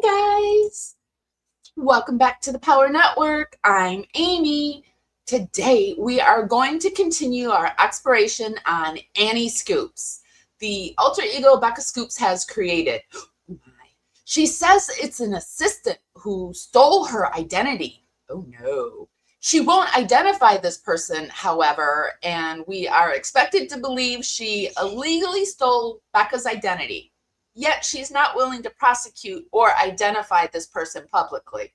Hi guys, welcome back to the Power Network. I'm Amy. Today we are going to continue our exploration on Annie Scoops, the alter ego Becca Scoops has created. She says it's an assistant who stole her identity. Oh no. She won't identify this person, however, and we are expected to believe she illegally stole Becca's identity. Yet she's not willing to prosecute or identify this person publicly.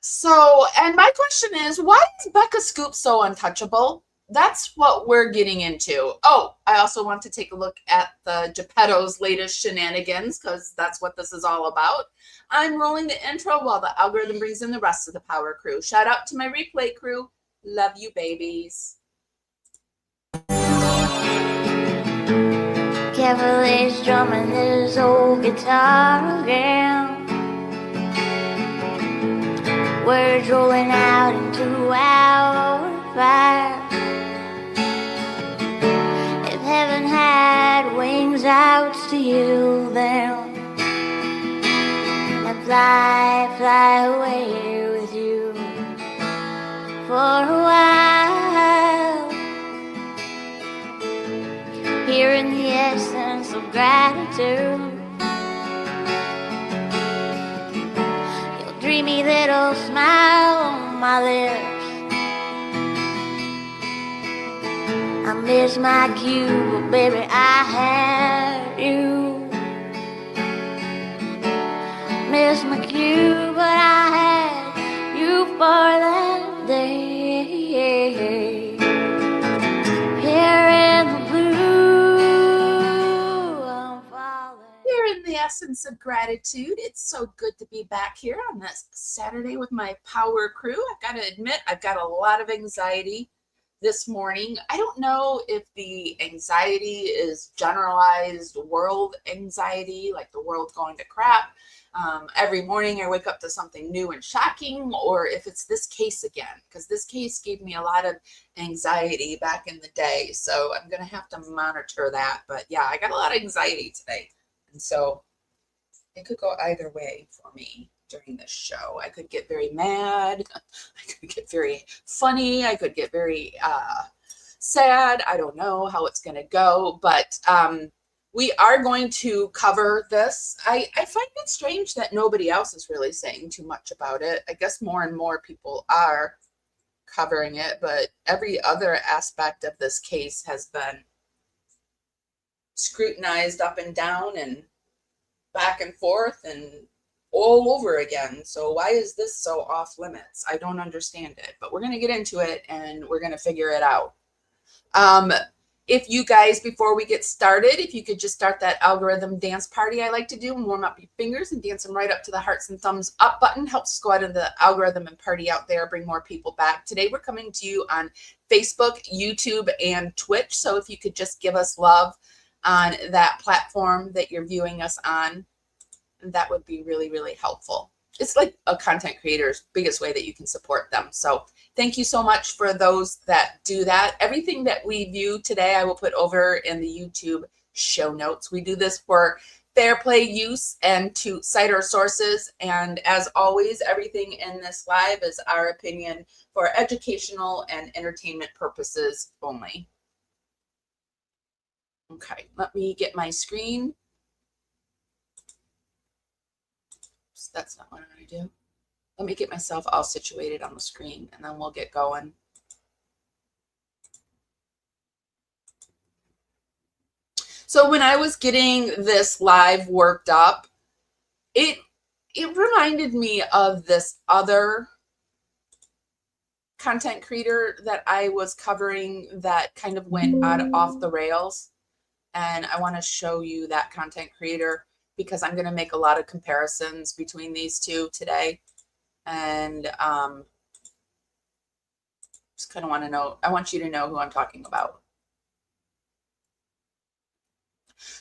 So, and my question is, why is Becca Scoops so untouchable? That's what we're getting into. Oh, I also want to take a look at the Gepettoes' latest shenanigans, because that's what this is all about. I'm rolling the intro while the algorithm brings in the rest of the power crew. Shout out to my replay crew. Love you, babies. Cavalier's drumming his old guitar again. Words rolling out into our fire. If heaven had wings, I would steal them and fly away with you for a while. Here in the essence of gratitude, your dreamy little smile on my lips. I miss my cue, but baby, I had you. Miss my cue, but I had you for that day. Here in the Here in the essence of gratitude, it's so good to be back here on this Saturday with my power crew. I've got to admit, I've got a lot of anxiety this morning. I don't know if the anxiety is generalized world anxiety, like the world going to crap. Every morning I wake up to something new and shocking, or if it's this case again, because this case gave me a lot of anxiety back in the day. So I'm going to have to monitor that. But yeah, I got a lot of anxiety today. And so it could go either way for me during this show. I could get very mad. I could get very funny. I could get very sad. I don't know how it's going to go, but we are going to cover this. I find it strange that nobody else is really saying too much about it. I guess more and more people are covering it, but every other aspect of this case has been scrutinized up and down and back and forth and all over again. So why is this so off limits? I don't understand it, but we're going to get into it and we're going to figure it out. If you guys, before we get started, if you could just start that algorithm dance party I like to do and warm up your fingers and dance them right up to the hearts and thumbs up button, helps us go out into the algorithm and party out there, bring more people back. Today we're coming to you on Facebook, YouTube, and Twitch. So if you could just give us love on that platform that you're viewing us on, that would be really, really helpful. It's like a content creator's biggest way that you can support them. So thank you so much for those that do that. Everything that we view today, I will put over in the YouTube show notes. We do this for fair play use and to cite our sources. And as always, everything in this live is our opinion for educational and entertainment purposes only. Okay, let me get my screen. Oops, that's not what I'm going to do. Let me get myself all situated on the screen and then we'll get going. So when I was getting this live worked up, it reminded me of this other content creator that I was covering that kind of went off the rails. And I want to show you that content creator because I'm going to make a lot of comparisons between these two today. And just kind of want to know, I want you to know who I'm talking about.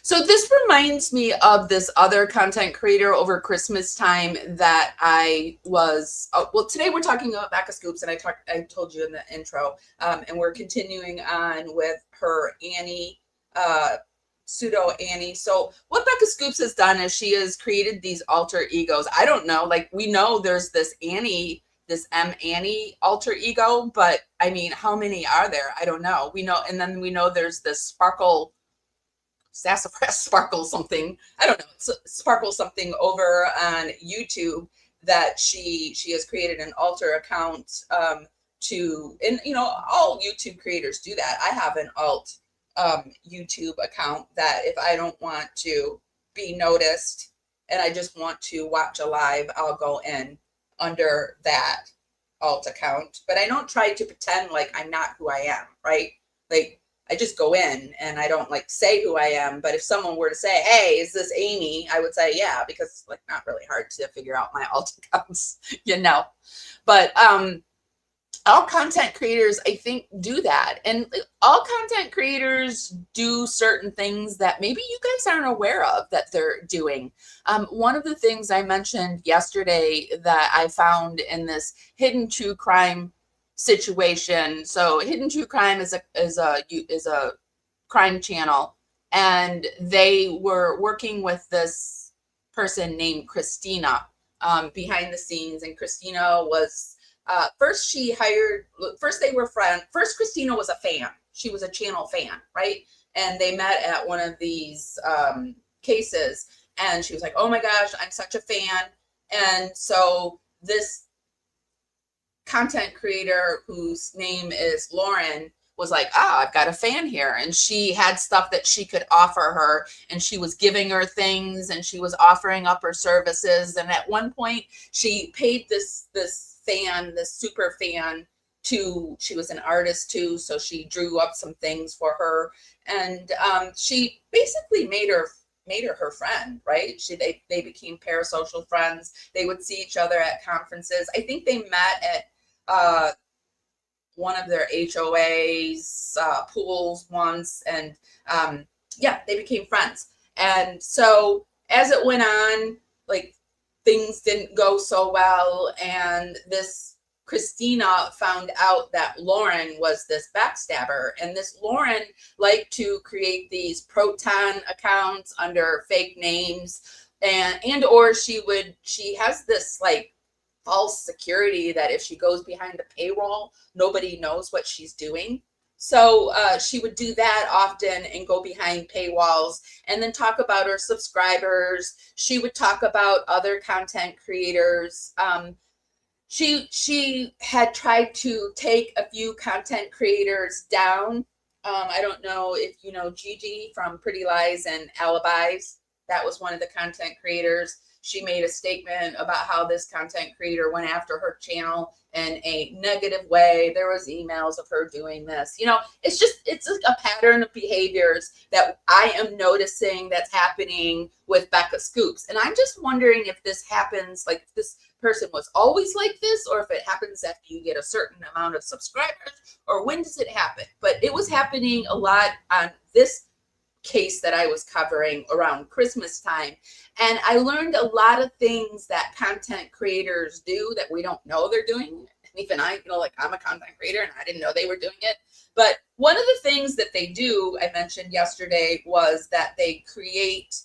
So this reminds me of this other content creator over Christmas time that I was, well, today we're talking about Becca Scoops, and I told you in the intro, and we're continuing on with her Annie pseudo Annie. So what Becca Scoops has done is she has created these alter egos. I don't know, like we know there's this Annie, this Annie alter ego, but I mean, how many are there? I don't know. We know, and then we know there's this Sparkle, Sassafras Sparkle something. I don't know. It's Sparkle something over on YouTube that she has created an alter account to, and you know, all YouTube creators do that. I have an alt YouTube account that if I don't want to be noticed and I just want to watch a live, I'll go in under that alt account. But I don't try to pretend like I'm not who I am, right? Like I just go in and I don't like say who I am. But if someone were to say, hey, is this Amy? I would say, yeah, because it's like not really hard to figure out my alt accounts, you know. But all content creators, I think, do that. And all content creators do certain things that maybe you guys aren't aware of that they're doing. One of the things I mentioned yesterday that I found in this hidden true crime situation. So hidden true crime is a crime channel, and they were working with this person named Christina behind the scenes. And Christina was first they were friends. First, Christina was a fan. She was a channel fan, right? And they met at one of these cases, and she was like, oh my gosh, I'm such a fan. And so this content creator whose name is Lauren was like, I've got a fan here. And she had stuff that she could offer her, and she was giving her things, and she was offering up her services. And at one point she paid this fan, this super fan, she was an artist too, so she drew up some things for her, and she basically made her her friend, right? They became parasocial friends. They would see each other at conferences. I think they met at one of their HOAs pools once, and yeah, they became friends. And so as it went on, like things didn't go so well, and this Christina found out that Lauren was this backstabber, and this Lauren liked to create these Proton accounts under fake names, and or she has this like false security that if she goes behind a paywall, nobody knows what she's doing. So she would do that often and go behind paywalls and then talk about her subscribers. She would talk about other content creators. She had tried to take a few content creators down. I don't know if you know Gigi from Pretty Lies and Alibis. That was one of the content creators. She made a statement about how this content creator went after her channel in a negative way. There was emails of her doing this. You know, it's a pattern of behaviors that I am noticing that's happening with Becca Scoops. And I'm just wondering if this happens, like if this person was always like this, or if it happens after you get a certain amount of subscribers, or when does it happen? But it was happening a lot on this case that I was covering around Christmas time. And I learned a lot of things that content creators do that we don't know they're doing. And even I, you know, like I'm a content creator and I didn't know they were doing it. But one of the things that they do, I mentioned yesterday, was that they create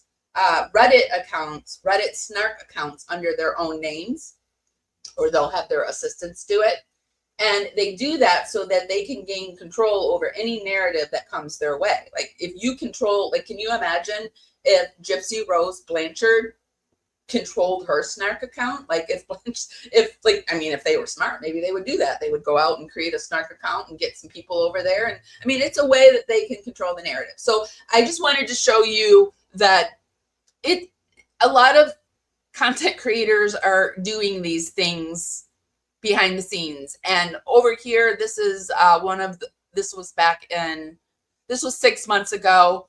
Reddit accounts, Reddit snark accounts under their own names, or they'll have their assistants do it. And they do that so that they can gain control over any narrative that comes their way. Like if you control, like, can you imagine if Gypsy Rose Blanchard controlled her snark account? Like if they were smart, maybe they would do that. They would go out and create a snark account and get some people over there. And I mean, it's a way that they can control the narrative. So I just wanted to show you that a lot of content creators are doing these things behind the scenes. And over here, this is this was 6 months ago,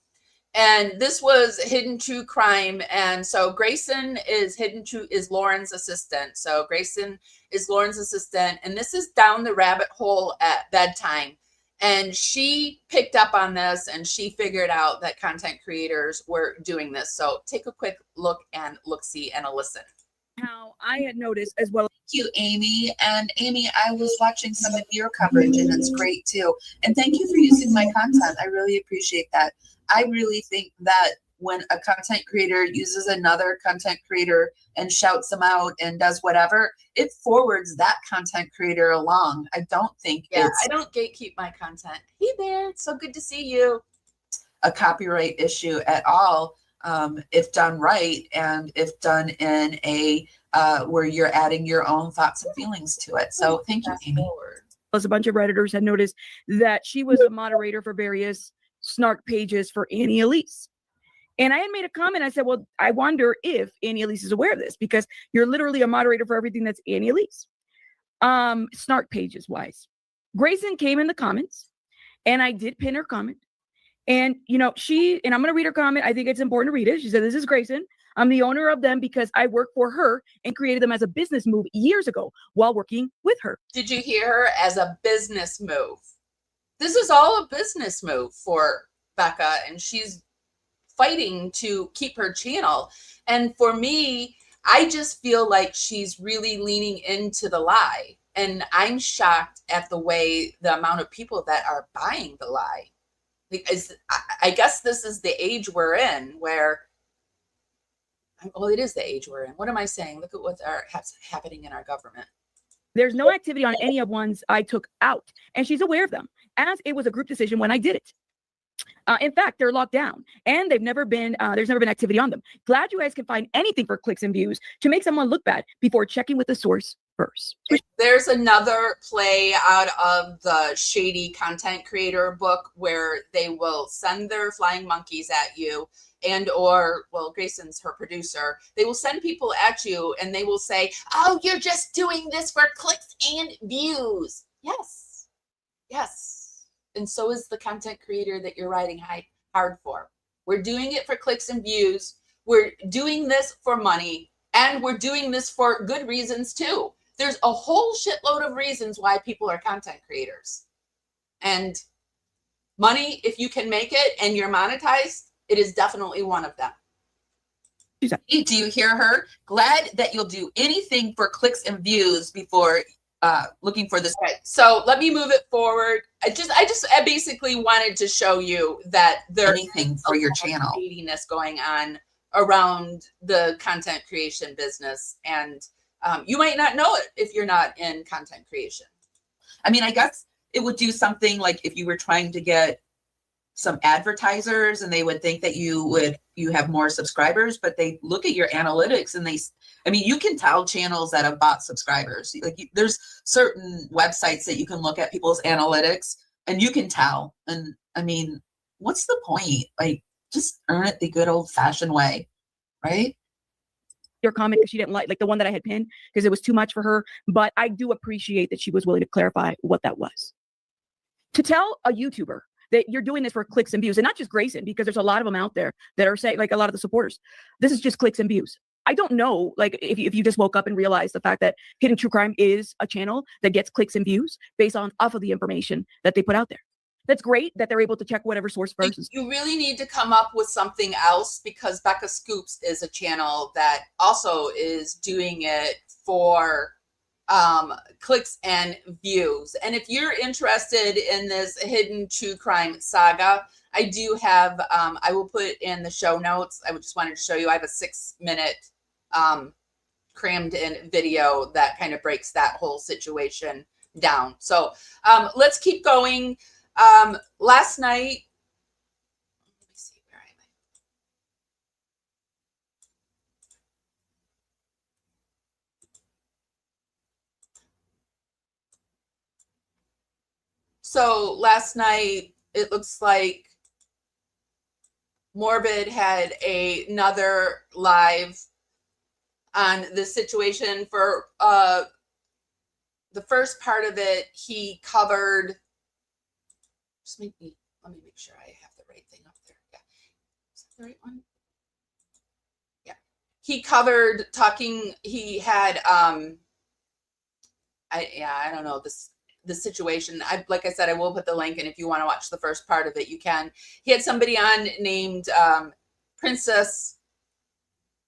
and this was Hidden True Crime. And so Grayson is Lauren's assistant. So Grayson is Lauren's assistant, and this is Down the Rabbit Hole at Bedtime. And she picked up on this, and she figured out that content creators were doing this. So take a quick look and look-see and a listen. How I had noticed, as well you, Amy. And Amy, I was watching some of your coverage and it's great too. And thank you for using my content. I really appreciate that. I really think that when a content creator uses another content creator and shouts them out and does whatever, it forwards that content creator along. I don't think I don't gatekeep my content. Hey there, it's so good to see you. A copyright issue at all, if done right and if done in a where you're adding your own thoughts and feelings to it. So thank you, Amy. Plus, a bunch of Redditors had noticed that she was a moderator for various snark pages for Annie Elise. And I had made a comment. I said, well, I wonder if Annie Elise is aware of this, because you're literally a moderator for everything that's Annie Elise. Snark pages wise. Grayson came in the comments and I did pin her comment. And, you know, and I'm going to read her comment. I think it's important to read it. She said, this is Grayson. I'm the owner of them because I worked for her and created them as a business move years ago while working with her. Did you hear her? As a business move. This is all a business move for Becca, and she's fighting to keep her channel. And for me, I just feel like she's really leaning into the lie. And I'm shocked at the amount of people that are buying the lie. Because I guess this is the age we're in where, well, it is the age we're in. What am I saying? Look at what's happening in our government. There's no activity on any of ones I took out, and she's aware of them, as it was a group decision when I did it. In fact, they're locked down and there's never been activity on them. Glad you guys can find anything for clicks and views to make someone look bad before checking with the source first. There's another play out of the shady content creator book where they will send their flying monkeys at you well, Grayson's her producer. They will send people at you and they will say, oh, you're just doing this for clicks and views. Yes. Yes. And so is the content creator that you're riding hard for. We're doing it for clicks and views. We're doing this for money, and we're doing this for good reasons too. There's a whole shitload of reasons why people are content creators. And money, if you can make it and you're monetized, it is definitely one of them. Do you hear her? Glad that you'll do anything for clicks and views before looking for this. Right. So let me move it forward. I basically wanted to show you that there's anything for your channel shadiness going on around the content creation business. And you might not know it if you're not in content creation. I mean, I guess it would do something like if you were trying to get some advertisers and they would think that you have more subscribers, but they look at your analytics and you can tell channels that have bought subscribers. There's certain websites that you can look at people's analytics and you can tell. And I mean, what's the point? Like, just earn it the good old fashioned way, right? Your comment because she didn't like the one that I had pinned because it was too much for her. But I do appreciate that she was willing to clarify what that was. To tell a YouTuber that you're doing this for clicks and views, and not just Grayson, because there's a lot of them out there that are saying, like a lot of the supporters, this is just clicks and views. I don't know, like if you just woke up and realized the fact that Hidden True Crime is a channel that gets clicks and views based off of the information that they put out there. That's great that they're able to check whatever source first. You really need to come up with something else, because Becca Scoops is a channel that also is doing it for clicks and views. And if you're interested in this Hidden True Crime saga, I do have, I will put in the show notes. I just wanted to show you, I have a 6-minute crammed in video that kind of breaks that whole situation down. So let's keep going. Last night, let me see, where am I? So last night, it looks like Morbid had another live on this situation. For the first part of it, he covered, let me make sure I have the right thing up there. Yeah. Is that the right one? Yeah. He covered talking, he had I don't know the situation. Like I said, I will put the link, and if you want to watch the first part of it, you can. He had somebody on named Princess,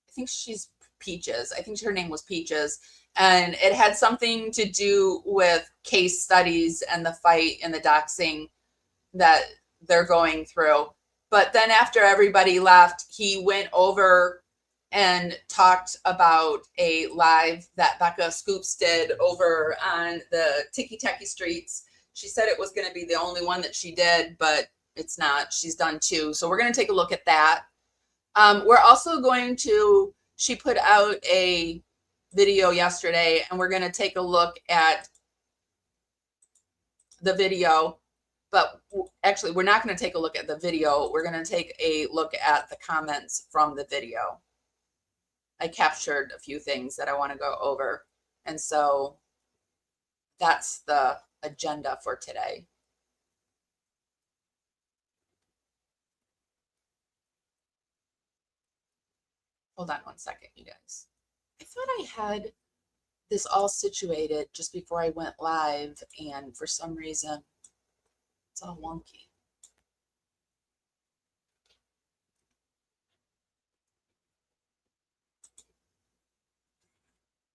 I think she's Peaches. I think her name was Peaches. And it had something to do with case studies and the fight and the doxing that they're going through. But then after everybody left, he went over and talked about a live that Becca Scoops did over on the Tiki Taki streets. She said it was going to be the only one that she did, but it's not. She's done 2. So we're going to take a look at that. We're also going to, she put out a video yesterday, and we're going to take a look at the video. But actually, we're not going to take a look at the video. We're going to take a look at the comments from the video. I captured a few things that I want to go over. And so that's the agenda for today. Hold on one second, you guys. I thought I had this all situated just before I went live, and for some reason, it's all wonky.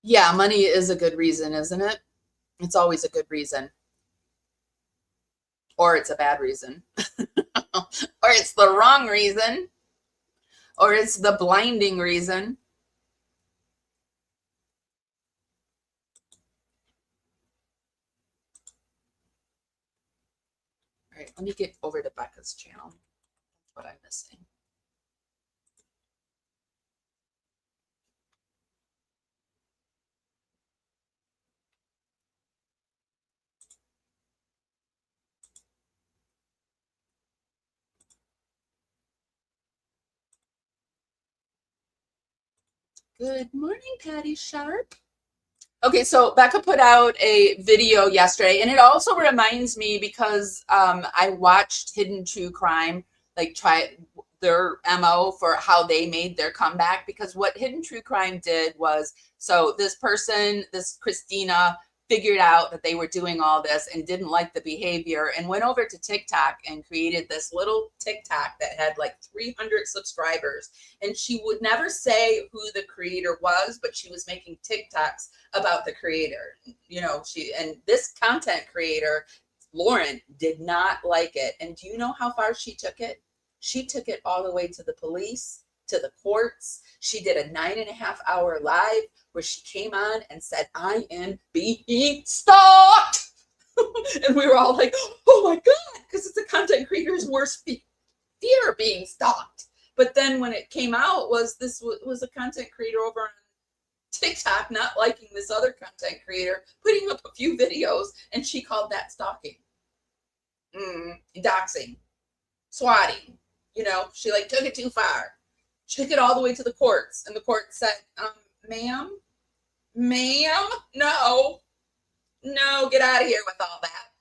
Yeah, money is a good reason, isn't it? It's always a good reason. Or it's a bad reason. Or it's the wrong reason. Or it's the blinding reason. All right, let me get over to Becca's channel. That's what I'm missing. Good morning, Patty Sharp. Okay, so Becca put out a video yesterday, and it also reminds me because I watched Hidden True Crime, like try their MO for how they made their comeback. Because what Hidden True Crime did was, so this person, this Christina, figured out that they were doing all this and didn't like the behavior and went over to TikTok and created this little TikTok that had like 300 subscribers. And she would never say who the creator was, but she was making TikToks about the creator. You know, and this content creator, Lauren, did not like it. And do you know how far she took it? She took it all the way to the police, to the courts. She did a 9.5-hour live where she came on and said, I am being stalked. And we were all like, oh my God, because it's a content creator's worst fear of being stalked. But then when it came out, this was a content creator over on TikTok not liking this other content creator, putting up a few videos, and she called that stalking, doxing, swatting. You know, she like took it too far. She took it all the way to the courts, and the court said, ma'am, no, get out of here with all that.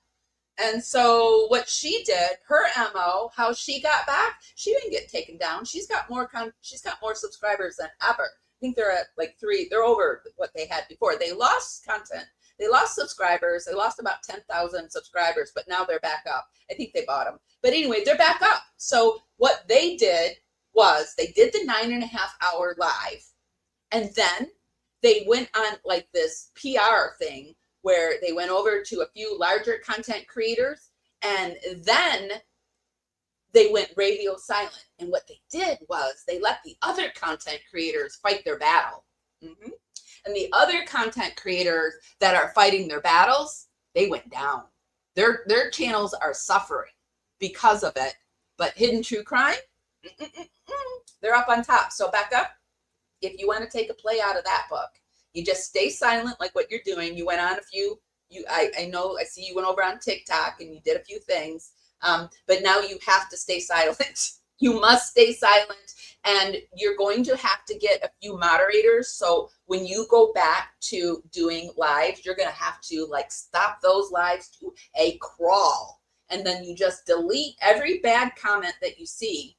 And so what she did, her MO, how she got back, she didn't get taken down. She's got more subscribers than ever. I think they're at like 3. They're over what they had before. They lost content. They lost subscribers. They lost about 10,000 subscribers, but now they're back up. I think they bought them. But anyway, they're back up. So what they did was they did the 9.5-hour live, and then they went on like this PR thing where they went over to a few larger content creators, and then they went radio silent. And what they did was they let the other content creators fight their battle. And the other content creators that are fighting their battles, they went down. Their channels are suffering because of it. But Hidden True Crime, they're up on top. So Becca, if you want to take a play out of that book, you just stay silent like what you're doing. You went on a few, I know, I see you went over on TikTok and you did a few things, but now you have to stay silent. You must stay silent, and you're going to have to get a few moderators. So when you go back to doing lives, you're going to have to like stop those lives to a crawl, and then you just delete every bad comment that you see.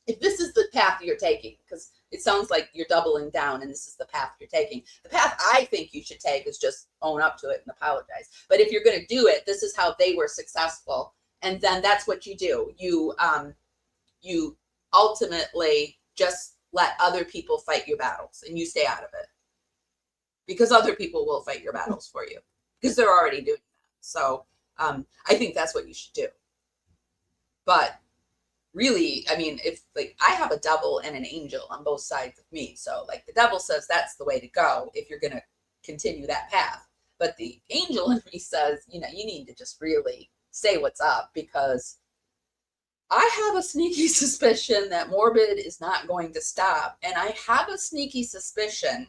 If this is the path you're taking, because it sounds like you're doubling down and this is the path you're taking. The path I think you should take is just own up to it and apologize. But if you're going to do it, this is how they were successful. And then that's what you do. You ultimately just let other people fight your battles and you stay out of it. because other people will fight your battles for you because they're already doing that. So I think that's what you should do. But really, I mean, if like I have a devil and an angel on both sides of me. So like the devil says that's the way to go if you're going to continue that path. But the angel in me says, you know, you need to just really say what's up, because I have a sneaky suspicion that Morbid is not going to stop. And I have a sneaky suspicion,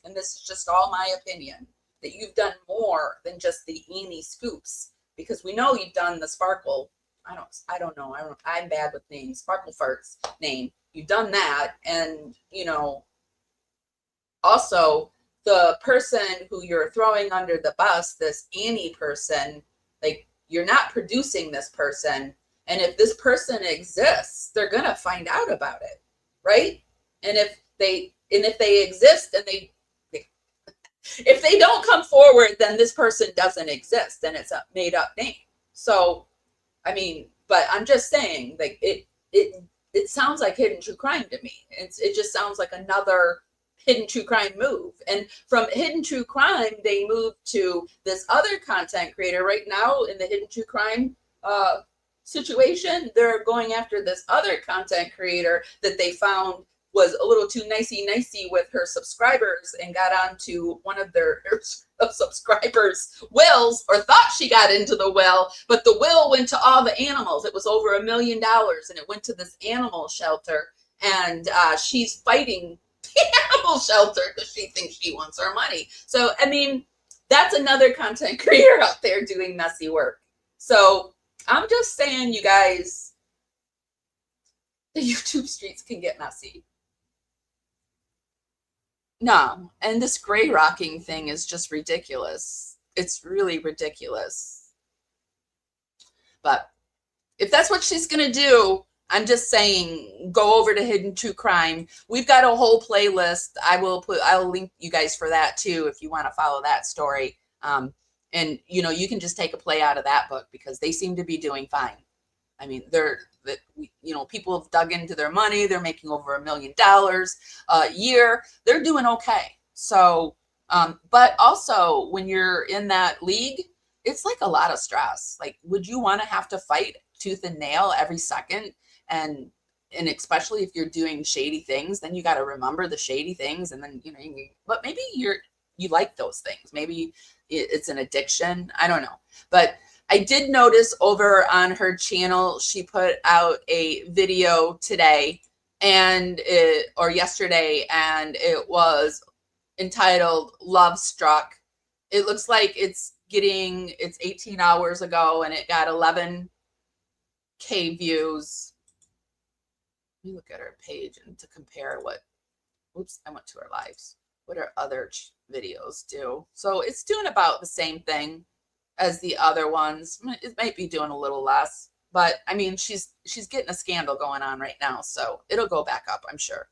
and this is just all my opinion, that you've done more than just the Annie Scoops, because we know you've done the Sparkle. I'm bad with names. Sparkle Farts name. You've done that. And, you know, also the person who you're throwing under the bus, this Annie person, like, you're not producing this person. And if this person exists, they're going to find out about it. Right. And if they exist and if they don't come forward, then this person doesn't exist. Then it's a made up name. So, I mean, but I'm just saying, like, it sounds like hidden true crime to me. It just sounds like another hidden true crime move. And from hidden true crime, they moved to this other content creator right now in the hidden true crime situation. They're going after this other content creator that they found was a little too nicey with her subscribers and got onto one of their subscribers' wills, or thought she got into the will, but the will went to all the animals. It was over $1 million, and it went to this animal shelter, and she's fighting the animal shelter because she thinks she wants her money. So, I mean, that's another content creator out there doing messy work. So I'm just saying, you guys, the YouTube streets can get messy. No, and this gray rocking thing is just ridiculous. It's really ridiculous. But if that's what she's going to do, I'm just saying, go over to Hidden True Crime. We've got a whole playlist. I'll link you guys for that too, if you want to follow that story. And, you know, you can just take a play out of that book, because they seem to be doing fine. I mean, people have dug into their money. They're making over $1 million a year. They're doing okay. So, but also when you're in that league, it's like a lot of stress. Like, would you want to have to fight tooth and nail every second? And especially if you're doing shady things, then you got to remember the shady things. And then, but maybe you like those things. Maybe it's an addiction. I don't know. But I did notice over on her channel, she put out a video today or yesterday, and it was entitled Love Struck. It looks like it's 18 hours ago, and it got 11K views. Let me look at her page and to compare I went to her lives. What her other videos do. So it's doing about the same thing as the other ones. It might be doing a little less, but I mean, she's getting a scandal going on right now, so it'll go back up, I'm sure.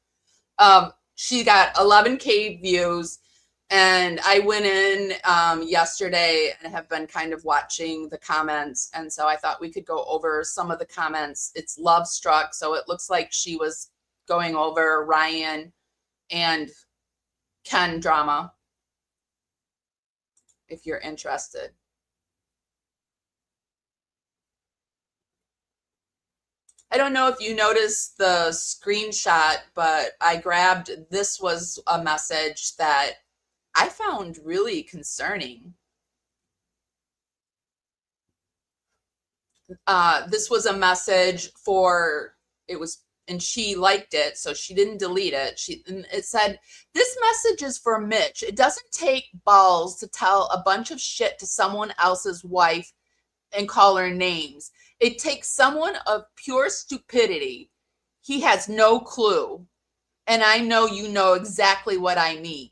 She got 11K views, and I went in yesterday and have been kind of watching the comments, and so I thought we could go over some of the comments. It's Love Struck, so it looks like she was going over Ryan and Ken drama, if you're interested. I don't know if you noticed the screenshot, but this was a message that I found really concerning. This was a message and she liked it, so she didn't delete it. It said, "This message is for Mitch. It doesn't take balls to tell a bunch of shit to someone else's wife and call her names. It takes someone of pure stupidity. He has no clue. And I know you know exactly what I mean."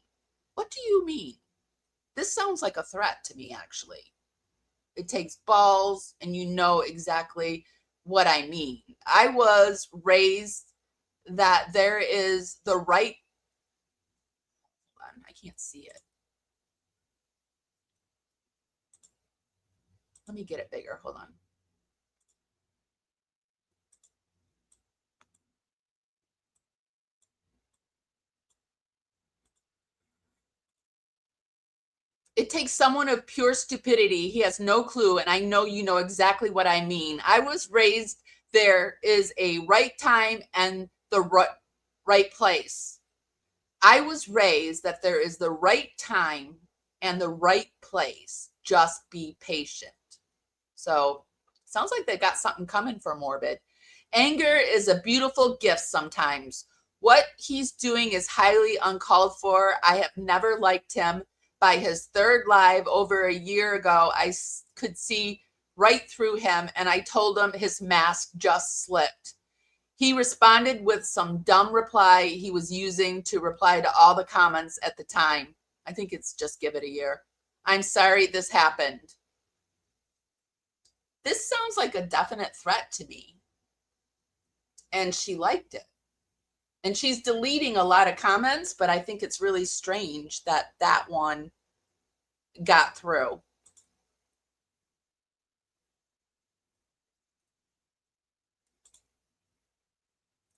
What do you mean? This sounds like a threat to me, actually. It takes balls, and you know exactly what I mean. I was raised that there is the right. Hold on, I can't see it. Let me get it bigger. Hold on. It takes someone of pure stupidity. He has no clue, and I know you know exactly what I mean. I was raised there is a right time and the right place. I was raised that there is the right time and the right place. Just be patient. So sounds like they got something coming for Morbid. Anger is a beautiful gift sometimes. What he's doing is highly uncalled for. I have never liked him. By his third live over a year ago, I could see right through him, and I told him his mask just slipped. He responded with some dumb reply he was using to reply to all the comments at the time. I think it's just give it a year. I'm sorry this happened. This sounds like a definite threat to me. And she liked it. And she's deleting a lot of comments, but I think it's really strange that that one got through.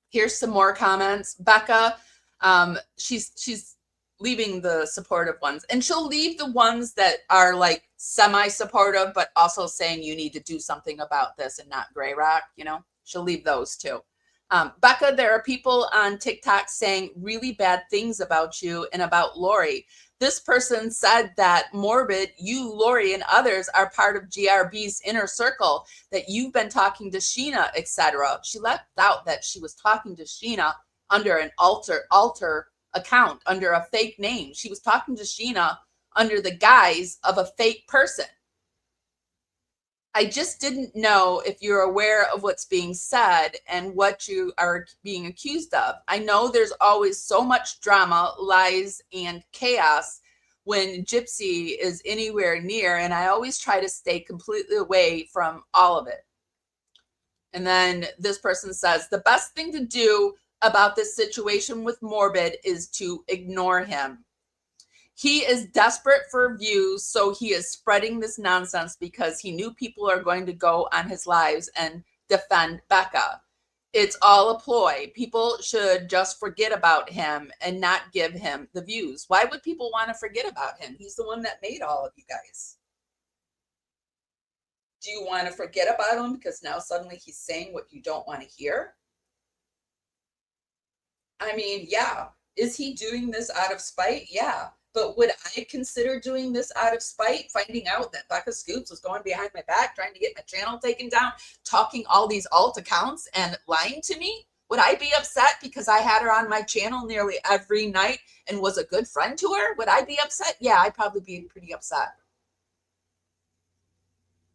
Here's some more comments. Becca, she's leaving the supportive ones, and she'll leave the ones that are like semi-supportive, but also saying you need to do something about this and not gray rock, you know, she'll leave those too. Becca, there are people on TikTok saying really bad things about you and about Lori. This person said that Morbid, you, Lori, and others are part of GRB's inner circle, that you've been talking to Sheena, etc. She left out that she was talking to Sheena under an alter account, under a fake name. She was talking to Sheena under the guise of a fake person. I just didn't know if you're aware of what's being said and what you are being accused of. I know there's always so much drama, lies, and chaos when Gypsy is anywhere near, and I always try to stay completely away from all of it. And then this person says, the best thing to do about this situation with Morbid is to ignore him. He is desperate for views, so he is spreading this nonsense because he knew people are going to go on his lives and defend Becca. It's all a ploy. People should just forget about him and not give him the views. Why would people want to forget about him? He's the one that made all of you guys. Do you want to forget about him because now suddenly he's saying what you don't want to hear? I mean, yeah. Is he doing this out of spite? Yeah. But would I consider doing this out of spite, finding out that Becca Scoops was going behind my back, trying to get my channel taken down, talking all these alt accounts and lying to me? Would I be upset because I had her on my channel nearly every night and was a good friend to her? Would I be upset? Yeah, I'd probably be pretty upset.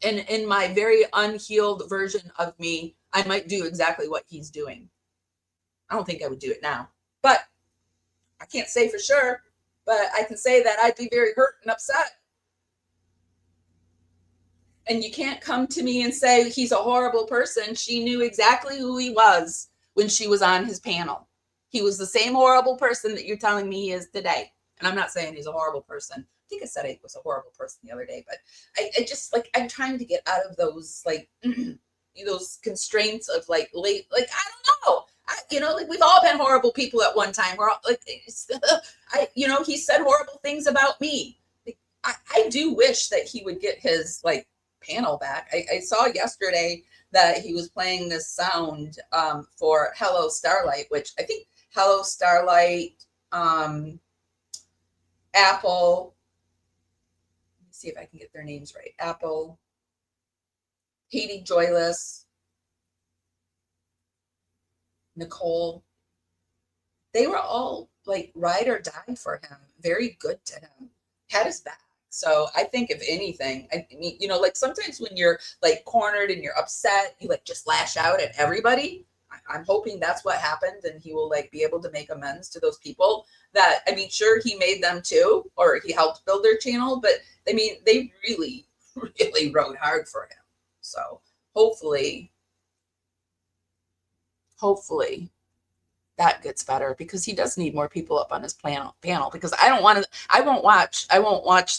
And in my very unhealed version of me, I might do exactly what he's doing. I don't think I would do it now, but I can't say for sure. But I can say that I'd be very hurt and upset. And you can't come to me and say he's a horrible person. She knew exactly who he was when she was on his panel. He was the same horrible person that you're telling me he is today. And I'm not saying he's a horrible person. I think I said he was a horrible person the other day. But I just, like, I'm trying to get out of those, like, those constraints of, like, late, like, I don't know. You know, like, we've all been horrible people at one time. We're all like, he said horrible things about me. Like, I do wish that he would get his, like, panel back. I saw yesterday that he was playing this sound for Hello Starlight, which I think Hello Starlight, Apple. Let me see if I can get their names right. Apple, Haiti Joyless, Nicole, they were all like ride or die for him. Very good to him. Had his back. So I think if anything, I mean, like sometimes when you're like cornered and you're upset, you like just lash out at everybody. I'm hoping that's what happened, and he will like be able to make amends to those people that, I mean, sure, he made them too, or he helped build their channel, but I mean, they really, really rode hard for him. So hopefully that gets better, because he does need more people up on his panel, because I won't watch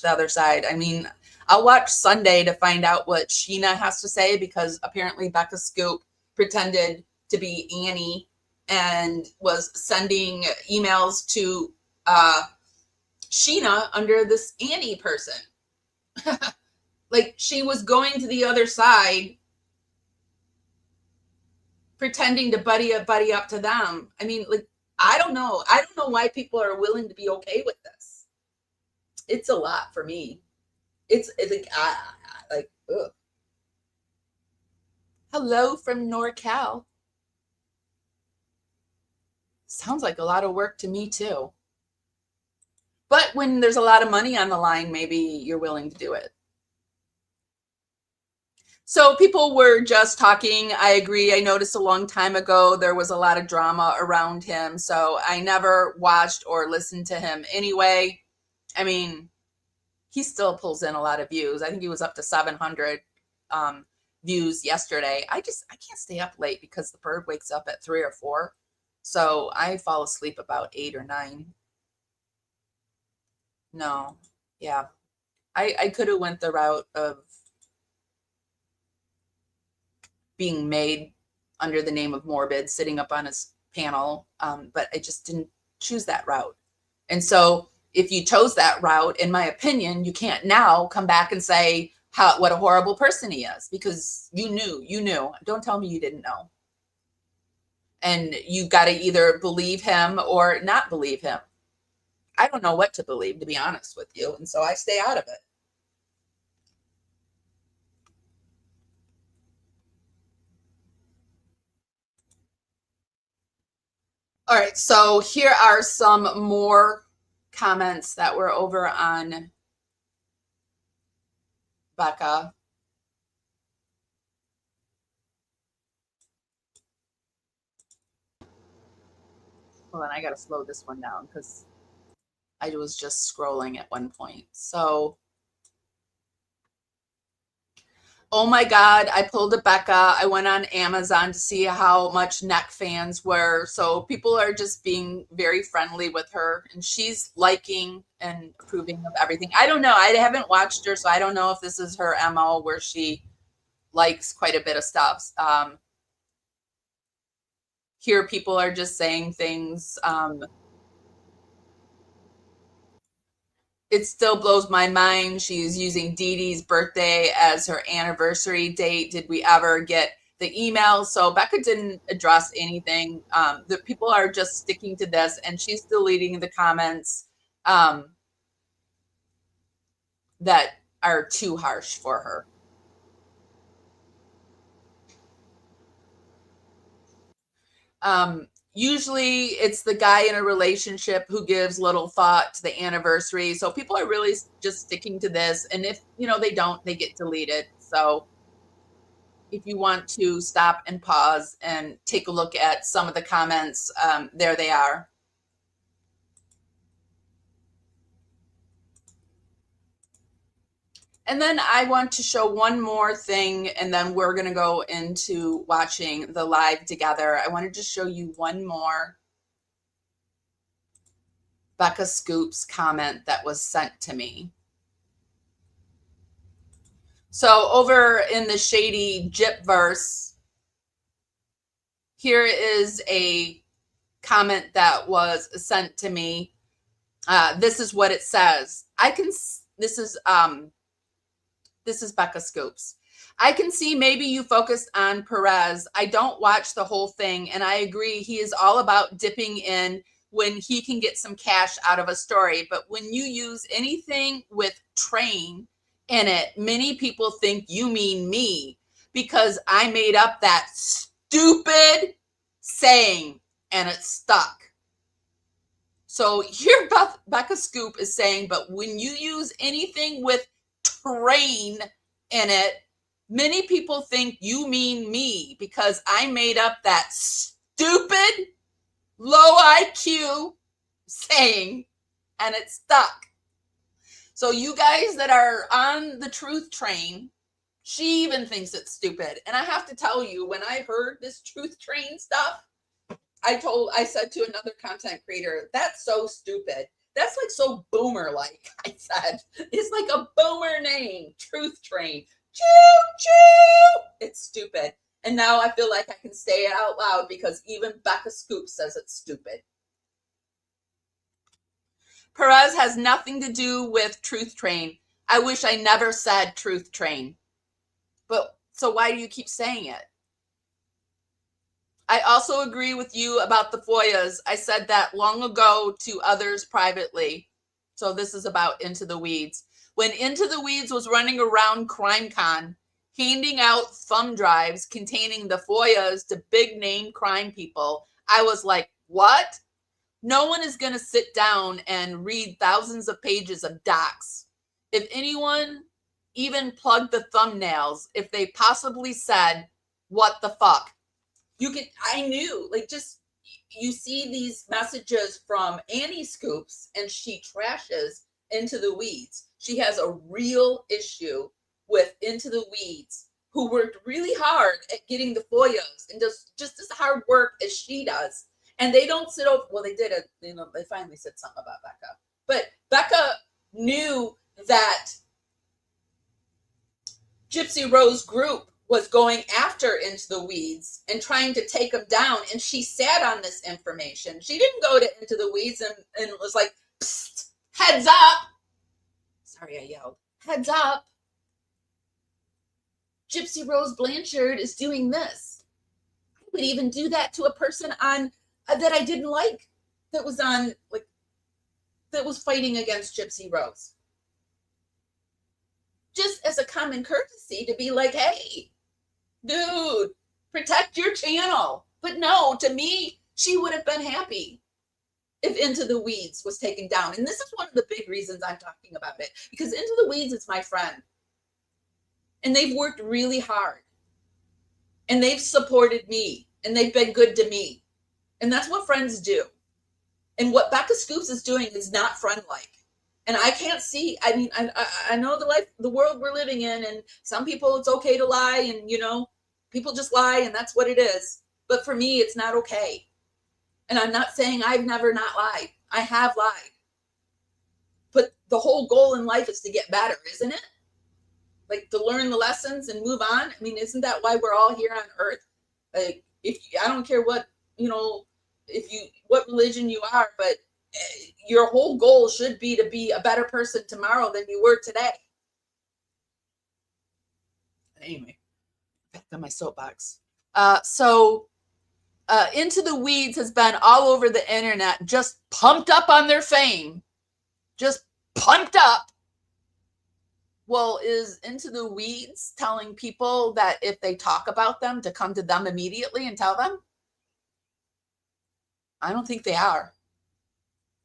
the other side. I mean, I'll watch Sunday to find out what Sheena has to say, because apparently Becca Scoop pretended to be Annie and was sending emails to Sheena under this Annie person. Like she was going to the other side, pretending to buddy up to them. I mean, like, I don't know. I don't know why people are willing to be okay with this. It's a lot for me. It's like, ugh. Hello from NorCal. Sounds like a lot of work to me too. But when there's a lot of money on the line, maybe you're willing to do it. So people were just talking. I agree. I noticed a long time ago there was a lot of drama around him. So I never watched or listened to him anyway. I mean, he still pulls in a lot of views. I think he was up to 700 views yesterday. I can't stay up late because the bird wakes up at 3 or 4. So I fall asleep about 8 or 9. No, yeah. I could have went the route of being made under the name of Morbid, sitting up on his panel, but I just didn't choose that route. And so if you chose that route, in my opinion, you can't now come back and say what a horrible person he is, because you knew. Don't tell me you didn't know. And you got to either believe him or not believe him. I don't know what to believe, to be honest with you. And so I stay out of it. All right, so here are some more comments that were over on Becca. Well, then I got to slow this one down because I was just scrolling at one point. So, oh my God, I pulled a Becca. I went on Amazon to see how much neck fans were. So people are just being very friendly with her, and she's liking and approving of everything. I don't know. I haven't watched her, so I don't know if this is her MO where she likes quite a bit of stuff. Here people are just saying things. It still blows my mind. She's using Dee Dee's birthday as her anniversary date. Did we ever get the email? So Becca didn't address anything. The people are just sticking to this, and she's deleting the comments that are too harsh for her. Usually it's the guy in a relationship who gives little thought to the anniversary. So people are really just sticking to this. And if, they don't, they get deleted. So if you want to stop and pause and take a look at some of the comments, there they are. And then I want to show one more thing, and then we're going to go into watching the live together. I wanted to show you one more Becca Scoops comment that was sent to me. So over in the shady Gypverse, here is a comment that was sent to me. This is what it says. This is Becca Scoops. I can see maybe you focused on Perez. I don't watch the whole thing, and I agree. He is all about dipping in when he can get some cash out of a story. But when you use anything with train in it, many people think you mean me because I made up that stupid saying and it stuck. So here Becca Scoop is saying, but when you use anything with train in it, many people think you mean me because I made up that stupid low IQ saying and it stuck. So you guys that are on the truth train, she even thinks it's stupid. And I have to tell you, when I heard this truth train stuff, I said to another content creator, that's so stupid. That's like so boomer like. I said, it's like a boomer name, Truth Train. Choo choo. It's stupid. And now I feel like I can say it out loud because even Becca Scoop says it's stupid. Perez has nothing to do with Truth Train. I wish I never said Truth Train. But so why do you keep saying it? I also agree with you about the FOIAs. I said that long ago to others privately. So this is about Into the Weeds. When Into the Weeds was running around CrimeCon, handing out thumb drives containing the FOIAs to big name crime people, I was like, what? No one is going to sit down and read thousands of pages of docs. If anyone even plugged the thumbnails, if they possibly said, what the fuck? I knew, like, just, you see these messages from Annie Scoops and she trashes Into the Weeds. She has a real issue with Into the Weeds, who worked really hard at getting the FOIAs and does just as hard work as she does. And they don't sit over, well, they did it, you know, they finally said something about Becca. But Becca knew that Gypsy Rose group was going after Into the Weeds and trying to take them down. And she sat on this information. She didn't go to Into the Weeds and was like, psst, heads up. Sorry, I yelled. Heads up. Gypsy Rose Blanchard is doing this. I would even do that to a person on that I didn't like, that was on, like, that was fighting against Gypsy Rose. Just as a common courtesy to be like, hey, dude, protect your channel. But no, to me, she would have been happy if Into the Weeds was taken down. And this is one of the big reasons I'm talking about it, because Into the Weeds is my friend. And they've worked really hard. And they've supported me. And they've been good to me. And that's what friends do. And what Becca Scoops is doing is not friend-like. And I can't see, I mean, I know the world we're living in, and some people it's okay to lie, and, you know, people just lie, and that's what it is. But for me, it's not okay. And I'm not saying I've never not lied. I have lied. But the whole goal in life is to get better, isn't it? Like, to learn the lessons and move on. I mean, isn't that why we're all here on earth? Like, I don't care what, you know, what religion you are, but your whole goal should be to be a better person tomorrow than you were today. Anyway, back on my soapbox. Into the Weeds has been all over the internet, just pumped up on their fame. Just pumped up. Well, is Into the Weeds telling people that if they talk about them to come to them immediately and tell them? I don't think they are.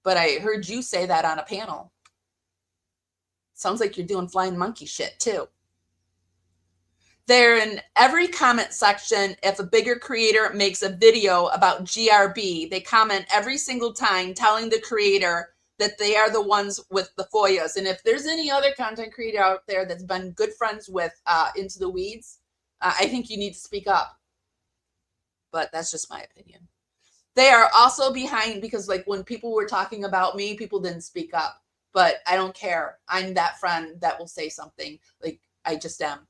But I heard you say that on a panel. Sounds like you're doing flying monkey shit too. They're in every comment section. If a bigger creator makes a video about GRB, they comment every single time telling the creator that they are the ones with the FOIAs. And if there's any other content creator out there that's been good friends with Into the Weeds, I think you need to speak up. But that's just my opinion. They are also behind, because like when people were talking about me, people didn't speak up. But I don't care. I'm that friend that will say something. Like, I just am.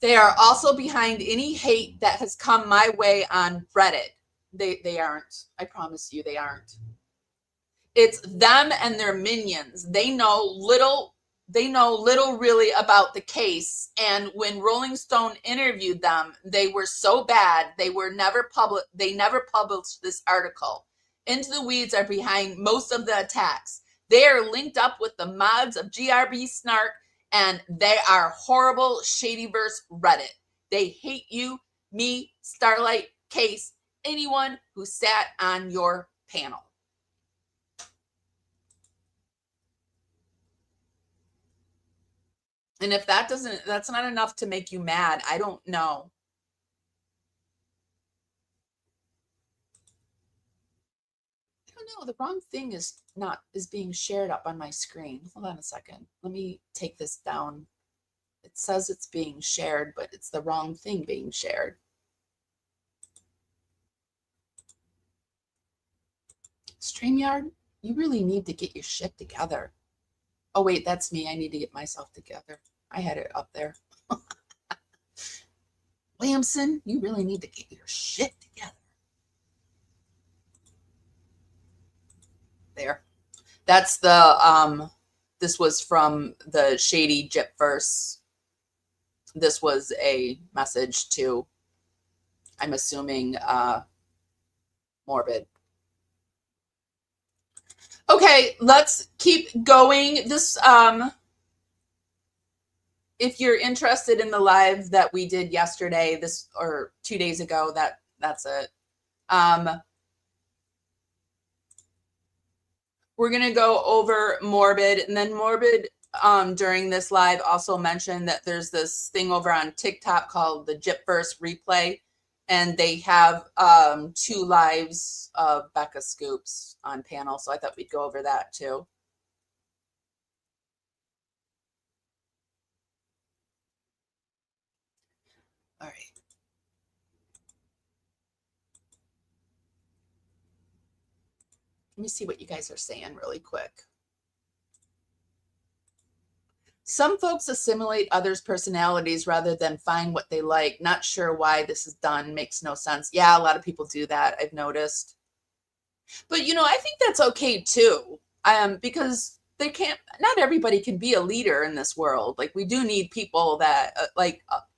They are also behind any hate that has come my way on Reddit. They aren't. I promise you they aren't. It's them and their minions. They know little really about the case. And when Rolling Stone interviewed them, they were so bad they never published this article. Into the Weeds are behind most of the attacks. They are linked up with the mods of GRB Snark, and they are horrible Shadyverse Reddit. They hate you, me, Starlight, Case, anyone who sat on your panel. And if that's not enough to make you mad, I don't know. I don't know. The wrong thing is being shared up on my screen. Hold on a second. Let me take this down. It says it's being shared, but it's the wrong thing being shared. StreamYard, you really need to get your shit together. Oh, wait, that's me. I need to get myself together. I had it up there. Williamson, you really need to get your shit together. there. That's the, this was from the Shady Gypverse. This was a message to, I'm assuming, Morbid. Okay, let's keep going. This, if you're interested in the live that we did yesterday, or 2 days ago, that's it. We're going to go over Morbid, and then Morbid during this live also mentioned that there's this thing over on TikTok called the Gypverse Replay, and they have 2 lives of Becca Scoops on panel, so I thought we'd go over that too. All right. Let me see what you guys are saying really quick. Some folks assimilate others' personalities rather than find what they like. Not sure why this is done. Makes no sense. Yeah, a lot of people do that, I've noticed. But, you know, I think that's okay too. Because not everybody can be a leader in this world. Like, we do need people that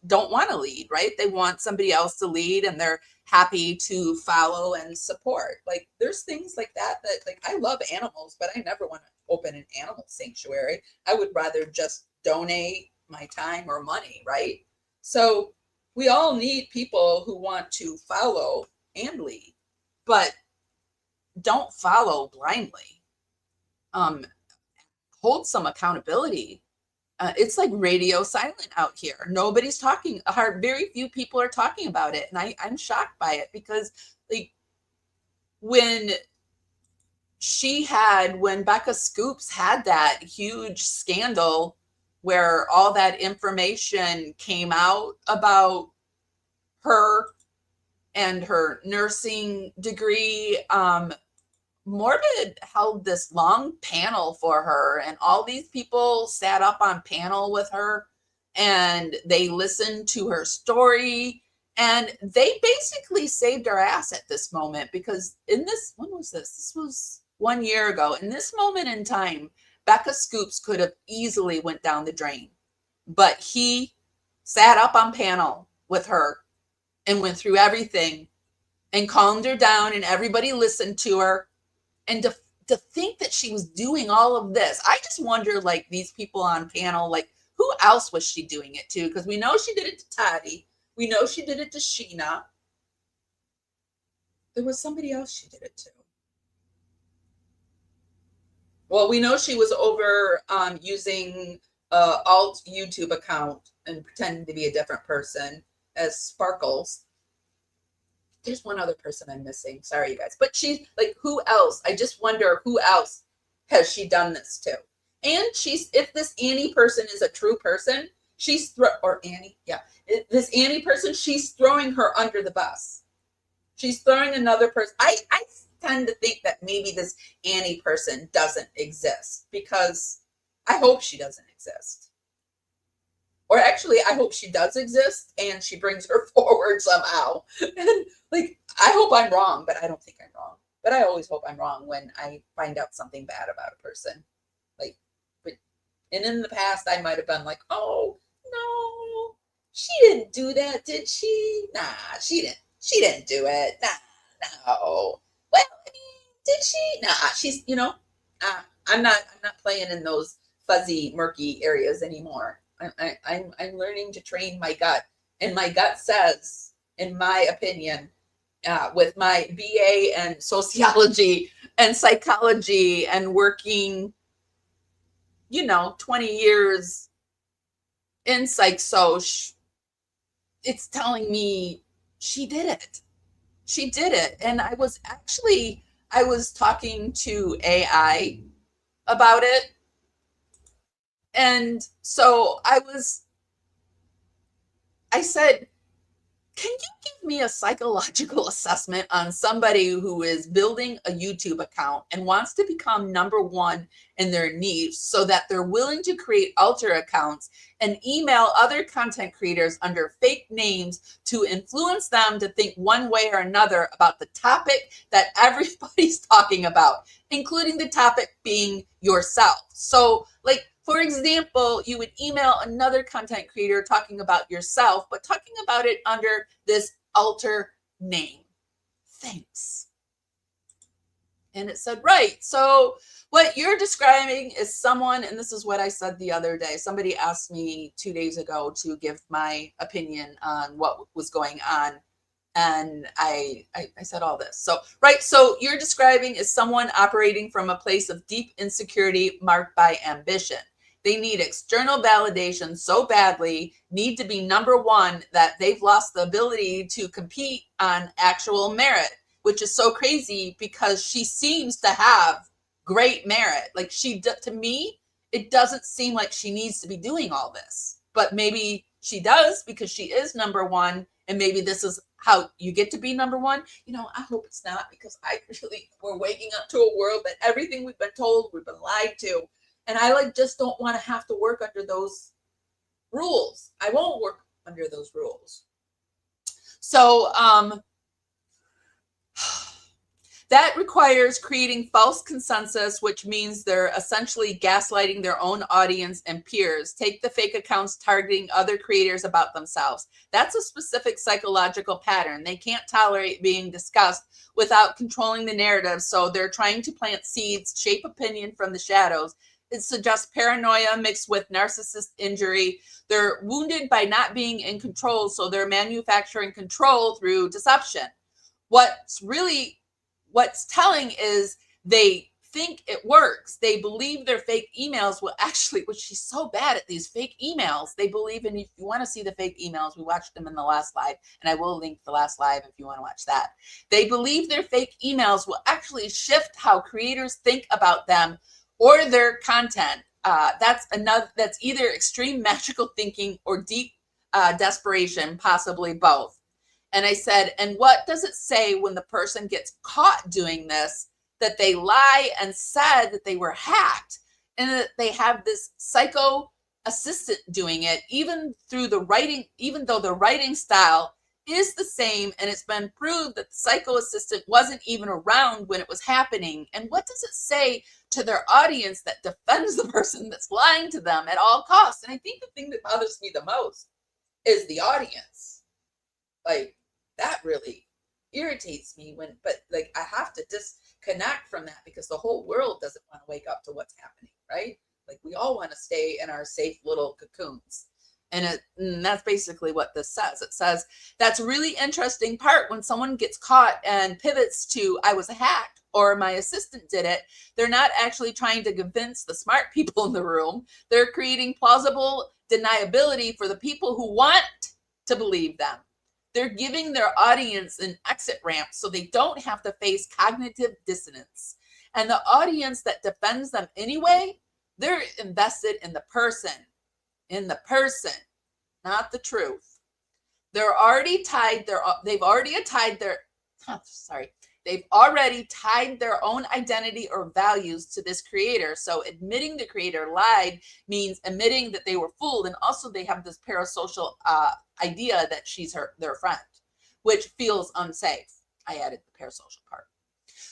don't want to lead, right? They want somebody else to lead, and they're happy to follow and support. Like, there's things like that, like, I love animals, but I never want to open an animal sanctuary. I would rather just donate my time or money, right? So we all need people who want to follow and lead, but don't follow blindly. Hold some accountability. It's like radio silent out here. Nobody's talking. Very few people are talking about it, and I'm shocked by it, because like when Becca Scoops had that huge scandal where all that information came out about her and her nursing degree, Morbid held this long panel for her, and all these people sat up on panel with her, and they listened to her story, and they basically saved her ass at this moment, because when was this? This was 1 year ago. In this moment in time, Becca Scoops could have easily went down the drain, but he sat up on panel with her and went through everything and calmed her down, and everybody listened to her. And to think that she was doing all of this, I just wonder, like, these people on panel, like, who else was she doing it to? Because we know she did it to Toddy. We know she did it to Sheena. There was somebody else she did it to. Well, we know she was over using alt YouTube account and pretending to be a different person as Sparkles. There's one other person I'm missing. Sorry, you guys. But she's like, who else? I just wonder who else has she done this to? And if this Annie person is a true person, this Annie person, she's throwing her under the bus. She's throwing another person. I tend to think that maybe this Annie person doesn't exist, because I hope she doesn't exist. Or actually, I hope she does exist and she brings her forward somehow. And like, I hope I'm wrong, but I don't think I'm wrong. But I always hope I'm wrong when I find out something bad about a person. And in the past, I might have been like, oh, no, she didn't do that, did she? Nah, she didn't do it. Nah, no. Well, I mean, did she? Nah, she's, I'm not playing in those fuzzy, murky areas anymore. I'm learning to train my gut, and my gut says, in my opinion, with my BA and sociology and psychology and working, 20 years in psych-soc, it's telling me she did it. She did it. And I was talking to AI about it. And so I said, Can you give me a psychological assessment on somebody who is building a YouTube account and wants to become number one in their niche so that they're willing to create alter accounts and email other content creators under fake names to influence them to think one way or another about the topic that everybody's talking about, including the topic being yourself? So, like, for example, you would email another content creator talking about yourself, but talking about it under this alter name. Thanks. And it said, right. So what you're describing is someone, and this is what I said the other day. Somebody asked me 2 days ago to give my opinion on what was going on. And I said all this. So, right. So you're describing is someone operating from a place of deep insecurity marked by ambition. They need external validation so badly, need to be number one, that they've lost the ability to compete on actual merit, which is so crazy because she seems to have great merit. Like, to me, it doesn't seem like she needs to be doing all this, but maybe she does because she is number one. And maybe this is how you get to be number one. You know, I hope it's not, because we're waking up to a world that everything we've been told, we've been lied to. And I just don't want to have to work under those rules. I won't work under those rules. So that requires creating false consensus, which means they're essentially gaslighting their own audience and peers. Take the fake accounts targeting other creators about themselves. That's a specific psychological pattern. They can't tolerate being discussed without controlling the narrative. So they're trying to plant seeds, shape opinion from the shadows. It suggests paranoia mixed with narcissist injury. They're wounded by not being in control, so they're manufacturing control through deception. What's telling is they think it works. They believe their fake emails will actually, which she's so bad at these fake emails. They believe in, if you want to see the fake emails, we watched them in the last live, and I will link the last live if you want to watch that. They believe their fake emails will actually shift how creators think about them or their content. That's either extreme magical thinking or deep desperation, possibly both. And I said, and what does it say when the person gets caught doing this, that they lie and said that they were hacked, and that they have this psycho assistant doing it, even though the writing style is the same, and it's been proved that the psycho assistant wasn't even around when it was happening? And what does it say to their audience that defends the person that's lying to them at all costs? And I think the thing that bothers me the most is the audience. Like, that really irritates me I have to disconnect from that, because the whole world doesn't want to wake up to what's happening, right? Like, we all want to stay in our safe little cocoons. And that's basically what this says. It says, that's a really interesting part. When someone gets caught and pivots to, I was hacked or my assistant did it, they're not actually trying to convince the smart people in the room. They're creating plausible deniability for the people who want to believe them. They're giving their audience an exit ramp so they don't have to face cognitive dissonance. And the audience that defends them anyway, they're invested in the person, not the truth. They've already tied their own identity or values to this creator. So admitting the creator lied means admitting that they were fooled. And also they have this parasocial idea that she's their friend, which feels unsafe. I added the parasocial part.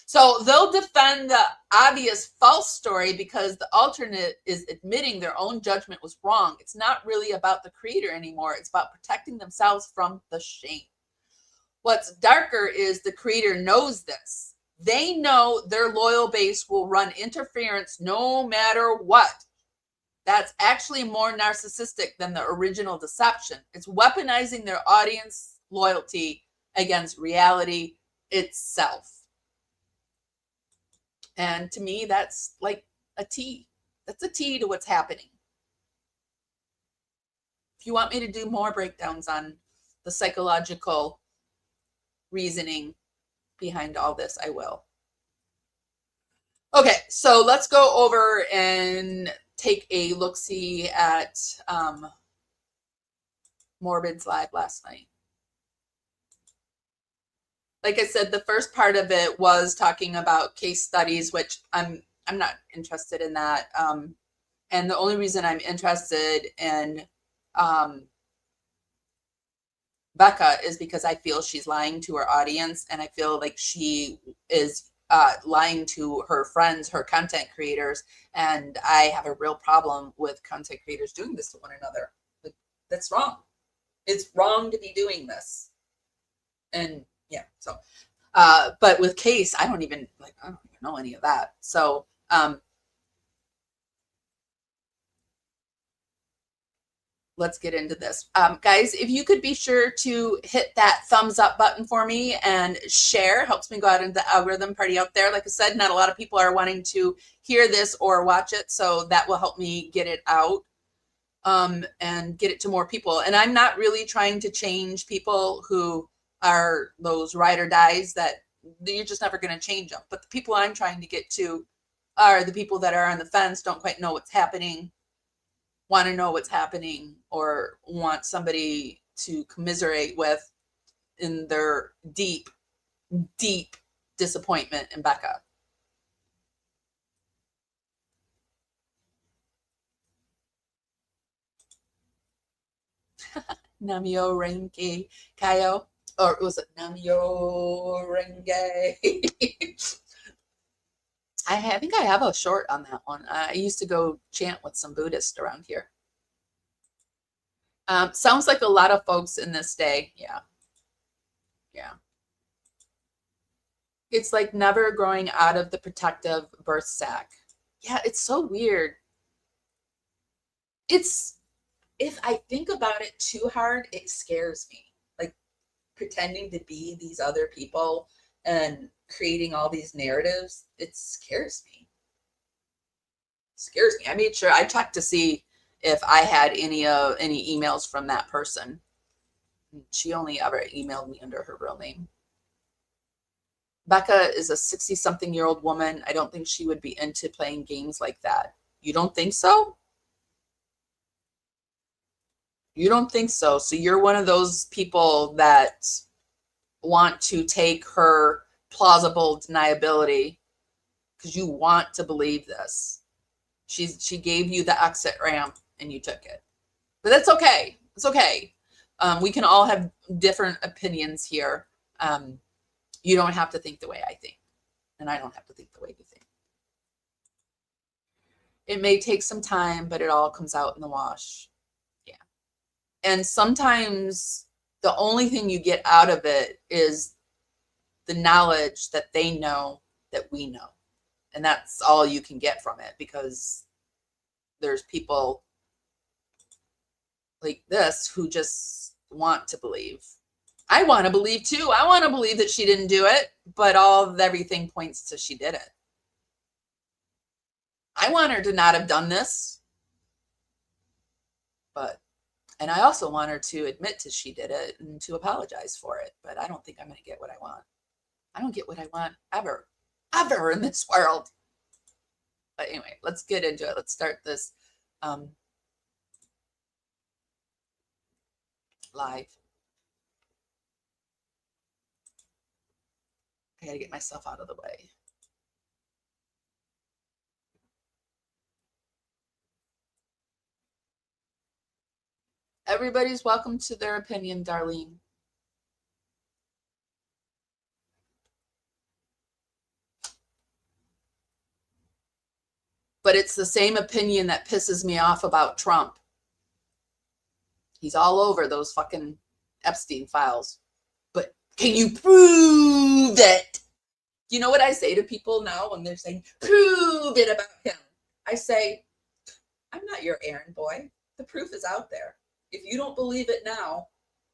So they'll defend the obvious false story because the alternate is admitting their own judgment was wrong. It's not really about the creator anymore. It's about protecting themselves from the shame. What's darker is the creator knows this. They know their loyal base will run interference no matter what. That's actually more narcissistic than the original deception. It's weaponizing their audience loyalty against reality itself. And to me, that's like a T. That's a T to what's happening. If you want me to do more breakdowns on the psychological reasoning behind all this, I will. Okay, so let's go over and take a look-see at Morbid's live last night. like I said, the first part of it was talking about case studies, which I'm not interested in that. And the only reason I'm interested in Becca is because I feel she's lying to her audience, and I feel like she is lying to her friends, her content creators, and I have a real problem with content creators doing this to one another. Like, that's wrong. It's wrong to be doing this. And yeah, so but with Case, I don't even know any of that. So let's get into this. Guys, if you could be sure to hit that thumbs up button for me and share, helps me go out into the algorithm party out there. Like I said, not a lot of people are wanting to hear this or watch it, so that will help me get it out and get it to more people. And I'm not really trying to change people who are those ride or dies that you're just never going to change them. But the people I'm trying to get to are the people that are on the fence, don't quite know what's happening, want to know what's happening, or want somebody to commiserate with in their deep, deep disappointment in Becca. Namyo Renge Kayo, or was it Namyo Renge? I think I have a short on that one. I used to go chant with some Buddhists around here. Sounds like a lot of folks in this day. Yeah. Yeah. It's like never growing out of the protective birth sac. Yeah, it's so weird. It's, if I think about it too hard, it scares me. Like pretending to be these other people and creating all these narratives, it scares me. Scares me. I made sure I checked to see if I had any emails from that person. She only ever emailed me under her real name. Becca is a 60-something-year-old woman. I don't think she would be into playing games like that. You don't think so? You don't think so? So you're one of those people that want to take her plausible deniability because you want to believe this. She gave you the exit ramp and you took it. But that's okay. It's okay. We can all have different opinions here. You don't have to think the way I think, and I don't have to think the way you think. It may take some time, but it all comes out in the wash. Yeah. And sometimes the only thing you get out of it is the knowledge that they know that we know. And that's all you can get from it, because there's people like this who just want to believe. I want to believe too. I want to believe that she didn't do it, but everything points to she did it. I want her to not have done this, and I also want her to admit to she did it and to apologize for it, but I don't think I'm going to get what I want. I don't get what I want ever in this world. But anyway, let's get into it. Let's start this live. I got to get myself out of the way. Everybody's welcome to their opinion, Darlene. But it's the same opinion that pisses me off about Trump. He's all over those fucking Epstein files. But can you prove it? You know what I say to people now when they're saying, prove it about him? I say, I'm not your errand boy. The proof is out there. If you don't believe it now,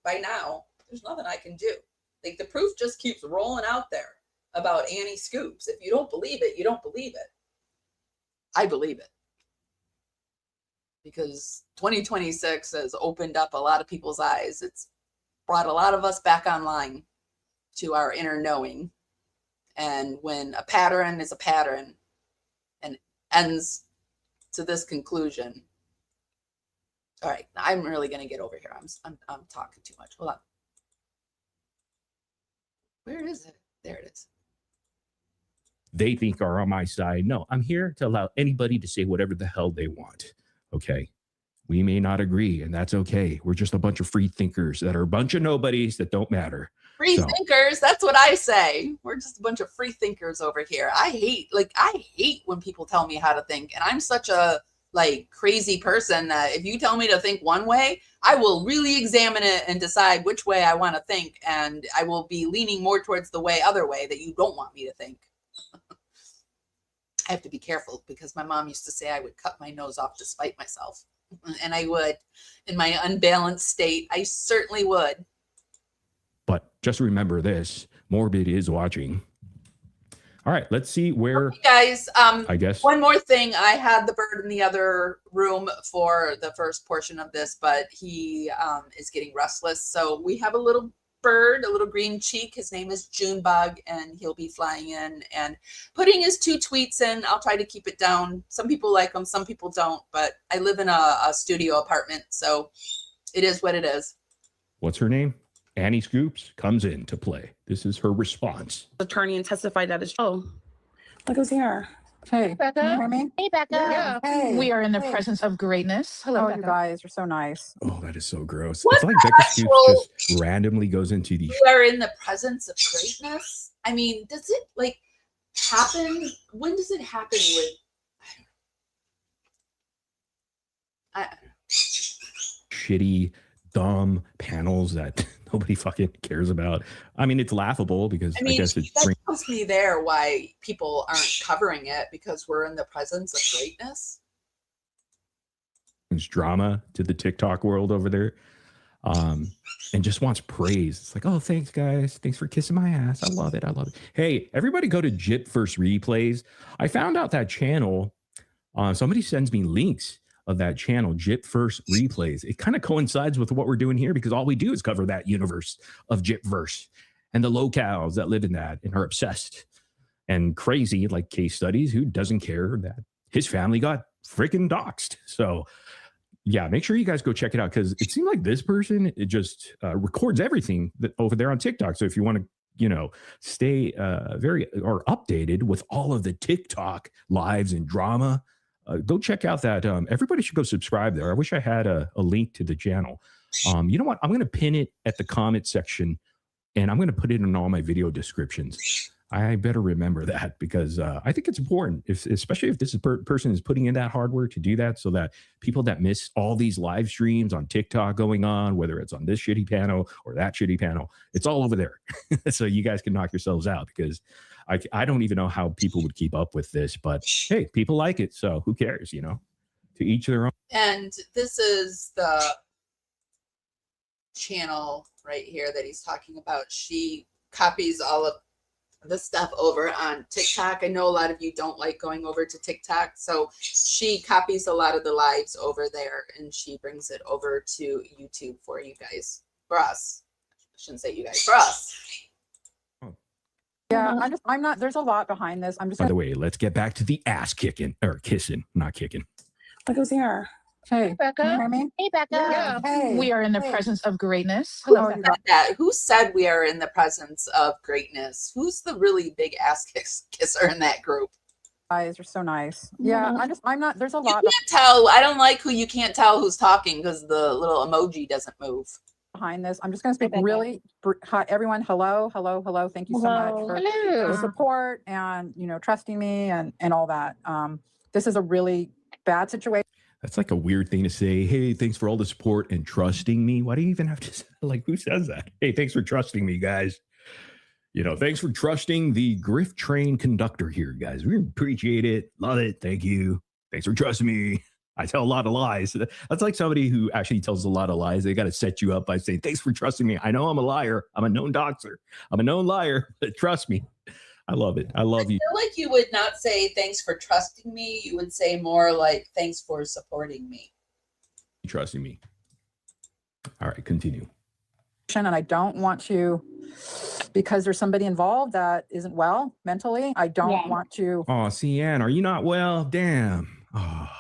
by now, there's nothing I can do. Like, the proof just keeps rolling out there about Annie Scoops. If you don't believe it, you don't believe it. I believe it. Because 2026 has opened up a lot of people's eyes. It's brought a lot of us back online to our inner knowing. And when a pattern is a pattern and ends to this conclusion. All right, I'm really going to get over here. I'm talking too much. Hold on. Where is it? There it is. They think are on my side. No, I'm here to allow anybody to say whatever the hell they want. Okay. We may not agree, and that's okay. We're just a bunch of free thinkers that are a bunch of nobodies that don't matter. Free thinkers. That's what I say. We're just a bunch of free thinkers over here. I hate when people tell me how to think. And I'm such a crazy person that if you tell me to think one way, I will really examine it and decide which way I want to think. And I will be leaning more towards the other way that you don't want me to think. I have to be careful because my mom used to say I would cut my nose off to spite myself. And I would. In my unbalanced state, I certainly would. But just remember this, Morbid is watching. All right, let's see where... Okay, guys, I guess... One more thing. I had the bird in the other room for the first portion of this, but he is getting restless. So we have a little bird, a little green cheek. His name is Junebug, and he'll be flying in and putting his 2 tweets in. I'll try to keep it down. Some people like them, some people don't, but I live in a studio apartment, so it is what it is. What's her name? Annie Scoops comes in to play. This is her response. Attorney and testified that is, Look who's here. Hey, Becca. can you hear me? Hey, Becca. Yeah. Hey. We are in the Hey. presence of greatness. Hello, Oh, Becca. you guys are so nice. Oh, that is so gross. What It's like the Becca actual- Scoops just randomly goes into the... You are in the presence of greatness. I mean, does it happen? When does it happen with? I don't know. shitty, dumb panels that nobody fucking cares about. I mean, it's laughable because I guess it that brings tells me there why people aren't covering it, because we're in the presence of greatness. drama to the TikTok world over there. And just wants praise. It's like, oh, thanks, guys. Thanks for kissing my ass. I love it. I love it. Hey, everybody go to Gyp First Replays. I found out that channel. Somebody sends me links of that channel, Gyp First Replays. It kind of coincides with what we're doing here because all we do is cover that universe of Gypverse and the locales that live in that and are obsessed and crazy, like case studies. Who doesn't care that his family got freaking doxxed? So yeah, make sure you guys go check it out because it seemed like this person, it just records everything that over there on TikTok. So if you want to, you know, stay very or updated with all of the TikTok lives and drama, go check out that. Everybody should go subscribe there. I wish I had a link to the channel. You know what? I'm going to pin it at the comment section and I'm going to put it in all my video descriptions. I better remember that because I think it's important, especially if this person is putting in that hard work to do that so that people that miss all these live streams on TikTok going on, whether it's on this shitty panel or that shitty panel, it's all over there. So you guys can knock yourselves out because I don't even know how people would keep up with this. But hey, people like it. So who cares, you know, to each their own. And this is the channel right here that he's talking about. She copies all of the stuff over on TikTok. I know a lot of you don't like going over to TikTok, so she copies a lot of the lives over there and she brings it over to YouTube for you guys, for us. I shouldn't say you guys, for us. Yeah, I'm not, there's a lot behind this. I'm just By the way, let's get back to the ass kicking or kissing, not kicking. Look who's here. Hey, Becca. can you hear me? Hey, Becca. Yeah. Hey. We are in the Hey. presence of greatness. Oh, Hello, you Becca. Who said we are in the presence of greatness? Who's the really big ass kisser in that group? guys are so nice. Yeah, I'm not, there's a You lot can't tell. I don't like who you can't tell who's talking because the little emoji doesn't move. behind this. I'm just going to speak Becca. really, hi, everyone. Hello. Thank you so much for the Hello. support and, you know, trusting me and all that. This is a really bad situation. That's like a weird thing to say. Hey, thanks for all the support and trusting me. Why do you even have to say, like, who says that? Hey, thanks for trusting me, guys. You know, thanks for trusting the grift train conductor here, guys. We appreciate it. Love it. Thank you. Thanks for trusting me. I tell a lot of lies. That's like somebody who actually tells a lot of lies. They got to set you up by saying, thanks for trusting me. I know I'm a liar. I'm a known doxer. I'm a known liar, but trust me. I love it. I love you. I feel like you would not say thanks for trusting me. You would say more like thanks for supporting me. Trusting me. All right, continue. And I don't want to, because there's somebody involved that isn't well mentally. I don't want to. Oh, CN, are you not well? Damn. Oh,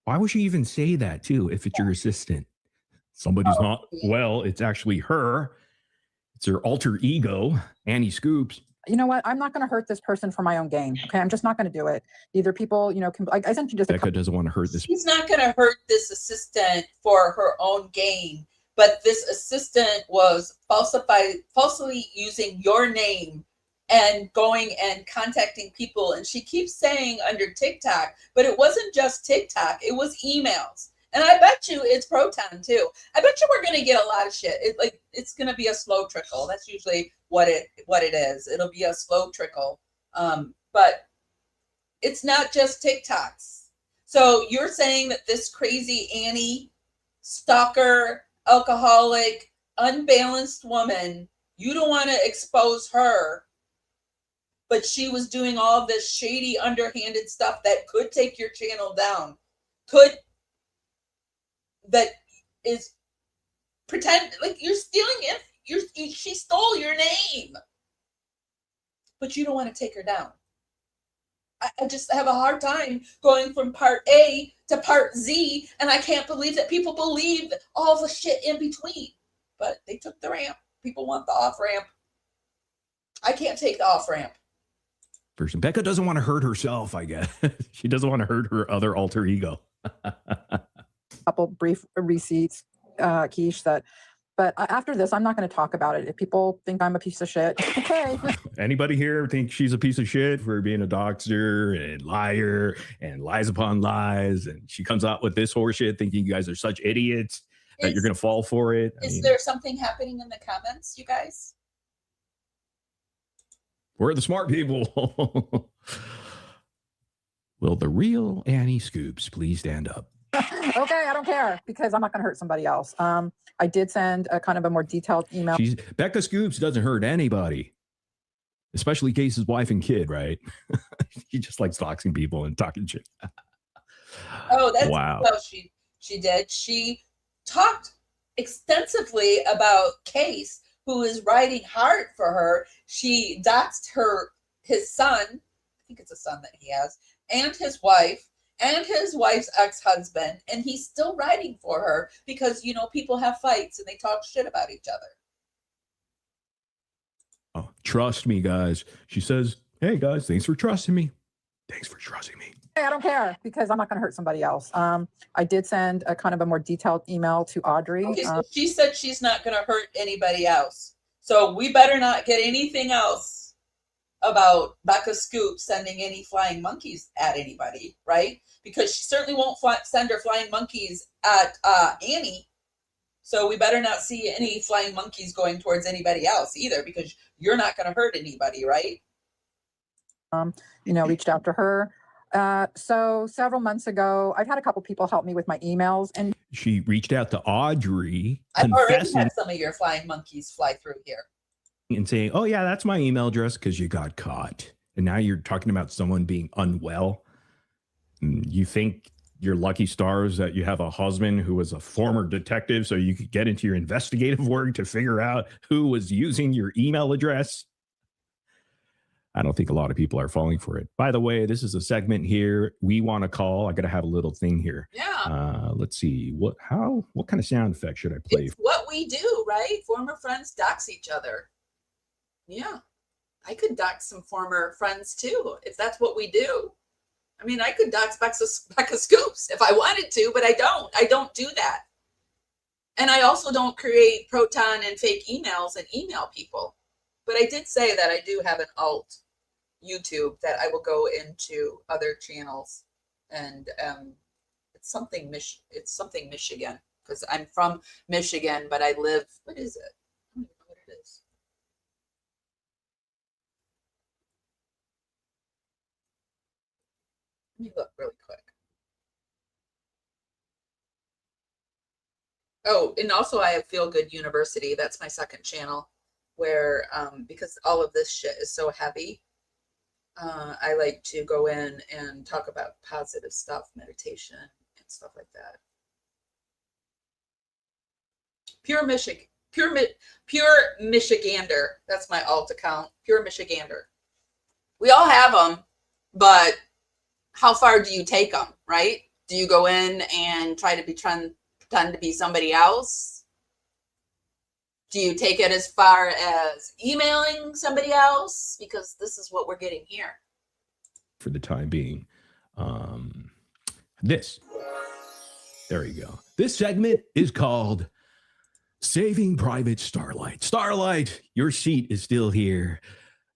why would you even say that too if it's your assistant? Somebody's not well. It's actually her. It's her alter ego, Annie Scoops. You know what? I'm not going to hurt this person for my own gain. Okay. I'm just not going to do it. Either people, you know, can, I sent you just Becca doesn't want to hurt this. She's not going to hurt this assistant for her own gain, but this assistant was falsely using your name and going and contacting people. And she keeps saying under TikTok, but it wasn't just TikTok. It was emails. And I bet you it's Proton too. I bet you we're going to get a lot of shit. It's going to be a slow trickle. That's usually what it is. It'll be a slow trickle. But it's not just TikToks. So you're saying that this crazy Annie, stalker, alcoholic, unbalanced woman, you don't want to expose her, but she was doing all this shady, underhanded stuff that could take your channel down. That is pretend like you're stealing it. She stole your name, but you don't want to take her down. I just have a hard time going from part A to part Z, and I can't believe that people believe all the shit in between. But they took the ramp. People want the off ramp. I can't take the off ramp. Person. Becca doesn't want to hurt herself, I guess. She doesn't want to hurt her other alter ego. Couple brief receipts, Quiche, but after this, I'm not going to talk about it. If people think I'm a piece of shit, okay. Anybody here think she's a piece of shit for being a doxer and liar and lies upon lies? And she comes out with this horseshit thinking you guys are such idiots that you're going to fall for it. Is there something happening in the comments, you guys? We're the smart people. Will the real Annie Scoops please stand up? Okay, I don't care because I'm not going to hurt somebody else. I did send a kind of a more detailed email. Becca Scoops doesn't hurt anybody, especially Case's wife and kid, right? She just likes doxing people and talking shit. Oh, that's wow. What she did. She talked extensively about Case, who is riding hard for her. She doxed his son, I think it's a son that he has, and his wife, and his wife's ex-husband, and he's still riding for her because, you know, people have fights and they talk shit about each other. Oh, trust me, guys. She says, hey, guys, thanks for trusting me. Thanks for trusting me. Hey, I don't care because I'm not going to hurt somebody else. I did send a kind of a more detailed email to Audrey. Okay, so she said she's not going to hurt anybody else. So we better not get anything else about Becca Scoops sending any flying monkeys at anybody, right? Because she certainly won't send her flying monkeys at Annie. So we better not see any flying monkeys going towards anybody else either, because you're not going to hurt anybody, right? You know, reached out to her. So several months ago, I've had a couple people help me with my emails, and she reached out to Audrey. I've already had some of your flying monkeys fly through here. And saying, oh, yeah, that's my email address because you got caught. And now you're talking about someone being unwell. You think you're lucky stars that you have a husband who was a former detective so you could get into your investigative work to figure out who was using your email address. I don't think a lot of people are falling for it. By the way, this is a segment here. We want to call. I got to have a little thing here. Yeah. Let's see. What kind of sound effect should I play? It's what we do, right? Former friends dox each other. Yeah, I could dox some former friends too, if that's what we do. I mean, I could dox Becca Scoops if I wanted to, but I don't. I don't do that. And I also don't create Proton and fake emails and email people. But I did say that I do have an alt YouTube that I will go into other channels, and it's something Michigan, because I'm from Michigan, but I live. What is it? I don't even know what it is. Let me look really quick. Oh, and also I have Feel Good University. That's my second channel where, because all of this shit is so heavy, I like to go in and talk about positive stuff, meditation and stuff like that. Pure Michigander. That's my alt account. Pure Michigander. We all have them, but how far do you take them, right? Do you go in and try to pretend to be somebody else Do you take it as far as emailing somebody else? Because this is what we're getting here. For the time being. There you go. This segment is called Saving Private Starlight. Starlight, your seat is still here.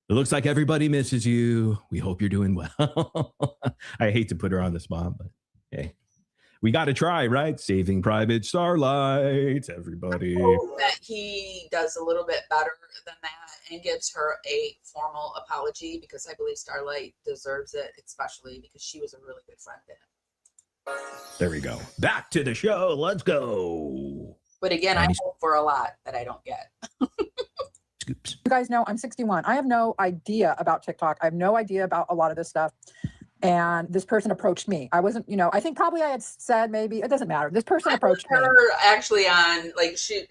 It looks like everybody misses you. We hope you're doing well. I hate to put her on the spot, but hey, we got to try, right? Saving Private Starlight, everybody. I hope that he does a little bit better than that and gives her a formal apology, because I believe Starlight deserves it, especially because she was a really good friend to him. There we go. Back to the show. Let's go. But again, I hope for a lot that I don't get. Scoops. You guys know I'm 61. I have no idea about TikTok. I have no idea about a lot of this stuff. And this person approached me. I wasn't, I think probably I had said maybe, it doesn't matter. This person approached me. Her actually on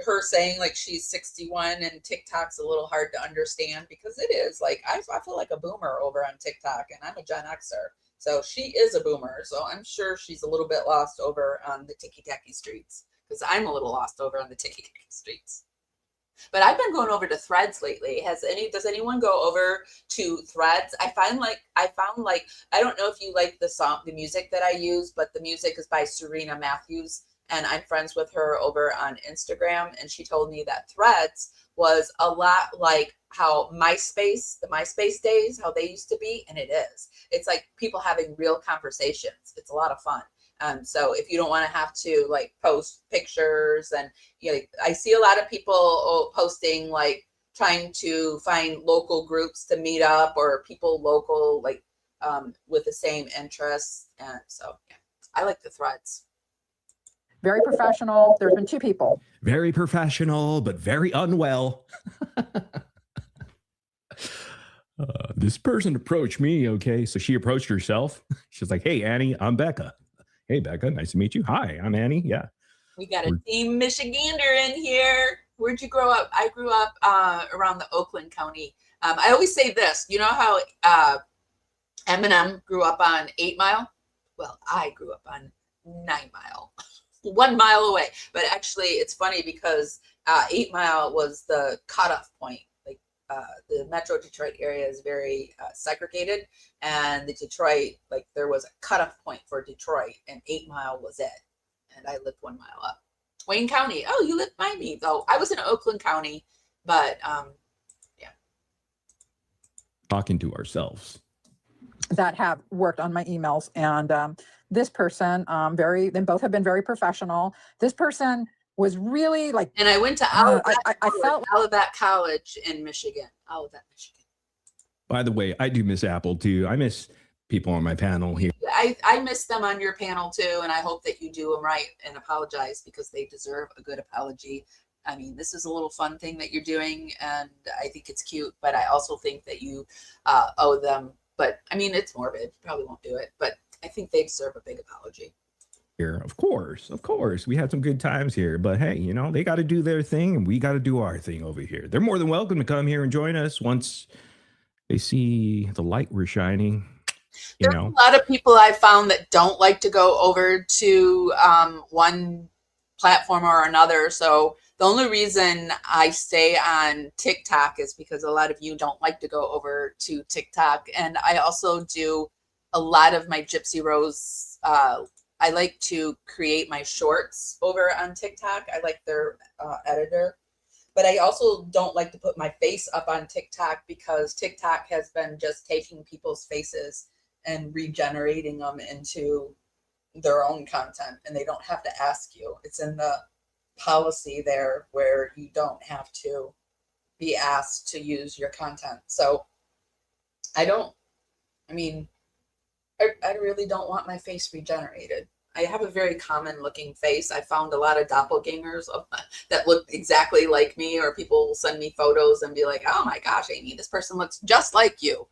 her saying like she's 61 and TikTok's a little hard to understand, because it is like, I feel like a boomer over on TikTok, and I'm a Gen Xer. So she is a boomer. So I'm sure she's a little bit lost over on the ticky-tacky streets, because I'm a little lost over on the ticky-tacky streets. But I've been going over to Threads lately. Does anyone go over to Threads? I found like, I don't know if you like the music that I use, but the music is by Serena Matthews, and I'm friends with her over on Instagram. And she told me that Threads was a lot like how the MySpace days, how they used to be. And it is. It's like people having real conversations. It's a lot of fun. So if you don't want to have to like post pictures, and I see a lot of people posting like trying to find local groups to meet up, or people local like with the same interests. And so yeah, I like the Threads. Very professional. There's been 2 people. Very professional, but very unwell. This person approached me. Okay. So she approached herself. She's like, "Hey, Annie, I'm Becca." "Hey, Becca, nice to meet you." "Hi, I'm Annie." "Yeah." We got a team Michigander in here. Where'd you grow up? I grew up around the Oakland County. I always say this. You know how Eminem grew up on 8 Mile? Well, I grew up on 9 Mile, 1 mile away. But actually, it's funny because 8 Mile was the cutoff point. Like the Metro Detroit area is very segregated, and the Detroit, like there was a cutoff point for Detroit, and 8 Mile was it. And I lived 1 mile up. Wayne County. Oh, you lived by me though. I was in Oakland County, but yeah. Talking to ourselves. That have worked on my emails, and this person, they both have been very professional. This person was really like, and I went to Olivet College in Michigan. Olivet, Michigan. By the way, I do miss Apple too. I miss people on my panel here. I miss them on your panel too, and I hope that you do them right and apologize, because they deserve a good apology. I mean, this is a little fun thing that you're doing, and I think it's cute, but I also think that you owe them. But I mean, it's morbid. You probably won't do it, but I think they deserve a big apology. Here, of course, we had some good times here, but hey, they got to do their thing, and we got to do our thing over here. They're more than welcome to come here and join us once they see the light we're shining. There's a lot of people I found that don't like to go over to one platform or another. So the only reason I stay on TikTok is because a lot of you don't like to go over to TikTok. And I also do a lot of my Gypsy Rose. I like to create my shorts over on TikTok. I like their editor. But I also don't like to put my face up on TikTok, because TikTok has been just taking people's faces and regenerating them into their own content, and they don't have to ask you. It's in the policy there where you don't have to be asked to use your content. So I really don't want my face regenerated. I have a very common looking face. I found a lot of doppelgangers that look exactly like me, or people will send me photos and be like, "Oh my gosh, Amy, this person looks just like you."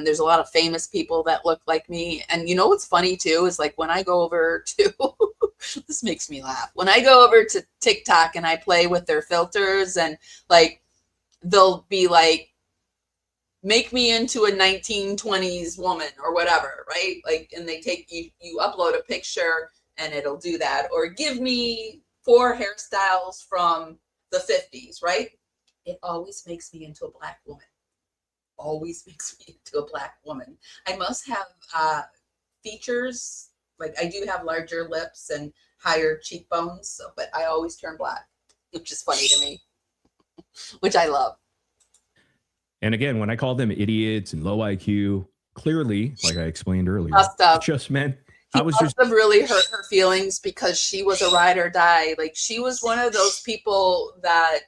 There's a lot of famous people that look like me. And you know what's funny too is like when I go over to this makes me laugh. When I go over to TikTok and I play with their filters, and like they'll be like, "Make me into a 1920s woman," or whatever, right? Like, and they take you upload a picture and it'll do that. Or give me 4 hairstyles from the 50s, right? It always makes me into a black woman. Always makes me into a black woman. I must have features, like I do have larger lips and higher cheekbones, so, but I always turn black, which is funny to me, which I love. And again, when I called them idiots and low IQ, clearly, like I explained earlier, it just meant he I was must have really hurt her feelings because she was a ride or die. Like she was one of those people that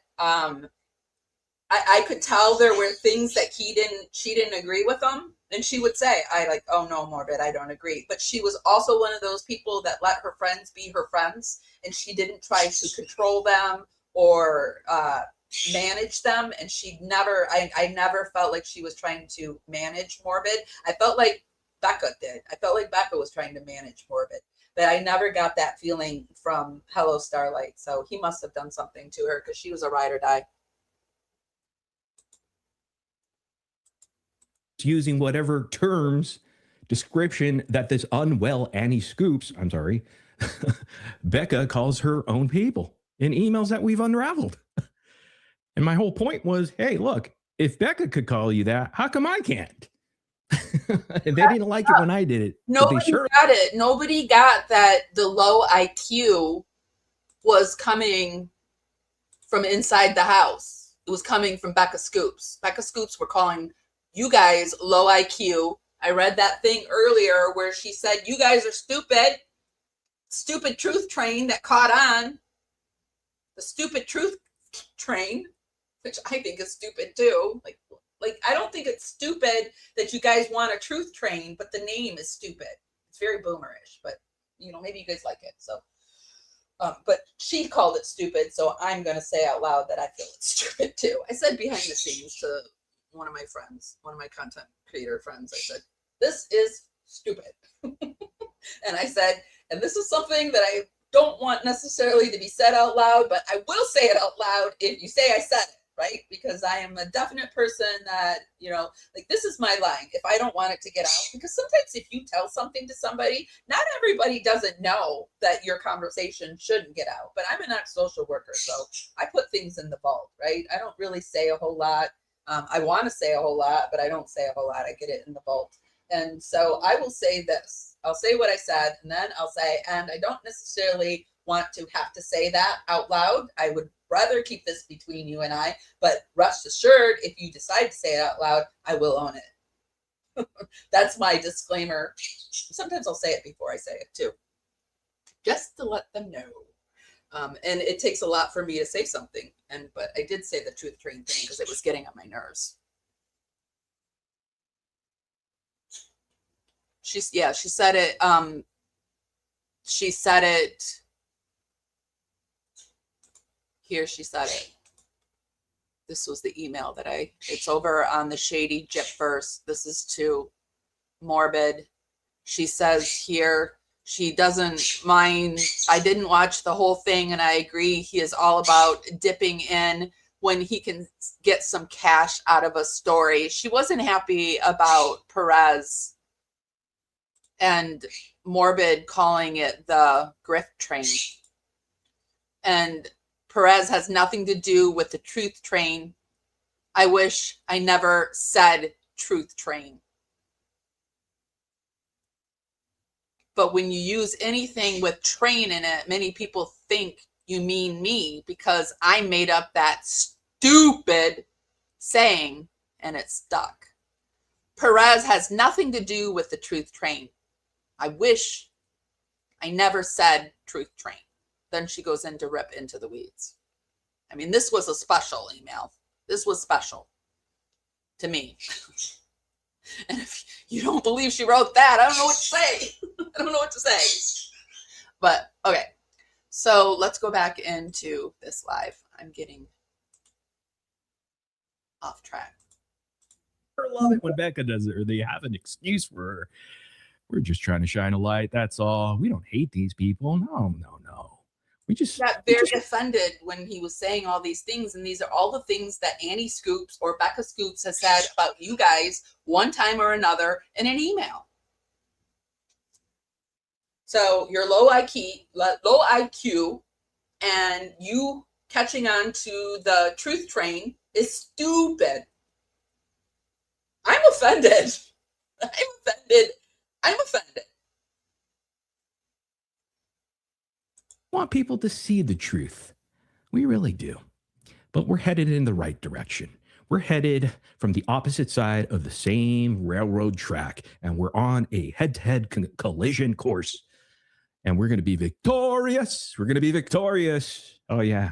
I could tell there were things that she didn't agree with them. And she would say, oh no, Morbid, I don't agree. But she was also one of those people that let her friends be her friends. And she didn't try to control them or manage them. And I never felt like she was trying to manage Morbid. I felt like Becca did. I felt like Becca was trying to manage Morbid. But I never got that feeling from Hello Starlight. So he must have done something to her because she was a ride or die. using whatever terms, description that this unwell Annie Scoops, I'm sorry, Becca calls her own people in emails that we've unraveled. And my whole point was, hey, look, if Becca could call you that, how come I can't? And they didn't like it when I did it. Nobody got it. Nobody got that the low IQ was coming from inside the house. It was coming from Becca Scoops. Becca Scoops were calling you guys low IQ. I read that thing earlier where she said, you guys are stupid. Stupid truth train that caught on. The stupid truth train, which I think is stupid too. Like I don't think it's stupid that you guys want a truth train, but the name is stupid. It's very boomerish, but maybe you guys like it. So, but she called it stupid. So I'm going to say out loud that I feel it's stupid too. I said behind the scenes to one of my friends, one of my content creator friends, I said, this is stupid. And I said, and this is something that I don't want necessarily to be said out loud, but I will say it out loud if you say I said it, right? Because I am a definite person that, this is my line. If I don't want it to get out, because sometimes if you tell something to somebody, not everybody doesn't know that your conversation shouldn't get out, but I'm an ex-social worker. So I put things in the vault, right? I don't really say a whole lot. I want to say a whole lot, but I don't say a whole lot. I get it in the vault. And so I will say this. I'll say what I said, and then I'll say, and I don't necessarily want to have to say that out loud. I would rather keep this between you and I, but rest assured, if you decide to say it out loud, I will own it. That's my disclaimer. Sometimes I'll say it before I say it too, just to let them know. And it takes a lot for me to say something. But I did say the truth train thing because it was getting on my nerves. She said it. She said it. Here, she said it. This was the email that it's over on the Shady Gypverse. This is to Morbid. She says here, she doesn't mind. I didn't watch the whole thing, and I agree. He is all about dipping in when he can get some cash out of a story. She wasn't happy about Perez and Morbid calling it the grift train. And Perez has nothing to do with the truth train. I wish I never said truth train. But when you use anything with train in it, many people think you mean me because I made up that stupid saying and it stuck. Perez has nothing to do with the truth train. I wish I never said truth train. Then she goes in to rip into the weeds. I mean, this was a special email. This was special to me. And if you don't believe she wrote that, I don't know what to say. I don't know what to say. But okay. So let's go back into this live. I'm getting off track. I love it when Becca does it, or they have an excuse for her. We're just trying to shine a light. That's all. We don't hate these people. No. We just got very offended when he was saying all these things. And these are all the things that Annie Scoops or Becca Scoops has said about you guys one time or another in an email. So you're low IQ, and you catching on to the truth train is stupid. I'm offended. I'm offended. I'm offended. Want people to see the truth. We really do. But we're headed in the right direction. We're headed from the opposite side of the same railroad track, and we're on a head-to-head collision course. And we're going to be victorious. We're going to be victorious. Oh, yeah.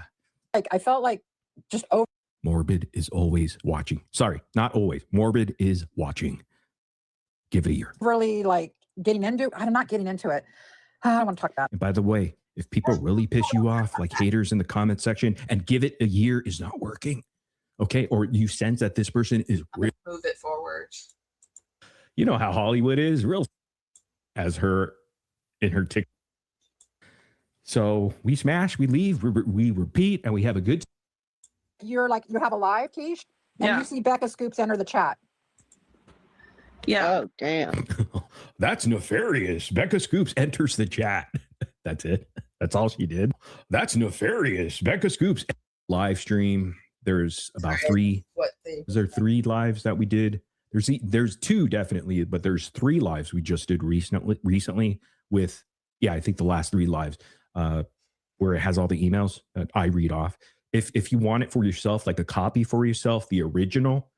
Like, I felt like just over. Morbid is always watching. Sorry, not always. Morbid is watching. Give it a year. Really like getting into. I'm not getting into it. I don't want to talk about it. And by the way, if people really piss you off, like haters in the comment section, and give it a year is not working, okay? Or you sense that this person is real. Move it forward. You know how Hollywood is, real as her in her tick. So we smash, we leave, we repeat, and we have a good. You're like, you have a live, Keish, and you see Becca Scoops enter the chat. Yeah. Oh, damn. That's nefarious. Becca Scoops enters the chat. That's it. That's all she did. That's nefarious. Becca Scoops live stream. There's about three. Is there 3 lives that we did? There's 2 definitely, but there's 3 lives we just did recently with, yeah, I think the last 3 lives where it has all the emails that I read off. If you want it for yourself, like a copy for yourself, the original,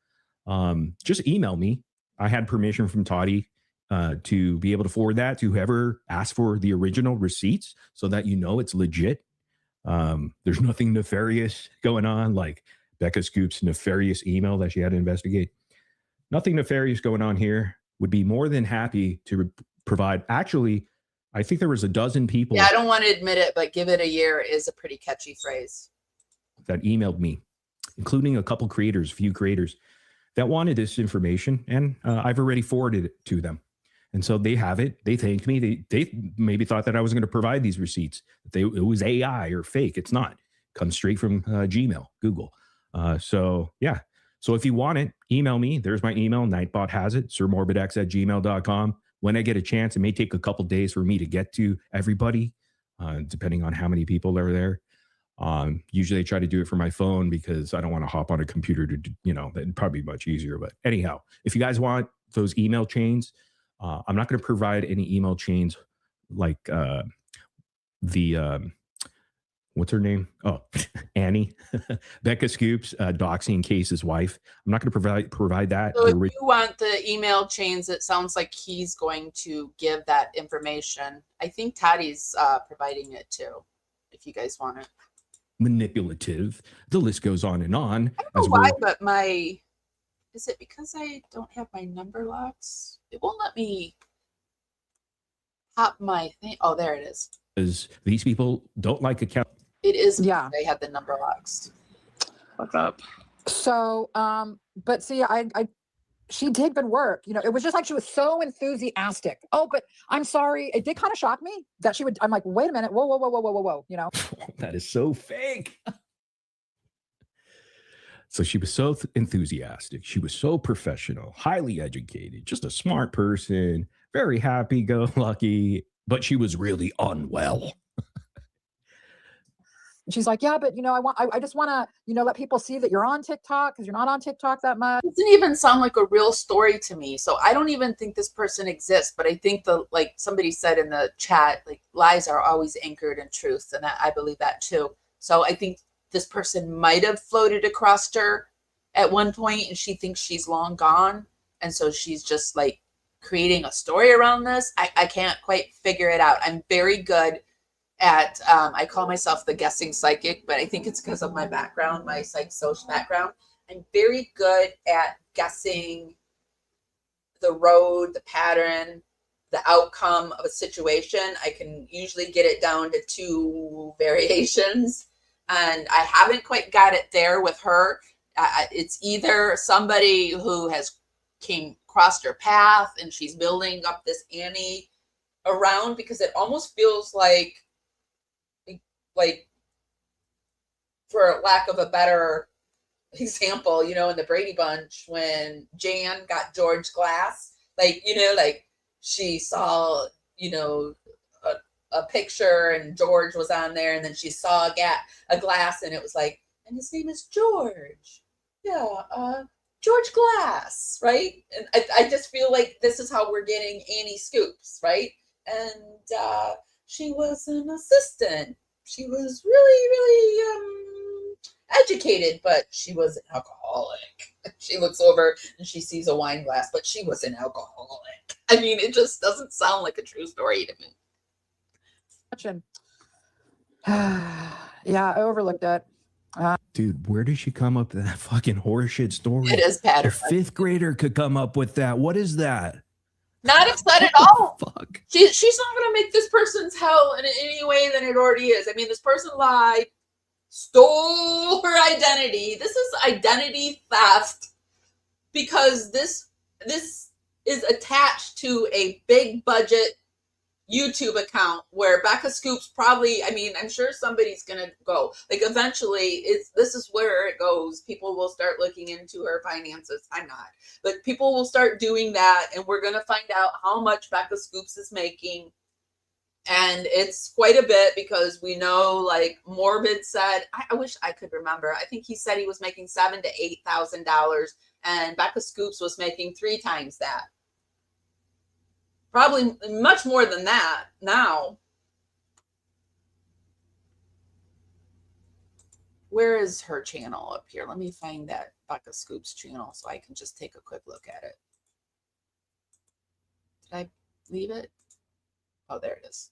just email me. I had permission from Toddy to be able to forward that to whoever asked for the original receipts so that you know it's legit. There's nothing nefarious going on, like Becca Scoops' nefarious email that she had to investigate. Nothing nefarious going on here. Would be more than happy to provide. Actually, I think there was a dozen people. Yeah, I don't want to admit it, but give it a year is a pretty catchy phrase. That emailed me, including a few creators that wanted this information, and I've already forwarded it to them. And so they have it. They thanked me. They maybe thought that I was going to provide these receipts. It was AI or fake. It's not. It comes straight from Gmail, Google. So yeah. So if you want it, email me. There's my email. Nightbot has it. sirmorbidx@gmail.com. When I get a chance, it may take a couple days for me to get to everybody, depending on how many people are there. Usually I try to do it from my phone because I don't want to hop on a computer to, that'd probably be much easier. But anyhow, if you guys want those email chains, I'm not going to provide any email chains like what's her name? Oh, Annie, Becca Scoops, doxing Case's wife. I'm not going to provide that. So if you want the email chains, it sounds like he's going to give that information. I think Toddy's providing it too, if you guys want it. Manipulative. The list goes on and on. I don't know why, but is it because I don't have my number locks? It won't let me pop my thing. Oh, there it is. Because these people don't like account. It is. Yeah. They had the number locks. What's up? So, but see, she did good work. It was just like she was so enthusiastic. Oh, but I'm sorry. It did kind of shock me that she would. I'm like, wait a minute. Whoa. That is so fake. So she was so enthusiastic. She was so professional, highly educated, just a smart person, very happy-go-lucky, but she was really unwell. She's like, yeah, but I just want to, let people see that you're on TikTok because you're not on TikTok that much. It didn't even sound like a real story to me. So I don't even think this person exists, but I think like somebody said in the chat, like lies are always anchored in truth. And I believe that too. So I think this person might have floated across her at one point and she thinks she's long gone. And so she's just like creating a story around this. I can't quite figure it out. I'm very good at I call myself the guessing psychic, but I think it's because of my background, my psych-social background. I'm very good at guessing the road, the pattern, the outcome of a situation. I can usually get it down to 2 variations, and I haven't quite got it there with her. It's either somebody who has crossed her path and she's building up this Annie around, because it almost feels like for lack of a better example, in the Brady Bunch, when Jan got George Glass, like she saw, a picture and George was on there, and then she saw a glass, and it was like, and his name is George. Yeah, George Glass, right? And I just feel like this is how we're getting Annie Scoops, right? And she was an assistant. She was really educated, but she was an alcoholic. She looks over and she sees a wine glass, but she was an alcoholic. I mean, it just doesn't sound like a true story to me. Yeah, I overlooked it. Dude, where did she come up with that fucking horseshit story? It is A Patterson. 5th grader could come up with that. What is that? Not upset at all. Fuck. She's not going to make this person's hell in any way than it already is. I mean, this person lied, stole her identity. This is identity theft because this is attached to a big budget YouTube account where Becca Scoops probably, I mean, I'm sure somebody's going to go. Like, eventually, this is where it goes. People will start looking into her finances. I'm not. But people will start doing that, and we're going to find out how much Becca Scoops is making. And it's quite a bit because we know, like, Morbid said, I wish I could remember. I think he said he was making $7,000 to $8,000, and Becca Scoops was making 3 times that. Probably much more than that now. Where is her channel up here? Let me find that Becca Scoops channel so I can just take a quick look at it. Did I leave it? Oh, there it is.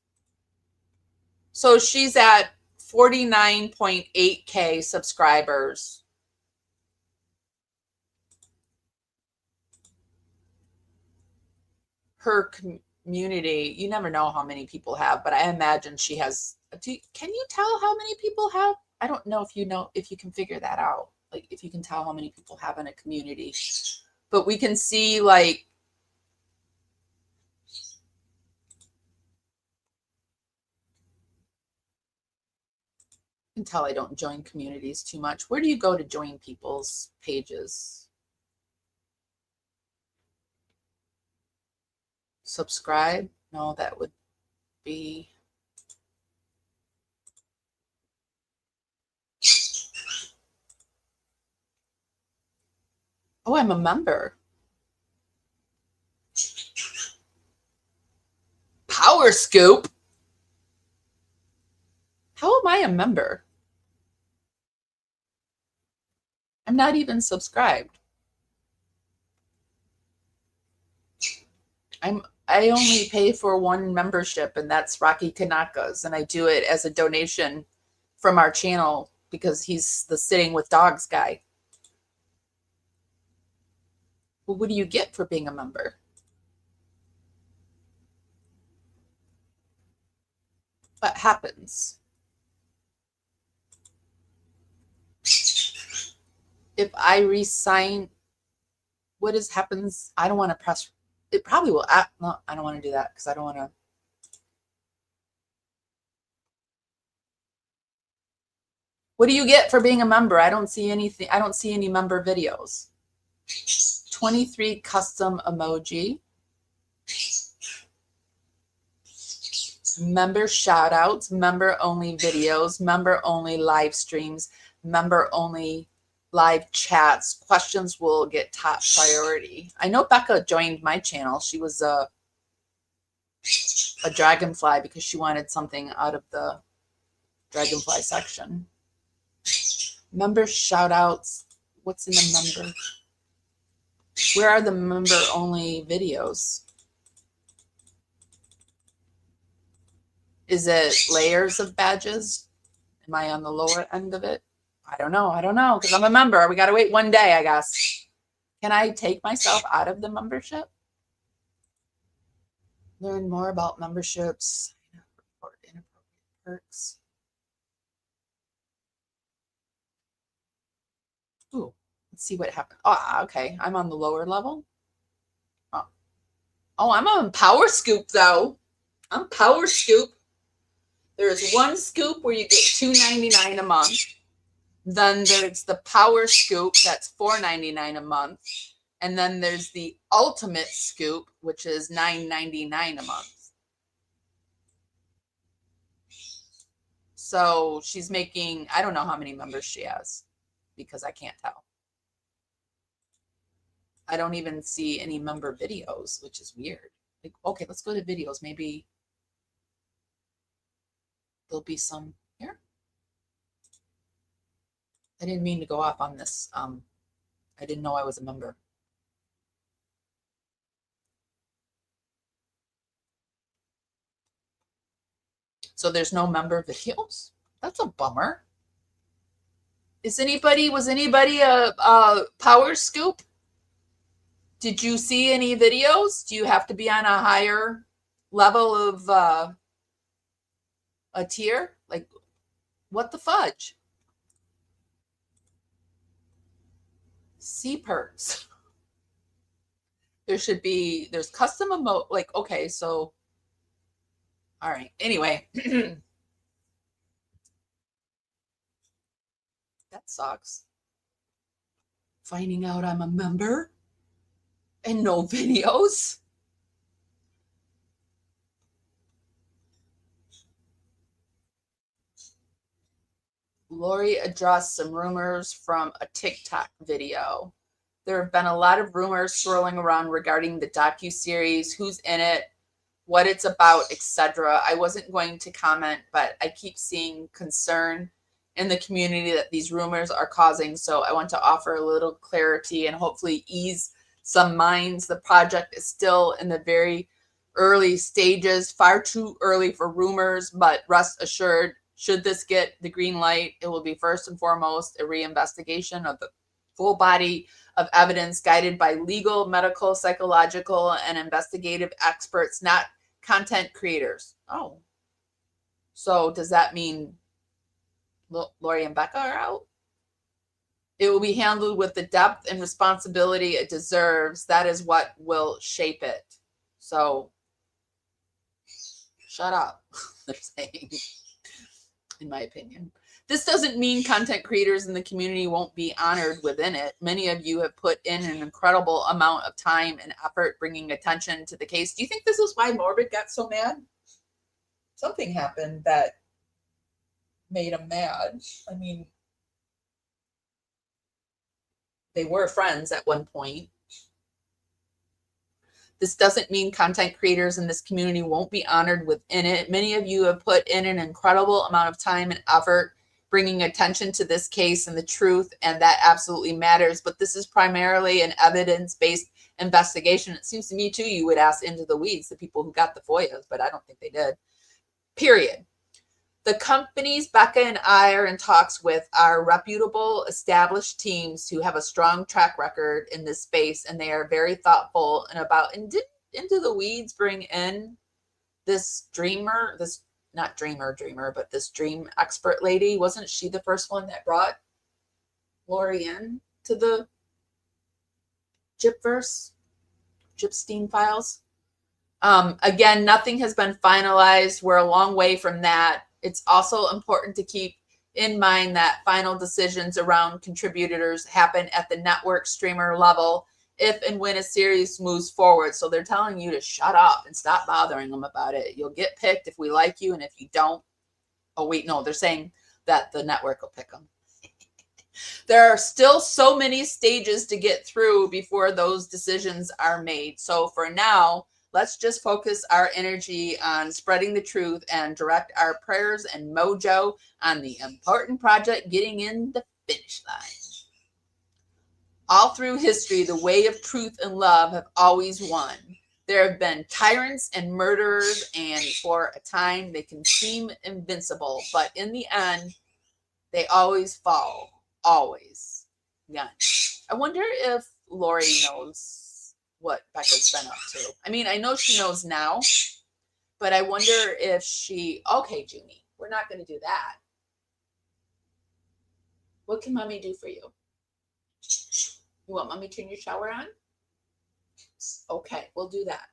So she's at 49.8K subscribers. Her community, you never know how many people have, but I imagine she has. Can you tell how many people have? I don't know if you can figure that out. Like, if you can tell how many people have in a community, but we can see, like, I can tell I don't join communities too much. Where do you go to join people's pages? Subscribe? No, that would be. Oh, I'm a member. Power Scoop? How am I a member? I'm not even subscribed. I only pay for one membership, and that's Rocky Kanaka's, and I do it as a donation from our channel because he's the Sitting with Dogs guy. Well, what do you get for being a member? What happens? If I resign, what happens? I don't want to press. It probably will. No, I don't want to do that because I don't want to. What do you get for being a member? I don't see anything. I don't see any member videos. 23 custom emoji. Member shout outs, member only videos, member only live streams, member only live chats. Questions will get top priority. I know Becca joined my channel. She was a dragonfly because she wanted something out of the dragonfly section. Member shout outs. What's in the member? Where are the member only videos? Is it layers of badges? Am I on the lower end of it? I don't know. I don't know because I'm a member. We got to wait one day, I guess. Can I take myself out of the membership? Learn more about memberships. Report inappropriate perks. Ooh, let's see what happened. Oh, okay. I'm on the lower level. Oh, I'm on Power Scoop, though. I'm Power Scoop. There's one scoop where you get $2.99 a month. Then there's the Power Scoop, that's $4.99 a month. And then there's the Ultimate Scoop, which is $9.99 a month. So she's making, I don't know how many members she has because I can't tell. I don't even see any member videos, which is weird. Like, okay, let's go to videos. Maybe there'll be some here. I didn't mean to go off on this. I didn't know I was a member. So there's no member videos. That's a bummer. Was anybody a power scoop? Did you see any videos? Do you have to be on a higher level of a tier? Like, what the fudge? C-perks. There's custom emote. Like, okay, so, all right. Anyway. That sucks. Finding out I'm a member and no videos. Lori addressed some rumors from a TikTok video. There have been a lot of rumors swirling around regarding the docuseries, who's in it, what it's about, etc. I wasn't going to comment, but I keep seeing concern in the community that these rumors are causing. So I want to offer a little clarity and hopefully ease some minds. The project is still in the very early stages, far too early for rumors, but rest assured, should this get the green light, it will be first and foremost a reinvestigation of the full body of evidence guided by legal, medical, psychological, and investigative experts, not content creators. Oh, so does that mean Lori and Becca are out? It will be handled with the depth and responsibility it deserves. That is what will shape it. So shut up, they're saying, in my opinion. This doesn't mean content creators in the community won't be honored within it. Many of you have put in an incredible amount of time and effort bringing attention to the case. Do you think this is why Morbid got so mad? Something happened that made him mad. I mean, they were friends at one point. This doesn't mean content creators in this community won't be honored within it. Many of you have put in an incredible amount of time and effort bringing attention to this case and the truth, and that absolutely matters. But this is primarily an evidence-based investigation. It seems to me, too, you would ask into the weeds, the people who got the FOIAs, but I don't think they did. Period. The companies Becca and I are in talks with are reputable, established teams who have a strong track record in this space, and they are very thoughtful and about. And did Into the Weeds bring in this dreamer, this not dreamer, but this dream expert lady? Wasn't she the first one that brought Lori in to the Gypverse, Gypstein files? Again, nothing has been finalized. We're a long way from that. It's also important to keep in mind that final decisions around contributors happen at the network streamer level if and when a series moves forward. So they're telling you to shut up and stop bothering them about it. You'll get picked if we like you, and if you don't, oh wait, no, they're saying that the network will pick them. There are still so many stages to get through before those decisions are made. So for now, let's just focus our energy on spreading the truth and direct our prayers and mojo on the important project getting in the finish line. All through history, the way of truth and love have always won. There have been tyrants and murderers, and for a time they can seem invincible, but in the end, they always fall. Always. Yeah. I wonder if Lori knows what Becca's been up to. I mean, I know she knows now, but I wonder if she... Okay, Junie, we're not going to do that. What can mommy do for you? You want mommy to turn your shower on? Okay, we'll do that.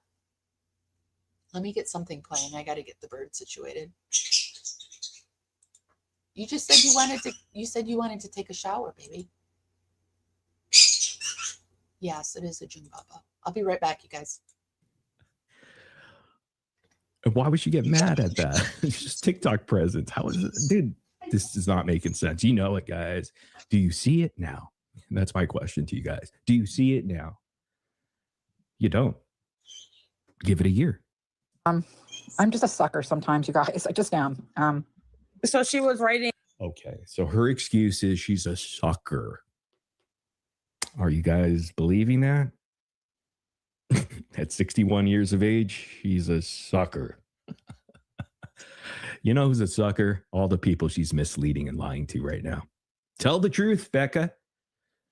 Let me get something playing. I got to get the bird situated. You just said you wanted to take a shower, baby. Yes, it is a June Baba. I'll be right back, you guys. And why would she get mad at that? It's just TikTok presence. How is it? Dude, this is not making sense. You know it, guys. Do you see it now? And that's my question to you guys. Do you see it now? You don't. Give it a year. I'm just a sucker sometimes, you guys. I just am. So she was writing. Okay. So her excuse is she's a sucker. Are you guys believing that? At 61 years of age, she's a sucker. You know who's a sucker? All the people she's misleading and lying to right now. Tell the truth, Becca.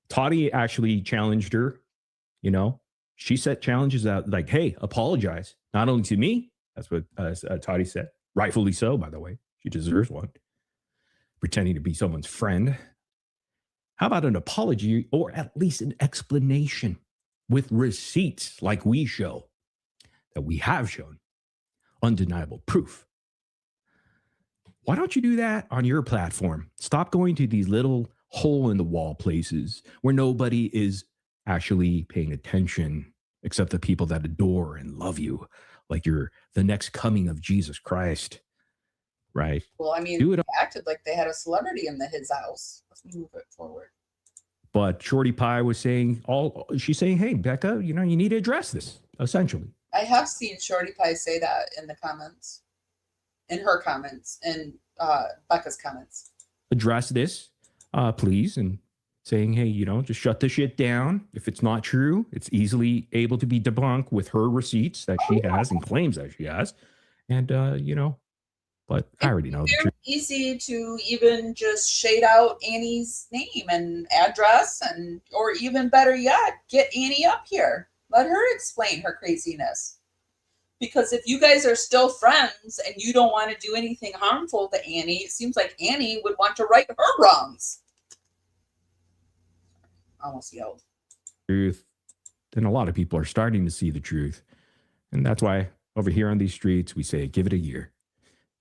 Toddy actually challenged her. You know, she set challenges out like, hey, apologize. Not only to me. That's what Toddy said. Rightfully so, by the way. She deserves one. Pretending to be someone's friend. How about an apology or at least an explanation with receipts like we show, that we have shown, undeniable proof? Why don't you do that on your platform? Stop going to these little hole in the wall places where nobody is actually paying attention except the people that adore and love you, like you're the next coming of Jesus Christ, right? Well, I mean, do it. they acted like they had a celebrity in his house. Let's move it forward. But Shorty Pie was saying, she's saying, hey, Becca, you know, you need to address this, essentially. I have seen Shorty Pie say that in the comments, in her comments, and Becca's comments. Address this, please, and saying, hey, you know, just shut the shit down. If it's not true, it's easily able to be debunked with her receipts that she has and claims that she has. And, you know, but I already know the truth. Easy to even just shade out Annie's name and address, and or even better yet, get Annie up here. Let her explain her craziness. Because if you guys are still friends and you don't want to do anything harmful to Annie, it seems like Annie would want to right her wrongs. Almost yelled. Truth. Then a lot of people are starting to see the truth. And that's why over here on these streets, we say, give it a year.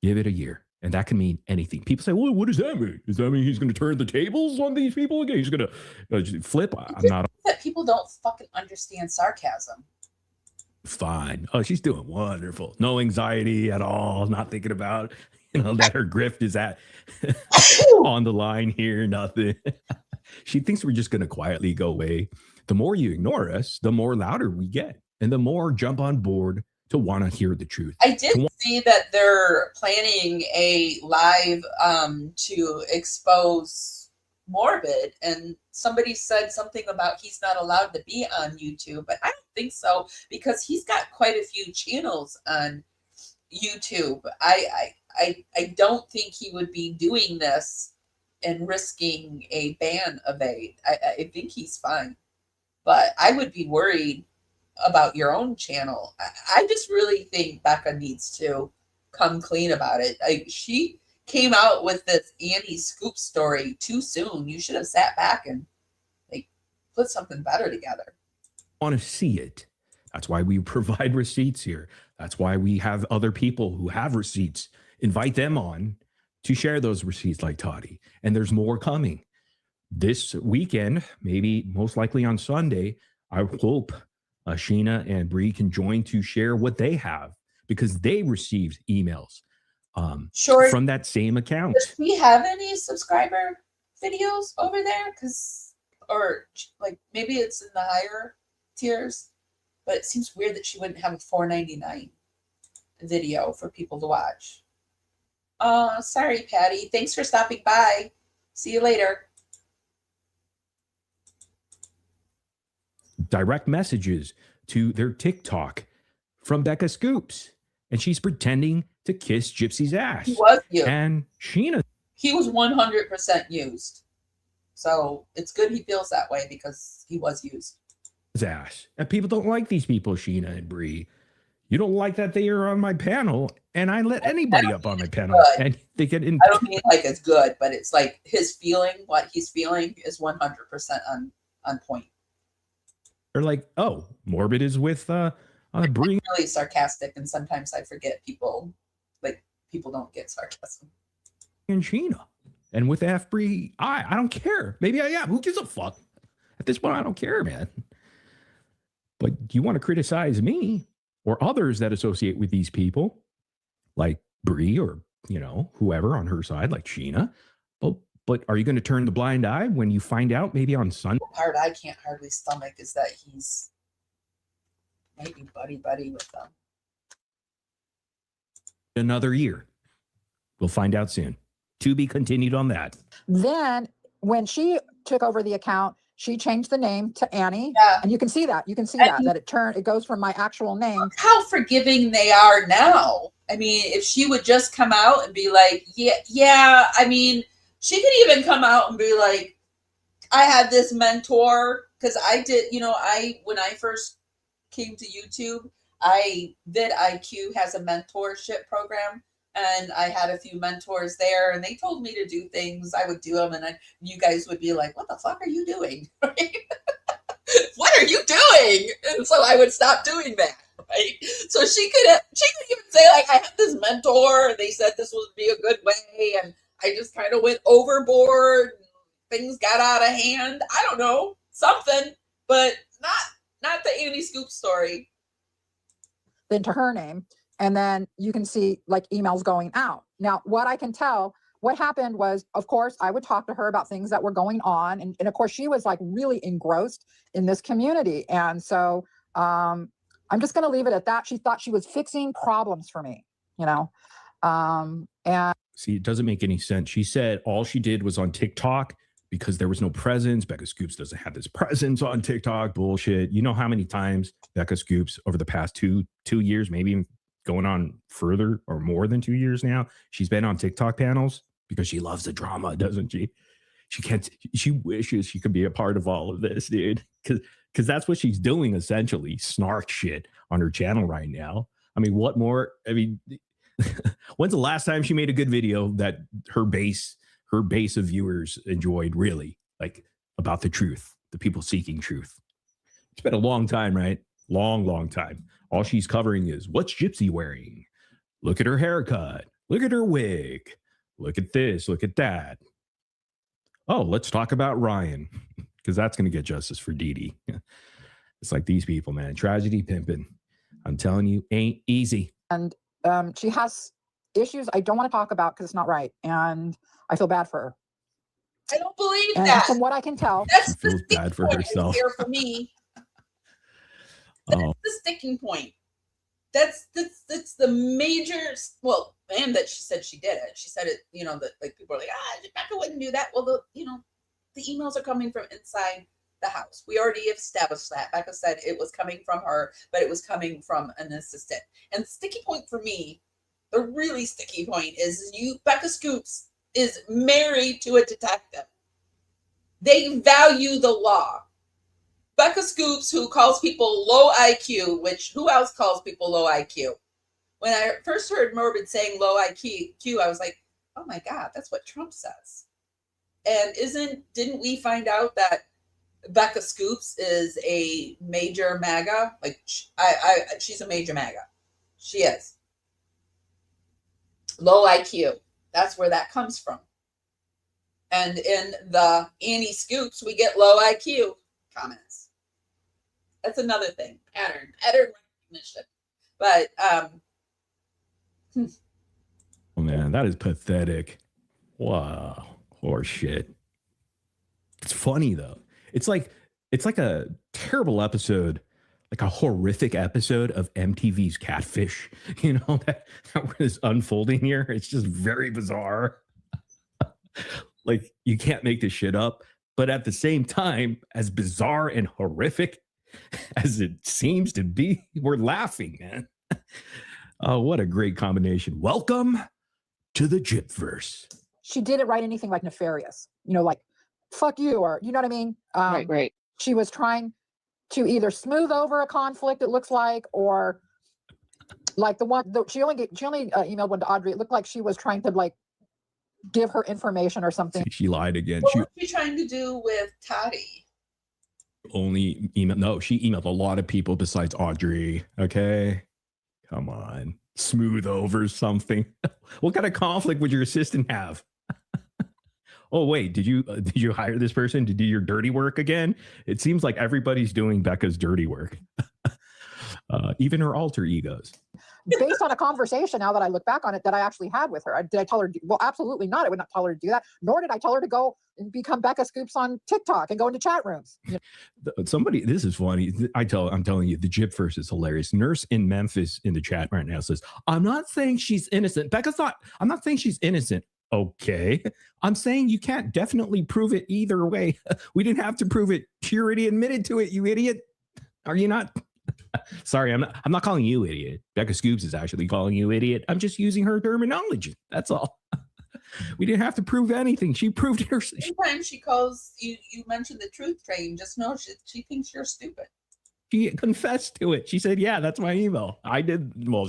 Give it a year. And that can mean anything. People say, well, what does that mean? Does that mean he's going to turn the tables on these people again? He's going to flip? I'm not. That people don't fucking understand sarcasm. Fine. Oh, she's doing wonderful. No anxiety at all. Not thinking about, you know, that her grift is at on the line here. Nothing. She thinks we're just going to quietly go away. The more you ignore us, the more louder we get. And the more jump on board to want to hear the truth. I did see that they're planning a live to expose Morbid, and somebody said something about he's not allowed to be on YouTube, but I don't think so, because he's got quite a few channels on YouTube. I don't think he would be doing this and risking a ban of I think he's fine, but I would be worried about your own channel. I just really think Becca needs to come clean about it. She came out with this Annie Scoops story too soon. You should have sat back and put something better together. Want to see it. That's why we provide receipts here. That's why we have other people who have receipts. Invite them on to share those receipts like Toddy. And there's more coming. This weekend, maybe most likely on Sunday, I hope Sheena and Bree can join to share what they have, because they received emails from that same account. Does we have any subscriber videos over there? Or like maybe it's in the higher tiers, but it seems weird that she wouldn't have a $4.99 video for people to watch. Sorry, Patty. Thanks for stopping by. See you later. Direct messages to their TikTok from Becca Scoops, and she's pretending to kiss Gypsy's ass. He was used. And Sheena. He was 100% used. So it's good he feels that way, because he was used. Ass. And people don't like these people, Sheena and Bree. You don't like that they are on my panel, and I let anybody up on my panel, and they get in. I don't mean like it's good, but it's like his feeling, what he's feeling is 100% on point. They're like, oh, Morbid is with Bree. I'm really sarcastic, and sometimes I forget people don't get sarcasm. And Sheena. And with F Bree, I don't care. Maybe I am. Who gives a fuck? At this point, I don't care, man. But you want to criticize me or others that associate with these people, like Bree or, whoever on her side, like Sheena. But are you going to turn the blind eye when you find out maybe on Sunday? The part I can't hardly stomach is that he's maybe buddy with them. Another year. We'll find out soon. To be continued on that. Then when she took over the account, she changed the name to Annie. Yeah. And you can see that. It goes from my actual name. Look how forgiving they are now. I mean, if she would just come out and be like, yeah, I mean, she could even come out and be like, I had this mentor, because I did, when I first came to YouTube, vidIQ has a mentorship program, and I had a few mentors there, and they told me to do things. I would do them, and you guys would be like, what the fuck are you doing? Right? What are you doing? And so I would stop doing that. Right? So she could even say, like, I have this mentor, and they said this would be a good way, and I just kind of went overboard. Things got out of hand. I don't know, something, but not the Annie Scoops story. Then to her name, and then you can see like emails going out. Now, what I can tell, what happened was, of course, I would talk to her about things that were going on, and of course, she was like really engrossed in this community, and so I'm just going to leave it at that. She thought she was fixing problems for me, and see, it doesn't make any sense. She said all she did was on TikTok because there was no presence. Becca Scoops doesn't have this presence on TikTok. Bullshit. You know how many times Becca Scoops over the past two years, maybe going on further or more than 2 years now, she's been on TikTok panels because she loves the drama, doesn't she? She wishes she could be a part of all of this, dude. Because that's what she's doing, essentially. Snark shit on her channel right now. I mean, what more? I mean, when's the last time she made a good video that her base of viewers enjoyed, really, like, about the truth, the people seeking truth? It's been a long time, right? Long time. All she's covering is, what's Gypsy wearing? Look at her haircut. Look at her wig. Look at this. Look at that. Oh, let's talk about Ryan, because that's going to get justice for Dee Dee. It's like these people, man. Tragedy pimping. I'm telling you, ain't easy. And she has issues I don't want to talk about because it's not right, and I feel bad for her. I don't believe And that. from what I can tell, That's She feels bad for herself. Here for me. That's the sticking point. That's the major. Well, and that she said she did it. She said it. That like people are like, Becca wouldn't do that. Well, the emails are coming from inside the house. We already established that. Becca said it was coming from her, but it was coming from an assistant. And the sticky point for me, the really sticky point is Becca Scoops is married to a detective. They value the law. Becca Scoops, who calls people low IQ, which who else calls people low IQ? When I first heard Morbid saying low IQ, I was like, oh my God, that's what Trump says. And didn't we find out that Becca Scoops is a major MAGA? Like, she's a major MAGA. She is. Low IQ. That's where that comes from. And in the Annie Scoops, we get low IQ comments. That's another thing. Pattern recognition. But Oh man, that is pathetic. Wow. Horse shit. It's funny though. It's like a terrible episode, like a horrific episode of MTV's Catfish, that is unfolding here. It's just very bizarre. Like, you can't make this shit up. But at the same time, as bizarre and horrific as it seems to be, we're laughing, man. Oh, what a great combination. Welcome to the Gypverse. she didn't write anything like nefarious, like fuck you, or you know what I mean? Right. She was trying to either smooth over a conflict, it looks like, or like she only emailed one to Audrey. It looked like she was trying to like give her information or something. She lied again. What was she trying to do with Toddy? Only email. No, she emailed a lot of people besides Audrey. Okay. Come on. Smooth over something. What kind of conflict would your assistant have? Oh, wait, did you hire this person to do your dirty work again? It seems like everybody's doing Becca's dirty work. Even her alter egos. based on a conversation now that I look back on it that I actually had with her. Did I tell her? Well, absolutely not. I would not tell her to do that. Nor did I tell her to go and become Becca Scoops on TikTok and go into chat rooms. Somebody, this is funny. I'm telling you, the Gypverse is hilarious. Nurse in Memphis in the chat right now says, I'm not saying she's innocent. I'm not saying she's innocent. Okay. I'm saying you can't definitely prove it either way. We didn't have to prove it. She already admitted to it, you idiot. Are you not? Sorry, I'm not calling you idiot. Becca Scoops is actually calling you idiot. I'm just using her terminology. That's all. We didn't have to prove anything. She proved it herself. Sometimes she calls you mentioned the truth train. Just know she thinks you're stupid. She confessed to it. She said, yeah, that's my email. I did. Well,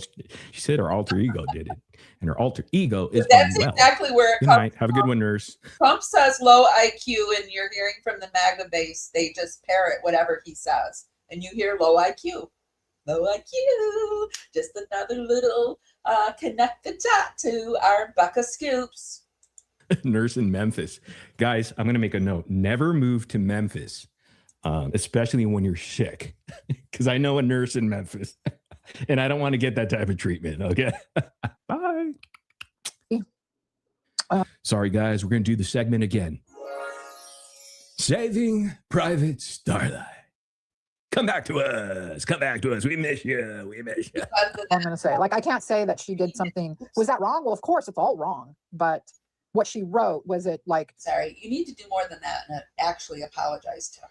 she said her alter ego did it. And her alter ego is that's unwell. Exactly where it Good comes night. Have a good one, nurse. Trump says low IQ, and you're hearing from the MAGA base. They just parrot whatever he says. And you hear low IQ. Low IQ. Just another little connect the dot to our Becca Scoops. Nurse in Memphis. Guys, I'm going to make a note. Never move to Memphis, especially when you're sick, because I know a nurse in Memphis, and I don't want to get that type of treatment. Okay. Bye. Sorry, guys. We're going to do the segment again. Saving Private Starlight. Come back to us. Come back to us. We miss you. We miss you. I'm going to say, like, I can't say that she did something. Was that wrong? Well, of course, it's all wrong. But what she wrote, was it like... Sorry, you need to do more than that and actually apologize to her.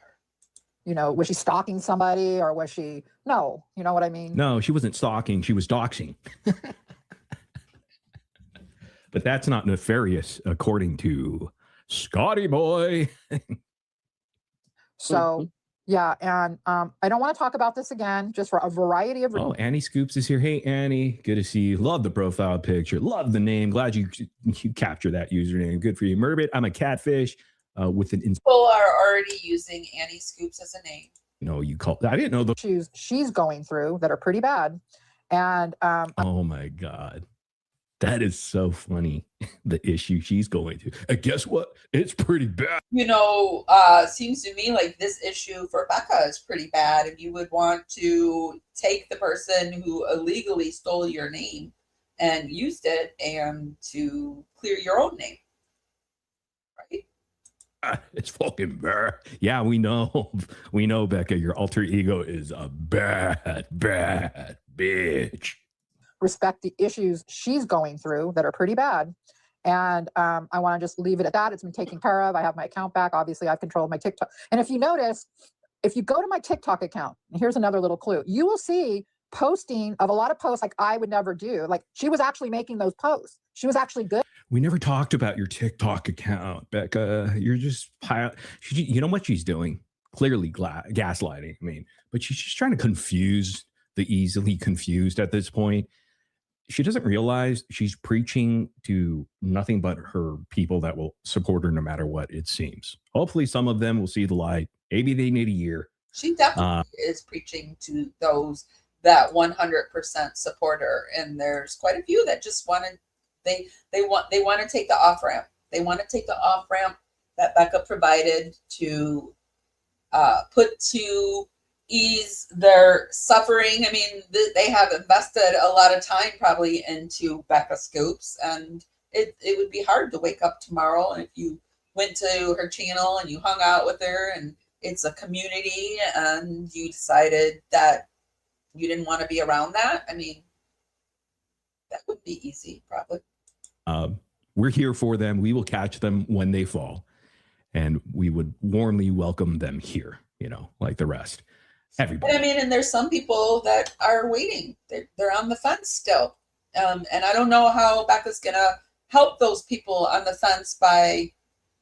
You know, was she stalking somebody or was she... No, you know what I mean? No, she wasn't stalking. She was doxing. But that's not nefarious, according to Scotty Boy. So... Yeah, and I don't want to talk about this again, just for a variety of reasons. Oh, Annie Scoops is here. Hey, Annie, good to see you. Love the profile picture. Love the name. Glad you capture that username. Good for you. Morbid, I'm a catfish with an... People are already using Annie Scoops as a name. No, you call... I didn't know the... issues she's going through that are pretty bad. And... oh, my God. That is so funny, the issue she's going through. And guess what? It's pretty bad. You know, seems to me like this issue for Becca is pretty bad. If you would want to take the person who illegally stole your name and used it and to clear your own name, right? It's fucking bad. Yeah, we know. We know, Becca, your alter ego is a bad, bad bitch. Respect the issues she's going through that are pretty bad. And I want to just leave it at that. It's been taken care of. I have my account back. Obviously, I've controlled my TikTok. And if you notice, if you go to my TikTok account, and here's another little clue, you will see posting of a lot of posts like I would never do. Like she was actually making those posts. She was actually good. We never talked about your TikTok account, Becca. You're just, you know what she's doing? Clearly gaslighting. I mean, but she's just trying to confuse the easily confused at this point. She doesn't realize she's preaching to nothing but her people that will support her no matter what, it seems. Hopefully some of them will see the light. Maybe they need a year. She definitely is preaching to those that 100% support her. And there's quite a few that just want to, they want to take the off ramp. They want to take the off ramp that Becca provided to put to ease their suffering. I mean, they have invested a lot of time probably into Becca Scoops, and it would be hard to wake up tomorrow and if you went to her channel and you hung out with her and it's a community and you decided that you didn't want to be around that. I mean, that would be easy, probably. We're here for them. We will catch them when they fall, and we would warmly welcome them here, you know, like the rest. Everybody. I mean, and there's some people that are waiting. They're on the fence still. And I don't know how Becca's going to help those people on the fence by,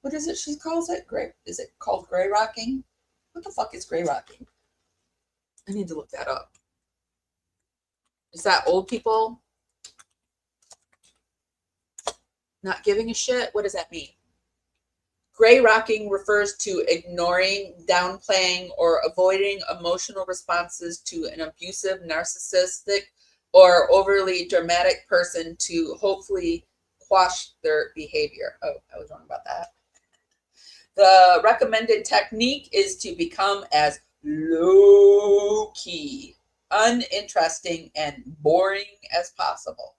what is it she calls it? Is it called gray rocking? What the fuck is gray rocking? I need to look that up. Is that old people not giving a shit? What does that mean? Gray rocking refers to ignoring, downplaying, or avoiding emotional responses to an abusive, narcissistic, or overly dramatic person to hopefully quash their behavior. Oh, I was wrong about that. The recommended technique is to become as low-key uninteresting and boring as possible.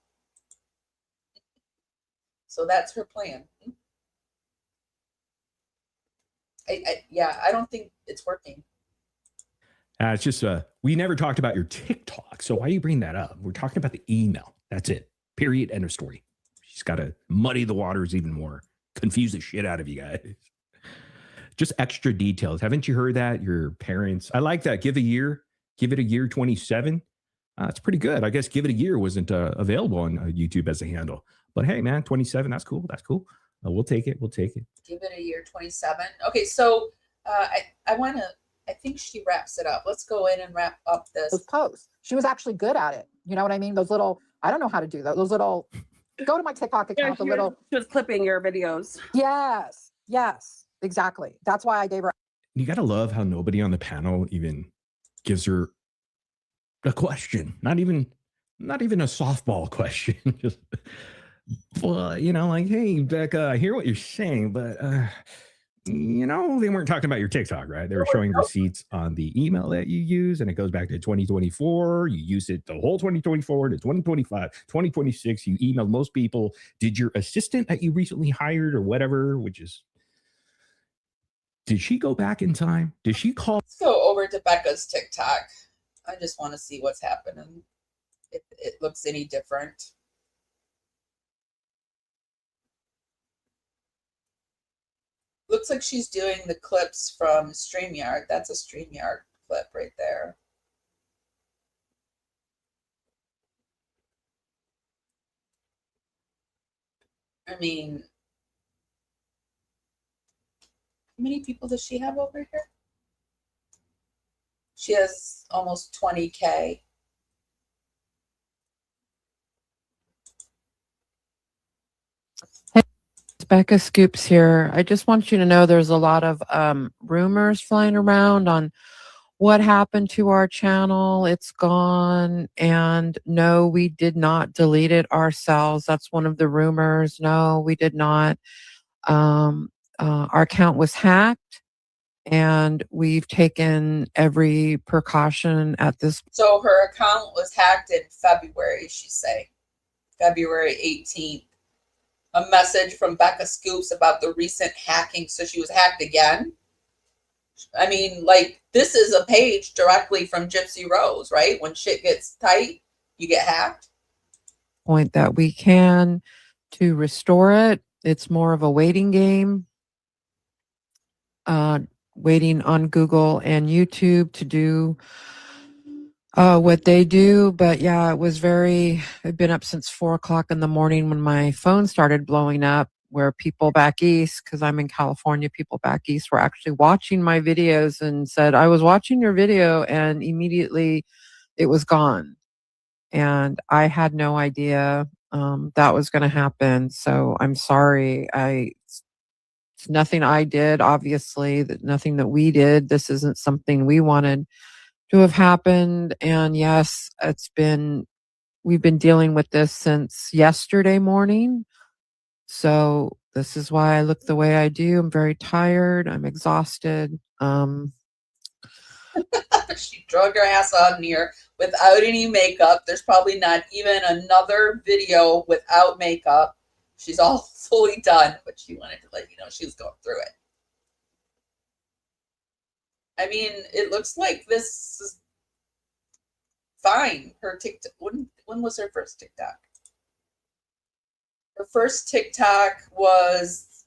So that's her plan. I don't think it's working. It's just we never talked about your TikTok, so why are you bringing that up? We're talking about the email. That's it. Period. End of story. She's got to muddy the waters even more, confuse the shit out of you guys. Just extra details. Haven't you heard that? Your parents. I like that. Give it a year 27. That's pretty good. I guess give it a year wasn't available on YouTube as a handle. But hey, man, 27. That's cool. That's cool. We'll take it. We'll take it. Give it a year 27. Okay, so I think she wraps it up. Let's go in and wrap up this. Those posts. She was actually good at it. You know what I mean? Those little, I don't know how to do those little, go to my TikTok account, the little. She was clipping your videos. Yes, exactly. That's why I gave her. You got to love how nobody on the panel even gives her a question. Not even a softball question. Just, well, you know, like, hey, Becca, I hear what you're saying, but you know, they weren't talking about your TikTok, right? They were showing receipts on the email that you use, and it goes back to 2024. You use it the whole 2024 to 2025, 2026. You emailed most people. Did your assistant that you recently hired or whatever, did she go back in time? Did she call? Let's go over to Becca's TikTok. I just want to see what's happening. If it looks any different. Looks like she's doing the clips from StreamYard. That's a StreamYard clip right there. I mean, how many people does she have over here? She has almost 20K. Becca Scoops here. I just want you to know there's a lot of rumors flying around on what happened to our channel. It's gone. And no, we did not delete it ourselves. That's one of the rumors. No, we did not. Our account was hacked, and we've taken every precaution at this. So her account was hacked in February, she's saying. February 18th. A message from Becca Scoops about the recent hacking. So she was hacked again. I mean, like, this is a page directly from Gypsy Rose, right? When shit gets tight, you get hacked. Point that we can to restore it. It's more of a waiting game. Waiting on Google and YouTube to do what they do. But yeah, I've been up since 4 o'clock in the morning when my phone started blowing up, where people back east, because I'm in California, people back east were actually watching my videos and said, I was watching your video, and immediately it was gone. And I had no idea that was going to happen. So I'm sorry. It's nothing I did, obviously, nothing that we did. This isn't something we wanted to have happened. And yes, we've been dealing with this since yesterday morning. So this is why I look the way I do. I'm very tired. I'm exhausted. She drug her ass on here without any makeup. There's probably not even another video without makeup. She's all fully done, but she wanted to let you know she was going through it. I mean, it looks like this is fine. Her TikTok, when was her first TikTok? Her first TikTok was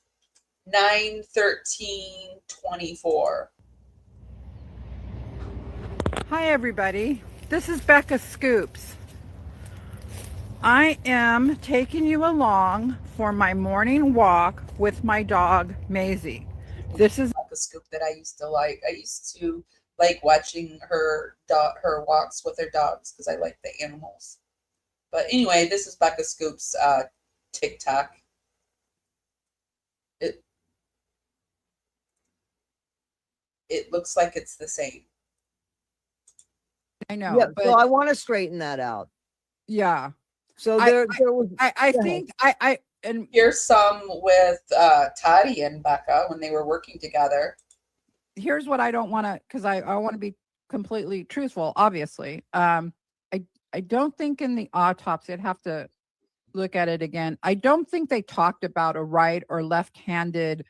9/13/24. Hi everybody, this is Becca Scoops. I am taking you along for my morning walk with my dog Maisie. This is Becca Scoop that I used to like. I used to like watching her walks with her dogs because I like the animals. But anyway, this is Becca Scoops TikTok. It looks like it's the same. I know, Yeah, but so I want to straighten that out. yeah. So I there was. think and Here's some with Toddy and Becca when they were working together. here's what I don't want to, because I want to be completely truthful, obviously. I don't think in the autopsy, I'd have to look at it again. I don't think they talked about a right or left-handed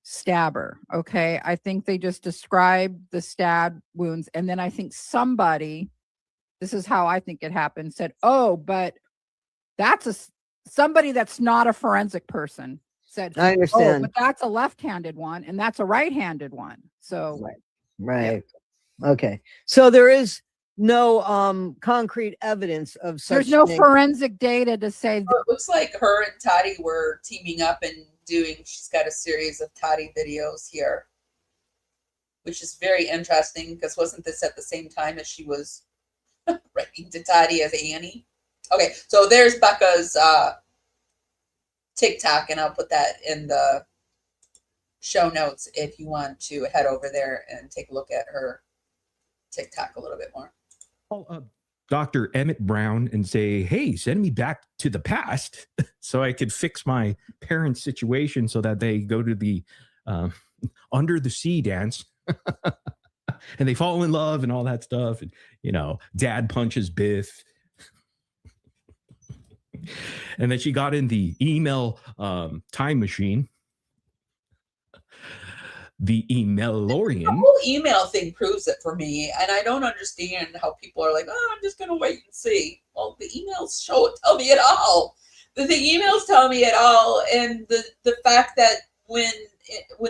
stabber. Okay. I think they just described the stab wounds. And then I think somebody, this is how I think it happened, said, oh, but that's somebody that's not a forensic person said, I understand. oh, but that's a left-handed one and that's a right-handed one. So right. Okay. So there is no concrete evidence of such there's no thing. forensic data to say Well, it looks like her and Toddy were teaming up and she's got a series of Toddy videos here, which is very interesting because wasn't this at the same time as she was writing to Toddy as Annie? Okay, so there's Becca's TikTok, and I'll put that in the show notes if you want to head over there and take a look at her TikTok a little bit more. Dr. Emmett Brown and say, hey, send me back to the past so I could fix my parents' situation so that they go to the under the sea dance and they fall in love and all that stuff. And, you know, dad punches Biff. And then she got in the email time machine. The emailorian. The whole email thing proves it for me, and I don't understand how people are like, "Oh, I'm just going to wait and see." Well, the emails tell me it all. The emails tell me it all, and the fact that when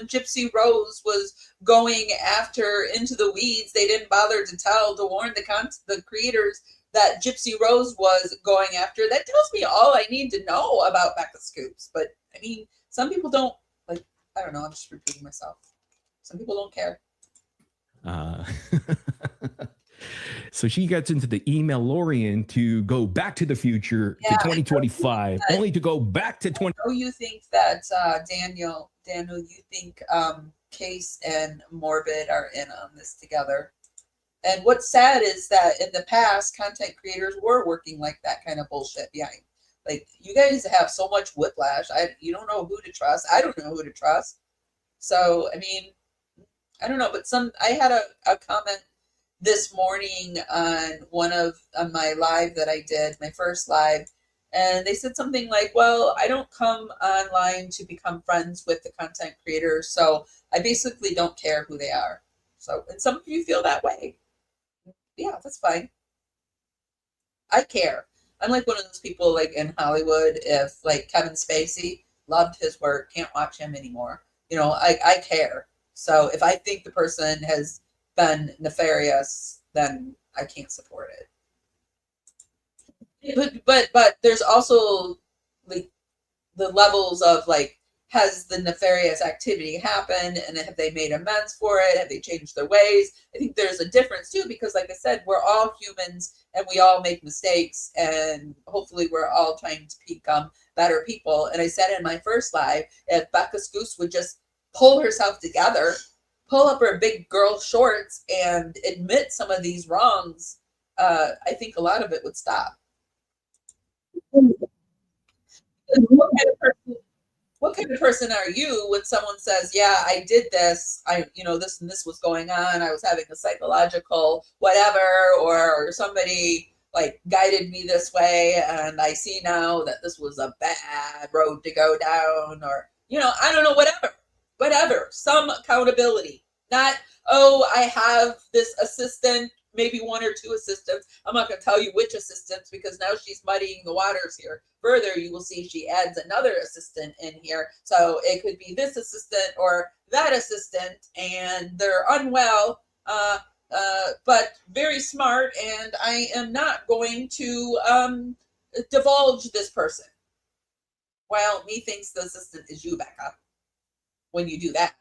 Gypsy Rose was going after Into the Weeds, they didn't bother to warn the creators that Gypsy Rose was going after. That tells me all I need to know about Becca Scoops. But I mean, some people don't like. I don't know. I'm just repeating myself. Some people don't care. So she gets into the emailorian to go back to the future to 2025, only to go back to 20. Oh, you think that Daniel, you think Case and Morbid are in on this together? And what's sad is that in the past, content creators were working like that kind of bullshit behind. Like, you guys have so much whiplash. You don't know who to trust. I don't know who to trust. So, I mean, I don't know, but I had a comment this morning on on my live that I did, my first live, and they said something like, well, I don't come online to become friends with the content creators, so I basically don't care who they are. So, and some of you feel that way. Yeah, that's fine. I care. I'm like one of those people like in Hollywood, if like Kevin Spacey, loved his work, can't watch him anymore. You know, I care. So if I think the person has been nefarious, then I can't support it. But there's also like the levels of like, has the nefarious activity happened and have they made amends for it? Have they changed their ways? I think there's a difference too, because like I said, we're all humans and we all make mistakes, and hopefully we're all trying to become better people. And I said in my first live, if Becca Scoops would just pull herself together, pull up her big girl shorts and admit some of these wrongs, I think a lot of it would stop. What kind of person are you when someone says, yeah, I did this, this and this was going on, I was having a psychological whatever, or somebody like guided me this way and I see now that this was a bad road to go down, or, I don't know, whatever, some accountability. Not, oh, I have this assistant, maybe one or two assistants. I'm not going to tell you which assistants because now she's muddying the waters here. Further, you will see she adds another assistant in here. So it could be this assistant or that assistant, and they're unwell, but very smart, and I am not going to divulge this person. Well, methinks the assistant is you, Becca, when you do that.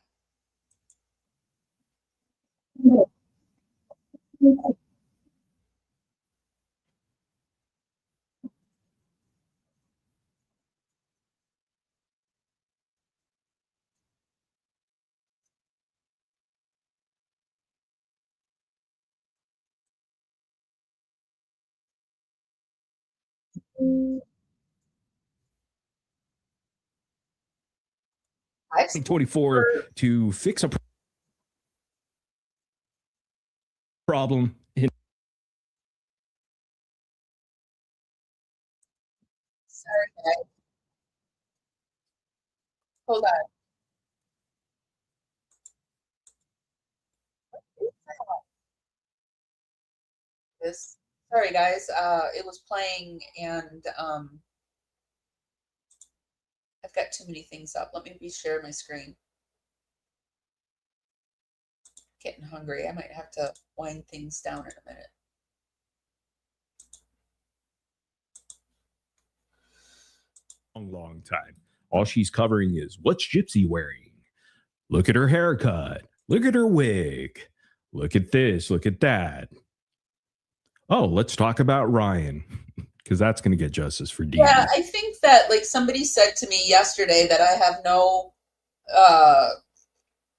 I've 24 to fix a problem. Sorry, guys. Hold on. This. Sorry, guys. It was playing, and I've got too many things up. Let me share my screen. Getting hungry. I might have to wind things down in a minute. Long time. All she's covering is what's Gypsy wearing? Look at her haircut. Look at her wig. Look at this. Look at that. Oh, let's talk about Ryan, because that's going to get justice for Dee. Yeah, I think that like somebody said to me yesterday that I have no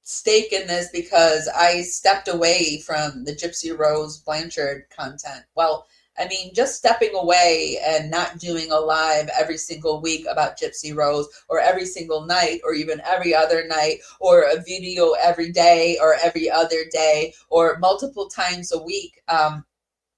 stake in this because I stepped away from the Gypsy Rose Blanchard content. Well, I mean, just stepping away and not doing a live every single week about Gypsy Rose, or every single night, or even every other night, or a video every day or every other day, or multiple times a week.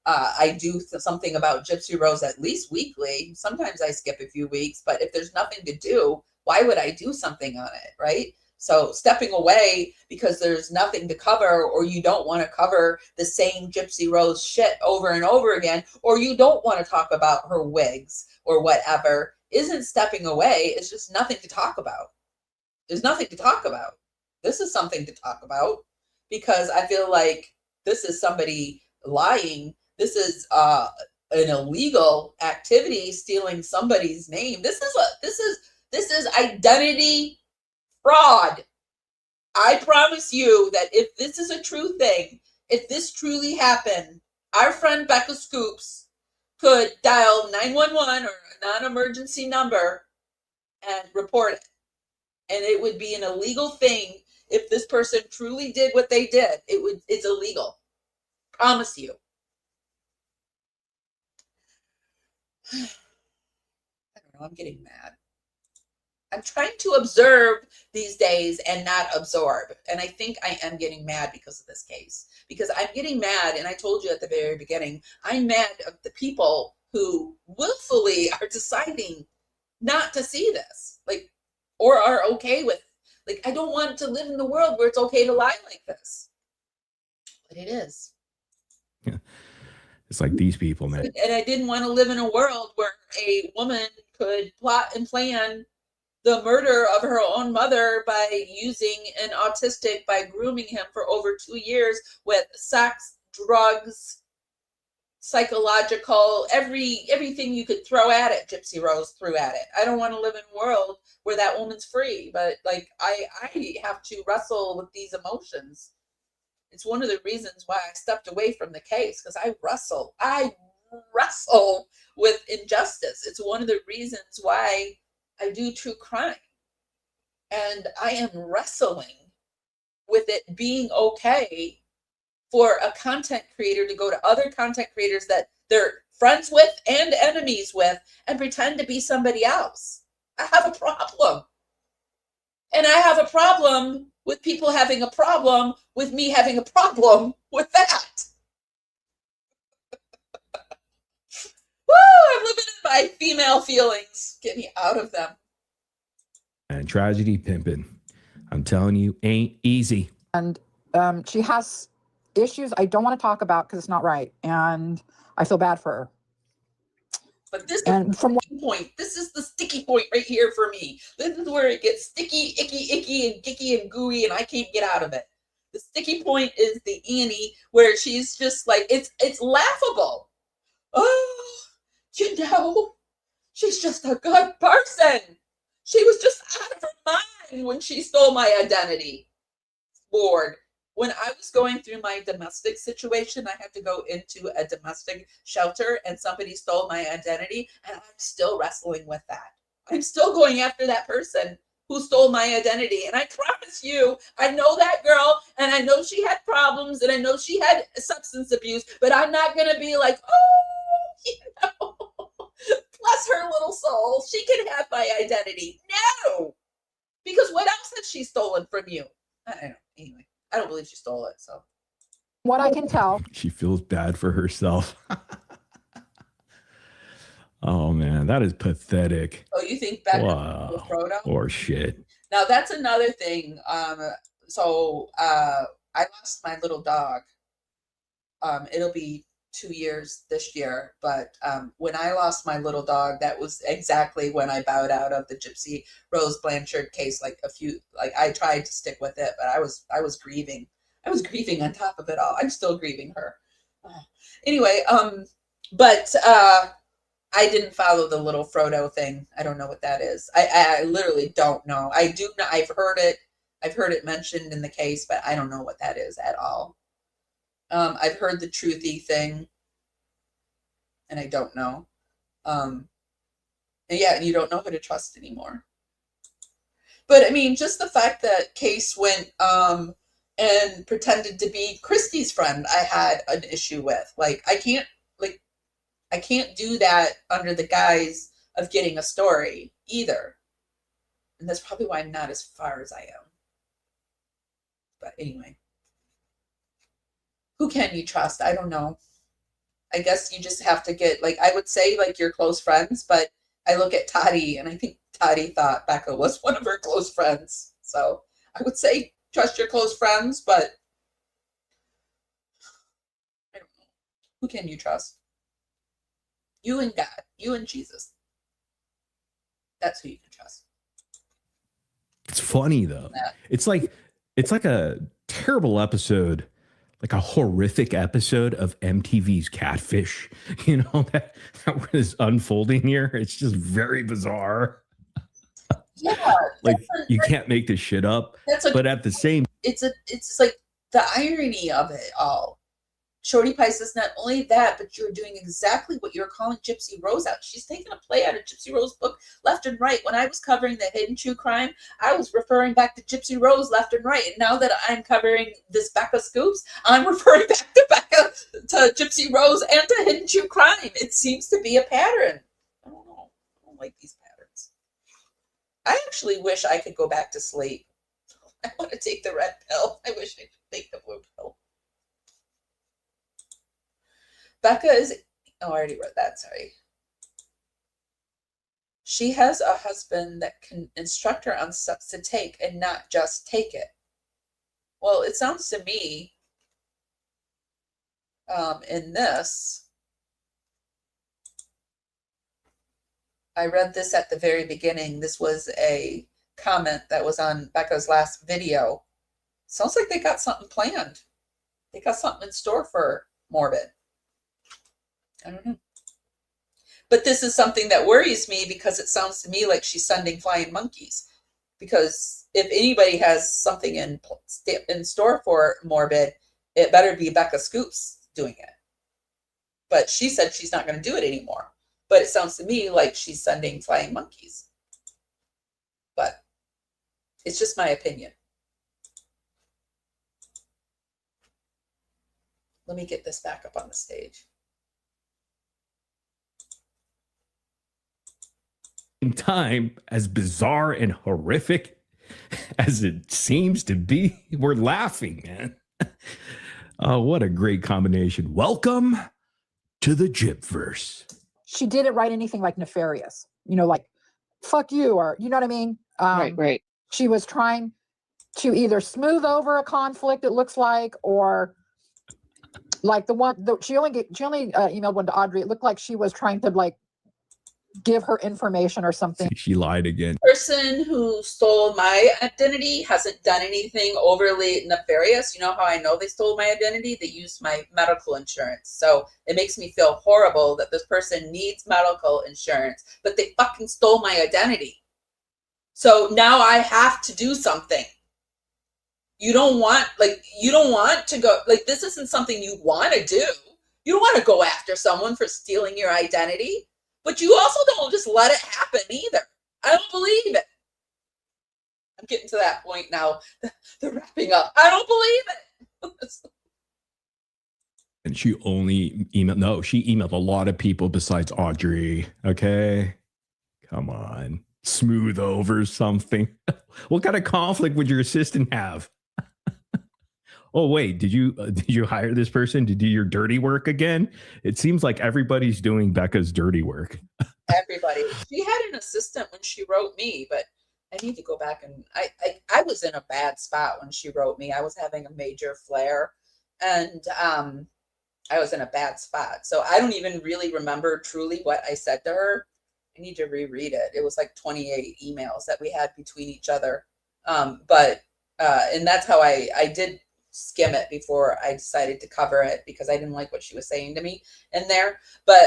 I do something about Gypsy Rose at least weekly. Sometimes I skip a few weeks, but if there's nothing to do, why would I do something on it, right? So stepping away because there's nothing to cover, or you don't want to cover the same Gypsy Rose shit over and over again, or you don't want to talk about her wigs or whatever, isn't stepping away. It's just nothing to talk about. There's nothing to talk about. This is something to talk about because I feel like this is somebody lying. This is an illegal activity, stealing somebody's name. This is identity fraud. I promise you that if this is a true thing, if this truly happened, our friend Becca Scoops could dial 911 or a non-emergency number and report it. And it would be an illegal thing if this person truly did what they did. It's illegal. Promise you. I don't know, I'm getting mad. I'm trying to observe these days and not absorb. And I think I am getting mad because of this case. Because I'm getting mad, and I told you at the very beginning, I'm mad at the people who willfully are deciding not to see this. Like, or are okay with, like, I don't want to live in the world where it's okay to lie like this. But it is. Yeah. It's like these people, man. And I didn't want to live in a world where a woman could plot and plan the murder of her own mother by using an autistic, by grooming him for over 2 years with sex, drugs, psychological, everything you could throw at it. Gypsy Rose threw at it. I don't want to live in a world where that woman's free, but like I have to wrestle with these emotions. It's one of the reasons why I stepped away from the case, because I wrestle with injustice. It's one of the reasons why I do true crime. And I am wrestling with it being okay for a content creator to go to other content creators that they're friends with and enemies with and pretend to be somebody else. I have a problem. And I have a problem with people having a problem with me having a problem with that. Woo! I'm living in my female feelings. Get me out of them. And tragedy pimping, I'm telling you, ain't easy. And she has issues I don't want to talk about because it's not right. And I feel bad for her. But this is the sticky point. This is the sticky point right here for me. This is where it gets sticky, icky, and gicky and gooey, and I can't get out of it. The sticky point is the Annie, where she's just like, it's laughable. Oh, you know, she's just a good person. She was just out of her mind when she stole my identity. Lord. When I was going through my domestic situation, I had to go into a domestic shelter and somebody stole my identity, and I'm still wrestling with that. I'm still going after that person who stole my identity. And I promise you, I know that girl, and I know she had problems, and I know she had substance abuse, but I'm not going to be like, oh, you know, bless her little soul. She can have my identity. No, because what else has she stolen from you? I don't know. Anyway. I don't believe she stole it, so. what I can tell, She feels bad for herself. Oh man, that is pathetic. Oh, you think Becca Wow. Frodo? Or shit. Now that's another thing. So I lost my little dog. It'll be 2 years this year, but when I lost my little dog, that was exactly when I bowed out of the Gypsy Rose Blanchard case. Like I tried to stick with it, but I was grieving. I was grieving on top of it all. I'm still grieving her. Anyway, but I didn't follow the little Frodo thing. I don't know what that is. I literally don't know. I do know. I've heard it mentioned in the case, but I don't know what that is at all. I've heard the truthy thing, and I don't know. And yeah, and you don't know who to trust anymore. But I mean, just the fact that Case went and pretended to be Christie's friend, I had an issue with. Like, I can't do that under the guise of getting a story either. And that's probably why I'm not as far as I am. But anyway. Who can you trust? I don't know. I guess you just have to get, like, I would say, like, your close friends, but I look at Toddy, and I think Toddy thought Becca was one of her close friends. So I would say trust your close friends, but I don't know. Who can you trust? You and God. You and Jesus. That's who you can trust. It's funny, though. Yeah. It's like a terrible episode, like a horrific episode of MTV's Catfish, you know, that was unfolding here. It's just very bizarre. Yeah. Like, you can't make this shit up. But at the same, it's like the irony of it all. Shorty Pie says not only that, but you're doing exactly what you're calling Gypsy Rose out. She's taking a play out of Gypsy Rose book left and right. When I was covering the hidden true crime, I was referring back to Gypsy Rose left and right. And now that I'm covering this Becca Scoops, I'm referring back to Becca, to Gypsy Rose, and to hidden true crime. It seems to be a pattern. I don't know. I don't like these patterns. I actually wish I could go back to sleep. I want to take the red pill. I wish I could take the blue pill. Becca is, I already read that, sorry. She has a husband that can instruct her on steps to take and not just take it. Well, it sounds to me, in this, I read this at the very beginning. This was a comment that was on Becca's last video. Sounds like they got something planned. They got something in store for Morbid. I don't know. But this is something that worries me because it sounds to me like she's sending flying monkeys. Because if anybody has something in store for Morbid, it better be Becca Scoops doing it. But she said she's not going to do it anymore. But it sounds to me like she's sending flying monkeys. But it's just my opinion. Let me get this back up on the stage. time, as bizarre and horrific as it seems to be, we're laughing, man. Oh, what a great combination. Welcome to the Gypverse. She didn't write anything like nefarious, you know, like fuck you, or you know what I mean? Right. She was trying to either smooth over a conflict, it looks like, or like she only emailed one to Audrey. It looked like she was trying to like give her information or something. She lied again. The person who stole my identity hasn't done anything overly nefarious. You know how I know they stole my identity? They used my medical insurance. So it makes me feel horrible that this person needs medical insurance, but they fucking stole my identity. So now I have to do something. You don't want to go, like, this isn't something you want to do. You don't want to go after someone for stealing your identity. But you also don't just let it happen either. I don't believe it. I'm getting to that point now. They're wrapping up. I don't believe it. And she only emailed, no, she emailed a lot of people besides Audrey. Okay. Come on. Smooth over something. What kind of conflict would your assistant have? oh wait, did you hire this person to do your dirty work again? It seems like everybody's doing Becca's dirty work. Everybody. She had an assistant when she wrote me, but I need to go back and I was in a bad spot when she wrote me. I was having a major flare, and I was in a bad spot. So I don't even really remember truly what I said to her. I need to reread it. It was like 28 emails that we had between each other. And that's how I did skim it before I decided to cover it, because I didn't like what she was saying to me in there. But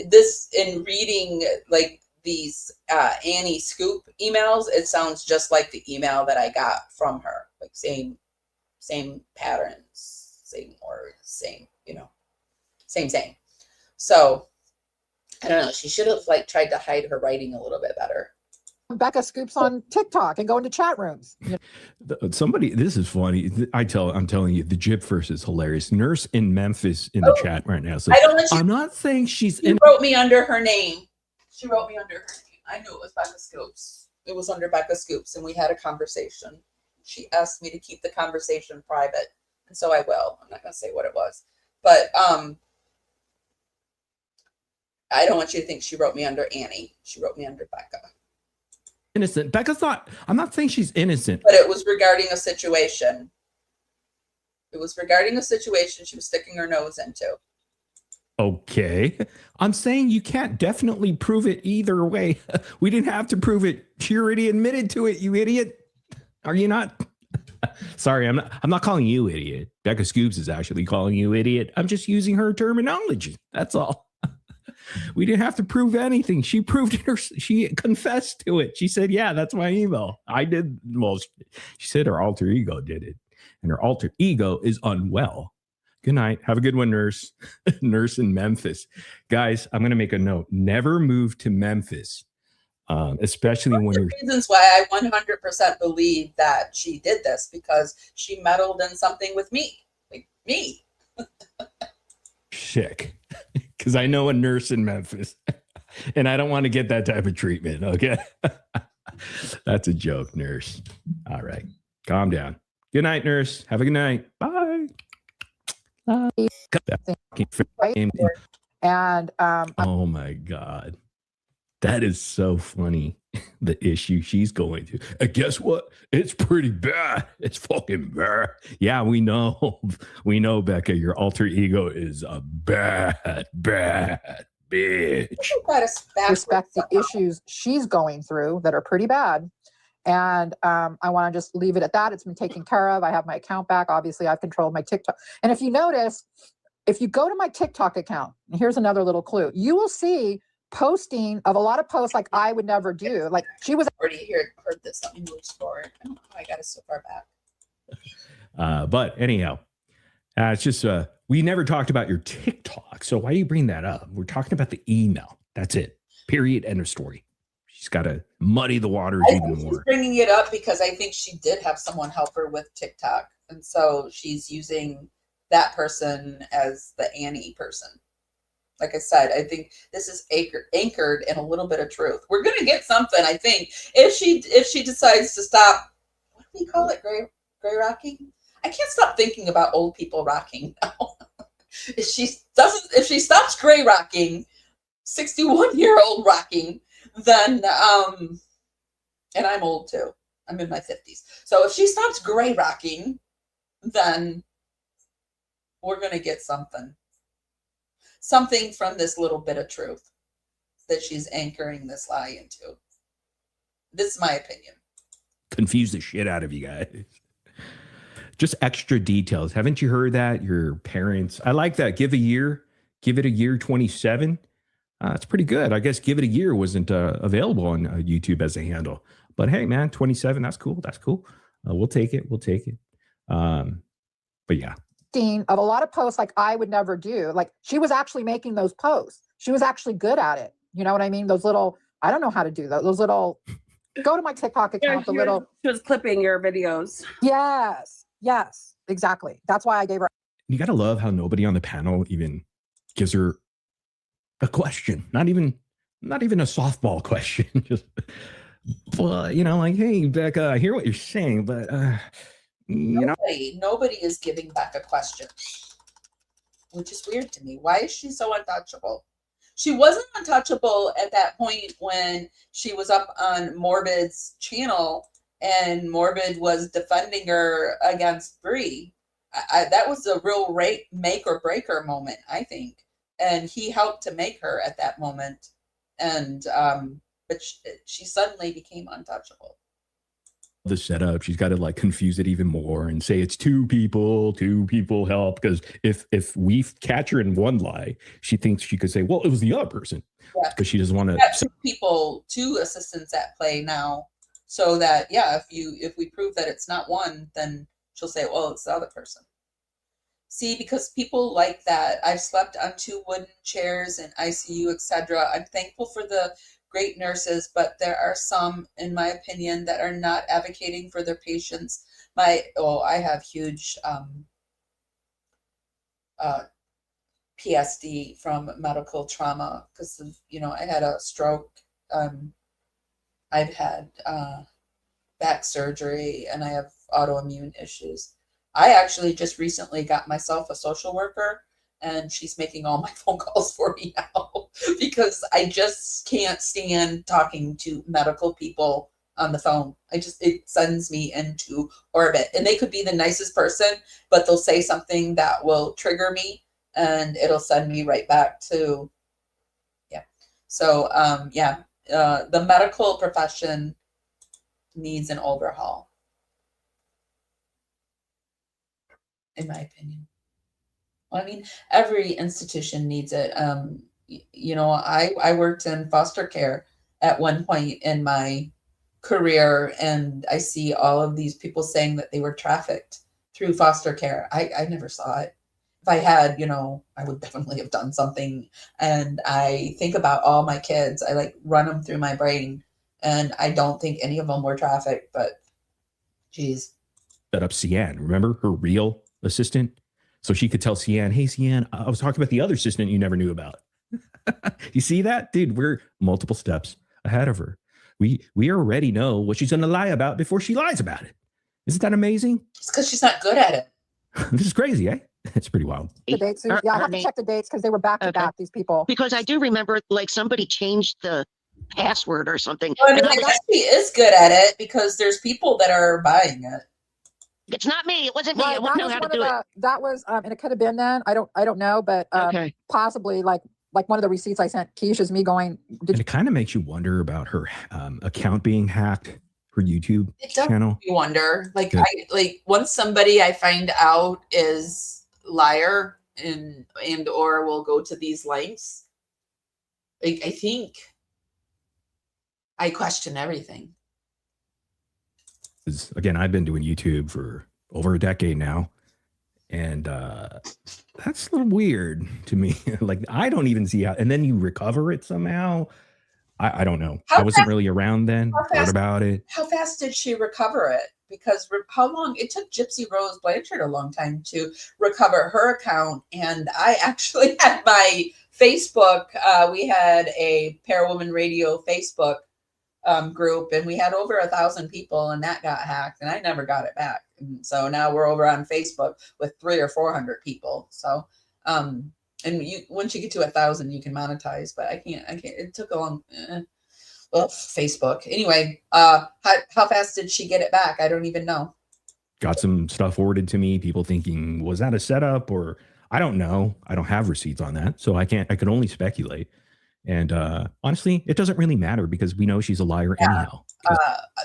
this, in reading like these Annie Scoop emails, it sounds just like the email that I got from her, like same patterns, same words, same, same. So I don't know. She should have like tried to hide her writing a little bit better. Becca Scoops on TikTok and go into chat rooms. Somebody, this is funny. I'm telling you, the Gypverse is hilarious. Nurse in Memphis in the chat right now. So I'm not saying she wrote me under her name. She wrote me under her name. I knew it was Becca Scoops. It was under Becca Scoops, and we had a conversation. She asked me to keep the conversation private, and so I will. I'm not going to say what it was, but I don't want you to think she wrote me under Annie. She wrote me under Becca. Innocent. Becca's not. I'm not saying she's innocent, but it was regarding a situation. It was regarding a situation she was sticking her nose into. Okay. I'm saying you can't definitely prove it either way. We didn't have to prove it. She already admitted to it, you idiot. Are you not? Sorry, I'm not calling you idiot. Becca Scoops is actually calling you idiot. I'm just using her terminology. That's all. We didn't have to prove anything. She proved it. She confessed to it. She said, yeah, that's my email. I did. Well, she said her alter ego did it. And her alter ego is unwell. Good night. Have a good one, nurse. Nurse in Memphis. Guys, I'm going to make a note. Never move to Memphis. Especially when you're... reasons why I 100% believe that she did this, because she meddled in something with me. Like me. Sick. Because I know a nurse in Memphis. And I don't want to get that type of treatment, okay? That's a joke, nurse. All right. Calm down. Good night, nurse. Have a good night. Bye. And oh my God. That is so funny. The issue she's going through. And guess what? It's pretty bad. It's fucking bad. Yeah, we know. We know, Becca, your alter ego is a bad bitch. Respect the issues she's going through that are pretty bad. And I want to just leave it at that. It's been taken care of. I have my account back. Obviously, I've controlled my TikTok. And if you notice, if you go to my TikTok account, and here's another little clue, you will see posting of a lot of posts like I would never do. Like she was already heard this. Let me move forward. I don't know how I got it so far back. But anyhow, it's just we never talked about your TikTok. So why do you bring that up? We're talking about the email. That's it. Period. End of story. She's got to muddy the waters even more. She's bringing it up because I think she did have someone help her with TikTok, and so she's using that person as the Annie person. Like I said, I think this is anchored in a little bit of truth. We're gonna get something, I think, if she decides to stop. What do we call it? Gray rocking. I can't stop thinking about old people rocking now. If she stops gray rocking, 61-year-old rocking, then and I'm old too. I'm in my 50s. So if she stops gray rocking, then we're gonna get something. Something from this little bit of truth that she's anchoring this lie into. This is my opinion. Confuse the shit out of you guys. Just extra details. Haven't you heard that? Your parents. I like that. Give it a year 27. That's pretty good. I guess give it a year wasn't available on YouTube as a handle. But hey, man, 27. That's cool. That's cool. We'll take it. But yeah. Of a lot of posts like I would never do. Like she was actually making those posts. She was actually good at it. You know what I mean? Those little, I don't know how to do that. Those little, go to my TikTok account. She was clipping your videos. Yes, exactly. That's why I gave her. You got to love how nobody on the panel even gives her a question. Not even a softball question. Just, well, like, hey, Becca, I hear what you're saying, but You know, Nobody is giving Becca questions, which is weird to me. Why is she so untouchable? She wasn't untouchable at that point when she was up on Morbid's channel and Morbid was defending her against Bree. That was a real make or breaker moment, I think. And he helped to make her at that moment. And but she suddenly became untouchable. the setup, she's got to like confuse it even more and say it's two people help, because if we catch her in one lie, she thinks she could say, well, it was the other person, because she doesn't want to. Two assistants at play now, so that if we prove that it's not one, then she'll say, well, it's the other person. See, because people like that. I've slept on 2 wooden chairs in ICU, etc. I'm thankful for the great nurses, but there are some, in my opinion, that are not advocating for their patients. I have huge PSD from medical trauma because I had a stroke. I've had back surgery, and I have autoimmune issues. I actually just recently got myself a social worker, and she's making all my phone calls for me now because I just can't stand talking to medical people on the phone. It sends me into orbit, and they could be the nicest person, but they'll say something that will trigger me and it'll send me right back to, So, the medical profession needs an overhaul, in my opinion. Well, I mean, every institution needs it. I worked in foster care at one point in my career, and I see all of these people saying that they were trafficked through foster care. I never saw it. If I had, I would definitely have done something. And I think about all my kids. I like run them through my brain, and I don't think any of them were trafficked, but geez. Set up Cian, remember her real assistant? So she could tell Cian, hey, Cian, I was talking about the other assistant you never knew about. You see that? Dude, we're multiple steps ahead of her. We already know what she's going to lie about before she lies about it. Isn't that amazing? It's because she's not good at it. This is crazy, eh? It's pretty wild. The dates, I have to check the dates because they were back to back, these people. Because I do remember like somebody changed the password or something. Well, I guess she is good at it because there's people that are buying it. It's not me. It wasn't me. Right, I wouldn't know how to do it. That was, and it could have been then. I don't know, but possibly like one of the receipts I sent Keish is me going. And it kind of makes you wonder about her account being hacked, her YouTube channel. Make you wonder, like once somebody I find out is liar and or will go to these lengths, I think I question everything. Again, I've been doing YouTube for over a decade now, and that's a little weird to me. Like, I don't even see how, and then you recover it somehow. I don't know. I wasn't really around then. Heard about it. How fast did she recover it? Because how long it took Gypsy Rose Blanchard a long time to recover her account. And I actually had my Facebook. We had a Parawoman Radio Facebook group, and we had over 1,000 people, and that got hacked, and I never got it back. And so now we're over on Facebook with 300 or 400 people. So, and once you get to 1,000, you can monetize, but I can't. It took a long. Facebook. Anyway, how fast did she get it back? I don't even know. Got some stuff forwarded to me. People thinking, was that a setup, or I don't know. I don't have receipts on that, so I could only speculate. And honestly, it doesn't really matter because we know she's a liar anyhow.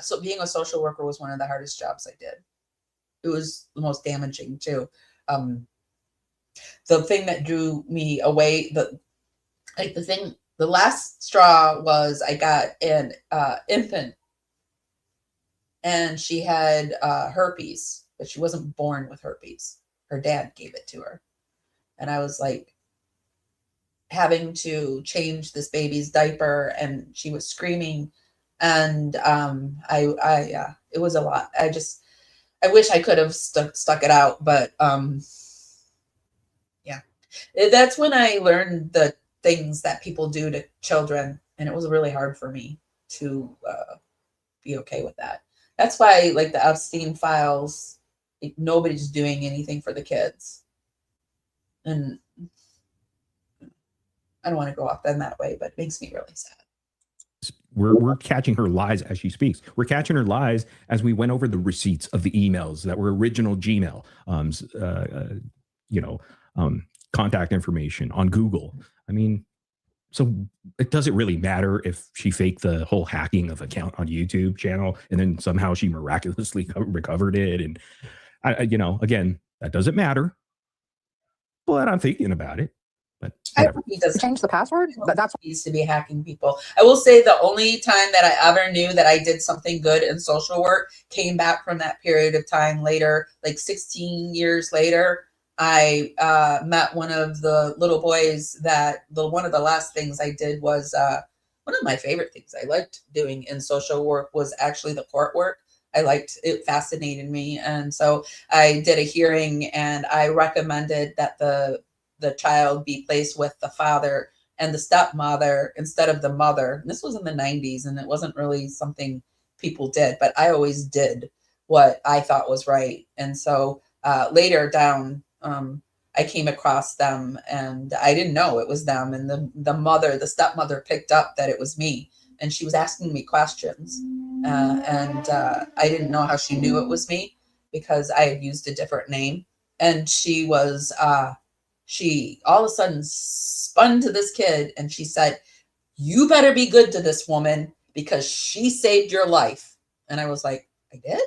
So being a social worker was one of the hardest jobs I did. It was the most damaging too. The thing that drew me away, the last straw was I got an infant, and she had herpes, but she wasn't born with herpes. Her dad gave it to her. And I was like having to change this baby's diaper, and she was screaming. And it was a lot. I wish I could have stuck it out, but that's when I learned the things that people do to children, and it was really hard for me to be okay with that. That's why, like, the Epstein files, Like nobody's doing anything for the kids. And I don't want to go off in that way, but it makes me really sad. We're catching her lies as she speaks. We're catching her lies as we went over the receipts of the emails that were original Gmail, contact information on Google. I mean, so it doesn't really matter if she faked the whole hacking of account on YouTube channel and then somehow she miraculously recovered it. And again, that doesn't matter. But I'm thinking about it. But He does change the password. That's he used to be hacking people. I will say the only time that I ever knew that I did something good in social work came back from that period of time later, like 16 years later. I met one of the little boys that one of the last things I did was one of my favorite things I liked doing in social work was actually the court work. I liked it, fascinated me. And so I did a hearing and I recommended that the child be placed with the father and the stepmother instead of the mother. And this was in the 90s and it wasn't really something people did, but I always did what I thought was right. And so later down, I came across them and I didn't know it was them. And the stepmother picked up that it was me and she was asking me questions. And I didn't know how she knew it was me because I had used a different name. And she was, she all of a sudden spun to this kid and she said, "You better be good to this woman because she saved your life." And I was like, "I did?"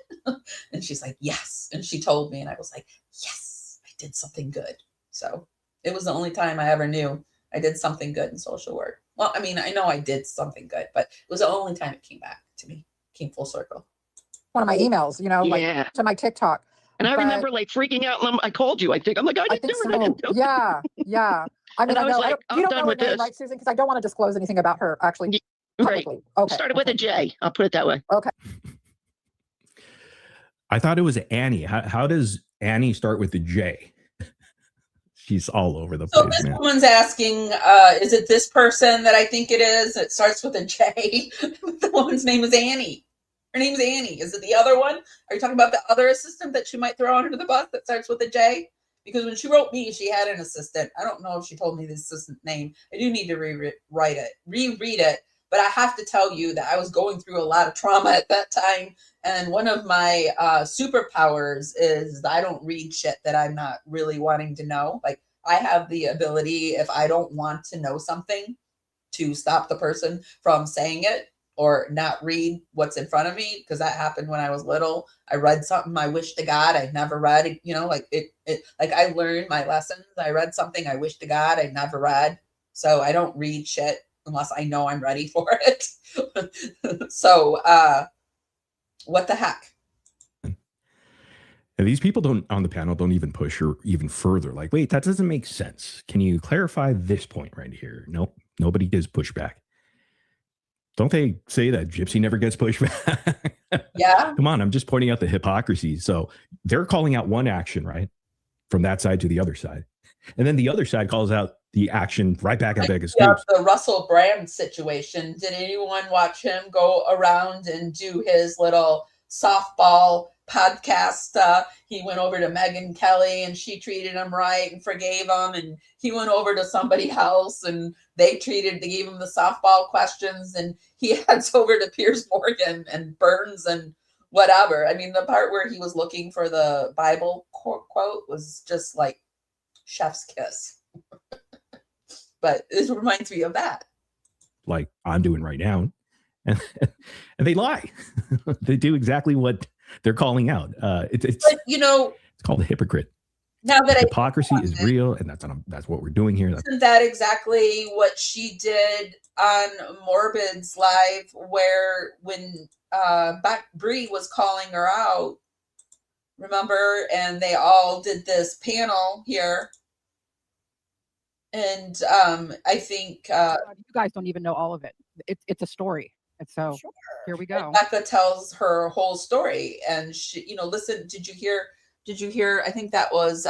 And she's like, "Yes." And she told me and I was like, "Yes, I did something good." So it was the only time I ever knew I did something good in social work. Well, I mean, I know I did something good, but it was the only time it came back to me, came full circle. one of my emails, like to my TikTok. And I remember like freaking out. I called you. I think I'm like, I didn't do it. Yeah. I mean, And I was know like, you don't done know her with name, this. right, Susan? Because I don't want to disclose anything about her actually publicly. Okay. Started with a J. I'll put it that way. Okay. I thought it was Annie. How does Annie start with a J? She's all over the place. So this woman's asking, is it this person that I think it is? It starts with a J. The woman's name is Annie. Her name's Annie. Is it the other one? Are you talking about the other assistant that she might throw under the bus that starts with a J? Because when she wrote me, she had an assistant. I don't know if she told me the assistant read it. But I have to tell you that I was going through a lot of trauma at that time. And one of my superpowers is I don't read shit that I'm not really wanting to know. Like I have the ability, if I don't want to know something, to stop the person from saying it or not read what's in front of me. Because that happened when I was little. I read something I wish to God I'd never read. Like I learned my lessons. I read something I wish to God I'd never read. So I don't read shit unless I know I'm ready for it. So what the heck? And these people on the panel don't even push her even further. Like, wait, that doesn't make sense. Can you clarify this point right here? Nope. Nobody gives pushback. Don't they say that Gypsy never gets pushback? Yeah. Come on, I'm just pointing out the hypocrisy. So they're calling out one action, right? From that side to the other side. And then the other side calls out the action right back at Becca Scoops. The Russell Brand situation. Did anyone watch him go around and do his little softball podcast? He went over to Megyn Kelly and she treated him right and forgave him. And he went over to somebody else and they gave him the softball questions. And he heads over to Piers Morgan and Burns and whatever. I mean, the part where he was looking for the Bible quote was just like chef's kiss. But it reminds me of that. Like I'm doing right now. And they lie. They do exactly what they're calling out. It's called a hypocrite. Now that hypocrisy is real, and that's what we're doing here. Isn't that exactly what she did on Morbid's live, where when Bree was calling her out, remember, and they all did this panel here. And I think you guys don't even know all of it. It's a story. And so here we go. Becca tells her whole story, and she, listen. Did you hear? I think that was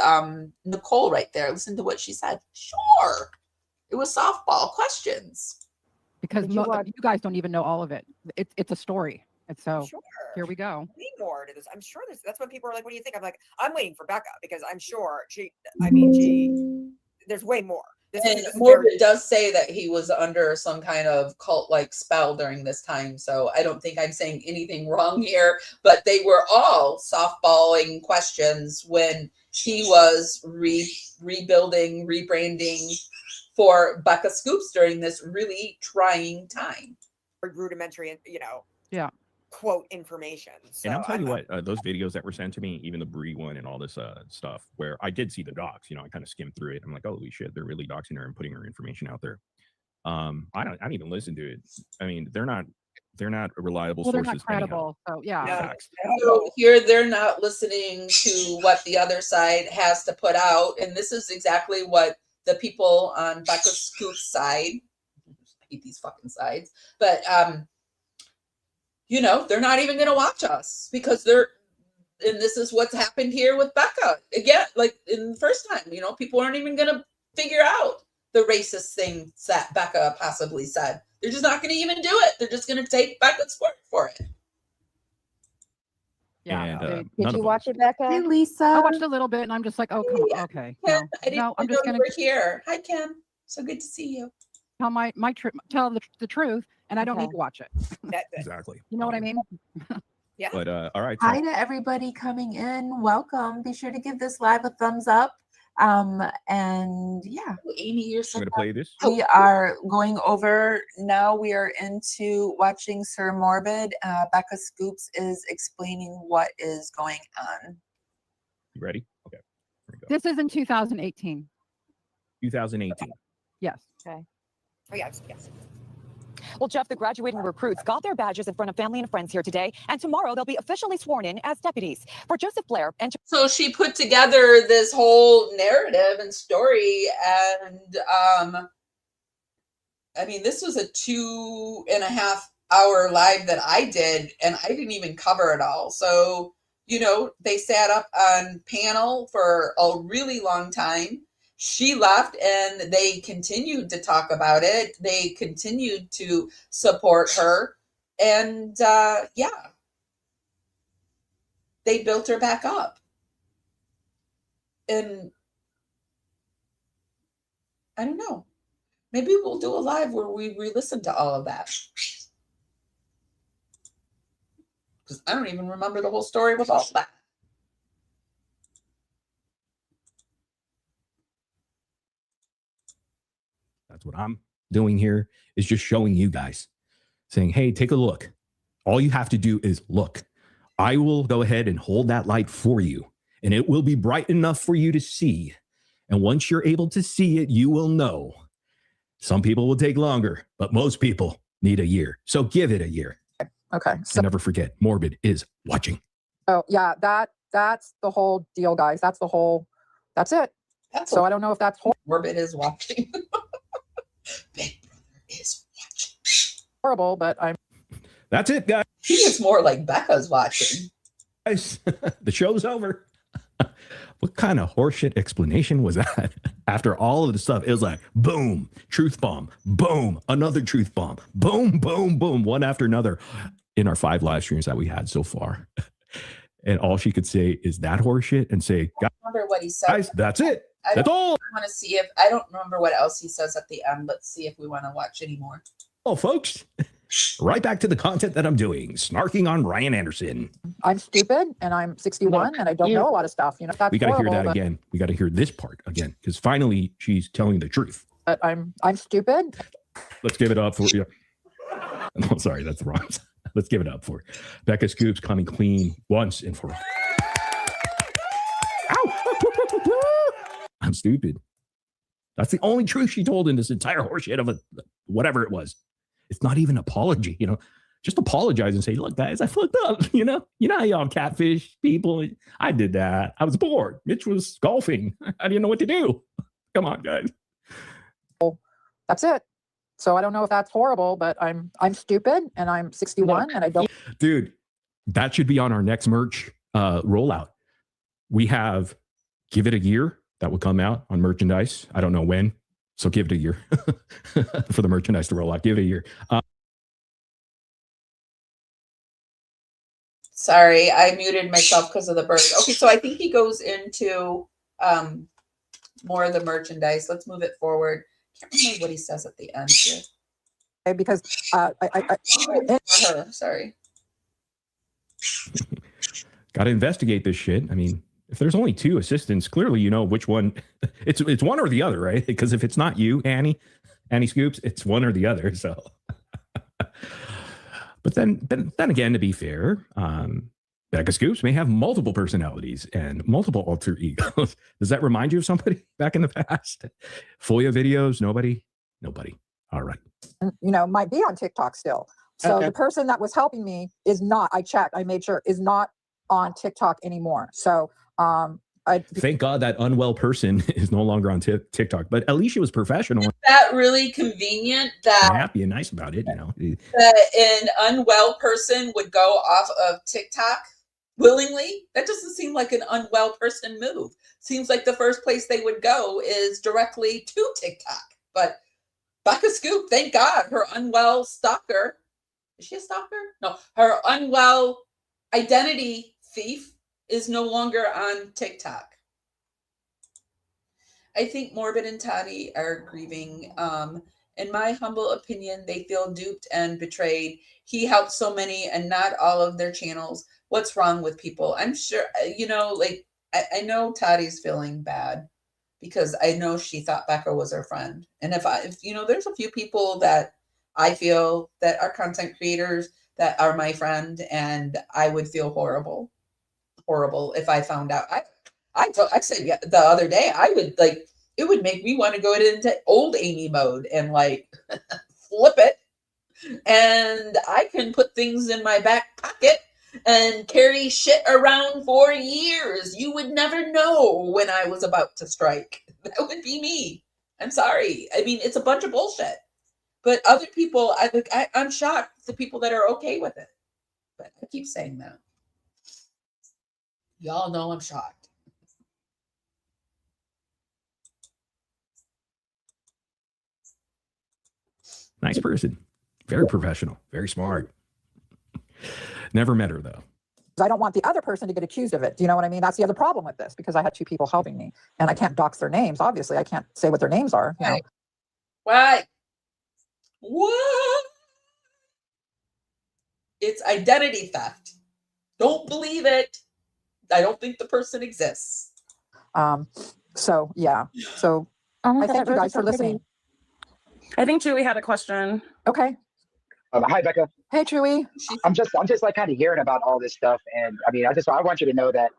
Nicole right there. Listen to what she said. Sure, it was softball questions. Because you guys don't even know all of it. It's a story. And so Here we go. Need more to this. I'm sure that's what people are like. What do you think? I'm like, I'm waiting for Becca because I'm sure there's way more. And Morbid does say that he was under some kind of cult-like spell during this time. So I don't think I'm saying anything wrong here, but they were all softballing questions when he was rebuilding, rebranding for Becca Scoops during this really trying time. Rudimentary, yeah, quote information. So and I'll tell you what, those videos that were sent to me, even the Brie one and all this stuff, where I did see the docs, I kind of skimmed through it. I'm like, holy shit, they're really doxing her and putting her information out there. I don't even listen to it. I mean, they're not reliable sources. They're not credible. Anyhow. So yeah. So here they're not listening to what the other side has to put out, and this is exactly what the people on Becca Scoops' side. I hate these fucking sides, but they're not even going to watch us because and this is what's happened here with Becca. Again, like in the first time, people aren't even going to figure out the racist thing that Becca possibly said. They're just not going to even do it. They're just going to take Becca's word for it. Yeah. And, Did you watch it, Becca? Hey, Lisa. I watched a little bit and I'm just like, oh, come on. Okay. Ken, I didn't I'm just know you were here. Hi, Ken. So good to see you. tell tell the truth, and I don't need to watch it. Exactly. You know what I mean? Yeah. But all right. Hi to everybody coming in. Welcome. Be sure to give this live a thumbs up. And yeah, Amy, you're so I'm gonna play this. we are going over now. We are into watching Sir Morbid. Becca Scoops is explaining what is going on. You ready? Okay. Here we go. This is in 2018. 2018. Yes. Okay. Oh, yes, yes. Well, Jeff, the graduating recruits got their badges in front of family and friends here today, and tomorrow they'll be officially sworn in as deputies. For Joseph Blair and So she put together this whole narrative and story, and I mean, this was a 2.5 hour live that I did, and I didn't even cover it all. So, they sat up on panel for a really long time. She left and they continued to talk about it. They continued to support her. And they built her back up. And I don't know. Maybe we'll do a live where we re-listen to all of that. Because I don't even remember the whole story with all that. That's what I'm doing here, is just showing you guys, saying, hey, take a look. All you have to do is look. I will go ahead and hold that light for you, and it will be bright enough for you to see. And once you're able to see it, you will know. Some people will take longer, but most people need a year. So give it a year. Okay. So And never forget, Morbid is watching. oh yeah, that's the whole deal, guys. That's it. So I don't know if that's Morbid is watching. Big Brother is watching. horrible, but I'm. That's it, guys. He is more like Becca's watching. Guys, the show's over. What kind of horseshit explanation was that? After all of the stuff, it was like, boom, truth bomb, boom, another truth bomb, boom, boom, boom, one after another in our 5 live streams that we had so far. And all she could say is that horseshit and say, I don't remember what he said. guys, that's it. That's all. I want to see if I don't remember what else he says at the end. Let's see if we want to watch anymore. Oh, folks, right back to the content that I'm doing, snarking on Ryan Anderson. I'm stupid and I'm 61 and I don't know a lot of stuff. That's We got to hear horrible, that again. We got to hear this part again, because finally she's telling the truth. But I'm stupid. Let's give it up for you. No, sorry, that's wrong. Let's give it up for Becca Scoops coming clean once and for all. Ow! I'm stupid. That's the only truth she told in this entire horseshit of whatever it was. It's not even an apology, Just apologize and say, look, guys, I fucked up. You know how y'all catfish people. I did that. I was bored. Mitch was golfing. I didn't know what to do. Come on, guys. That's it. So I don't know if that's horrible, but I'm stupid and I'm 61 and I don't. Dude, that should be on our next merch rollout. We have Give It a Year that will come out on merchandise. I don't know when, so give it a year for the merchandise to roll out. Give it a year. Sorry, I muted myself because of the bird. Okay, so I think he goes into more of the merchandise. Let's move it forward. Can't remember what he says at the end here. Because sorry. Got to investigate this shit. I mean, if there's only 2 assistants, clearly you know which one. It's one or the other, right? Because if it's not you, Annie Scoops, it's one or the other. So, but then again, to be fair, Becca Scoops may have multiple personalities and multiple alter egos. Does that remind you of somebody back in the past? FOIA videos? Nobody. All right. Might be on TikTok still. So the person that was helping me is not. I checked. I made sure is not on TikTok anymore. So thank God that unwell person is no longer on TikTok. But at least she was professional. Is that really convenient that I'm happy and nice about it, that an unwell person would go off of TikTok willingly? That doesn't seem like an unwell person move. Seems like the first place they would go is directly to TikTok. But Becca Scoop, thank God, her unwell stalker. Is she a stalker? No, her unwell identity thief is no longer on TikTok. I think Morbid and Toddy are grieving. In my humble opinion, they feel duped and betrayed. He helped so many and not all of their channels. What's wrong with people? I'm sure, I know Toddy's feeling bad because I know she thought Becca was her friend. And if there's a few people that I feel that are content creators that are my friend, and I would feel horrible if I found out. I said the other day, I would it would make me want to go into old Amy mode and flip it. And I can put things in my back pocket and carry shit around for years. You would never know when I was about to strike. That would be me. I'm sorry. I mean, it's a bunch of bullshit. But other people, I'm shocked the people that are okay with it. But I keep saying that. Y'all know I'm shocked. Nice person. Very professional. Very smart. Never met her, though. I don't want the other person to get accused of it. Do you know what I mean? That's the other problem with this, because I had 2 people helping me and I can't dox their names. Obviously, I can't say what their names are. Right. Right. What? It's identity theft. Don't believe it. I don't think the person exists. So yeah. So I thank you guys for listening. I think Julie had a question. Okay. Hi, Becca. Hey, Chewy. I'm just kind of hearing about all this stuff, and I mean, I want you to know that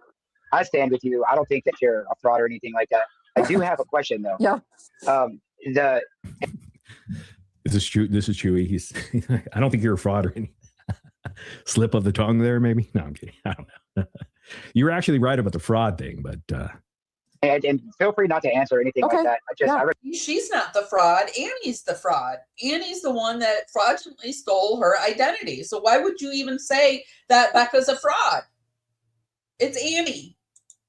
I stand with you. I don't think that you're a fraud or anything like that. I do have a question though. Yeah. This is Chewy. I don't think you're a fraud or any slip of the tongue there, maybe. No, I'm kidding. I don't know. You were actually right about the fraud thing, but and feel free not to answer anything like that. She's not the fraud. Annie's the fraud. Annie's the one that fraudulently stole her identity. So why would you even say that Becca's a fraud? It's Annie.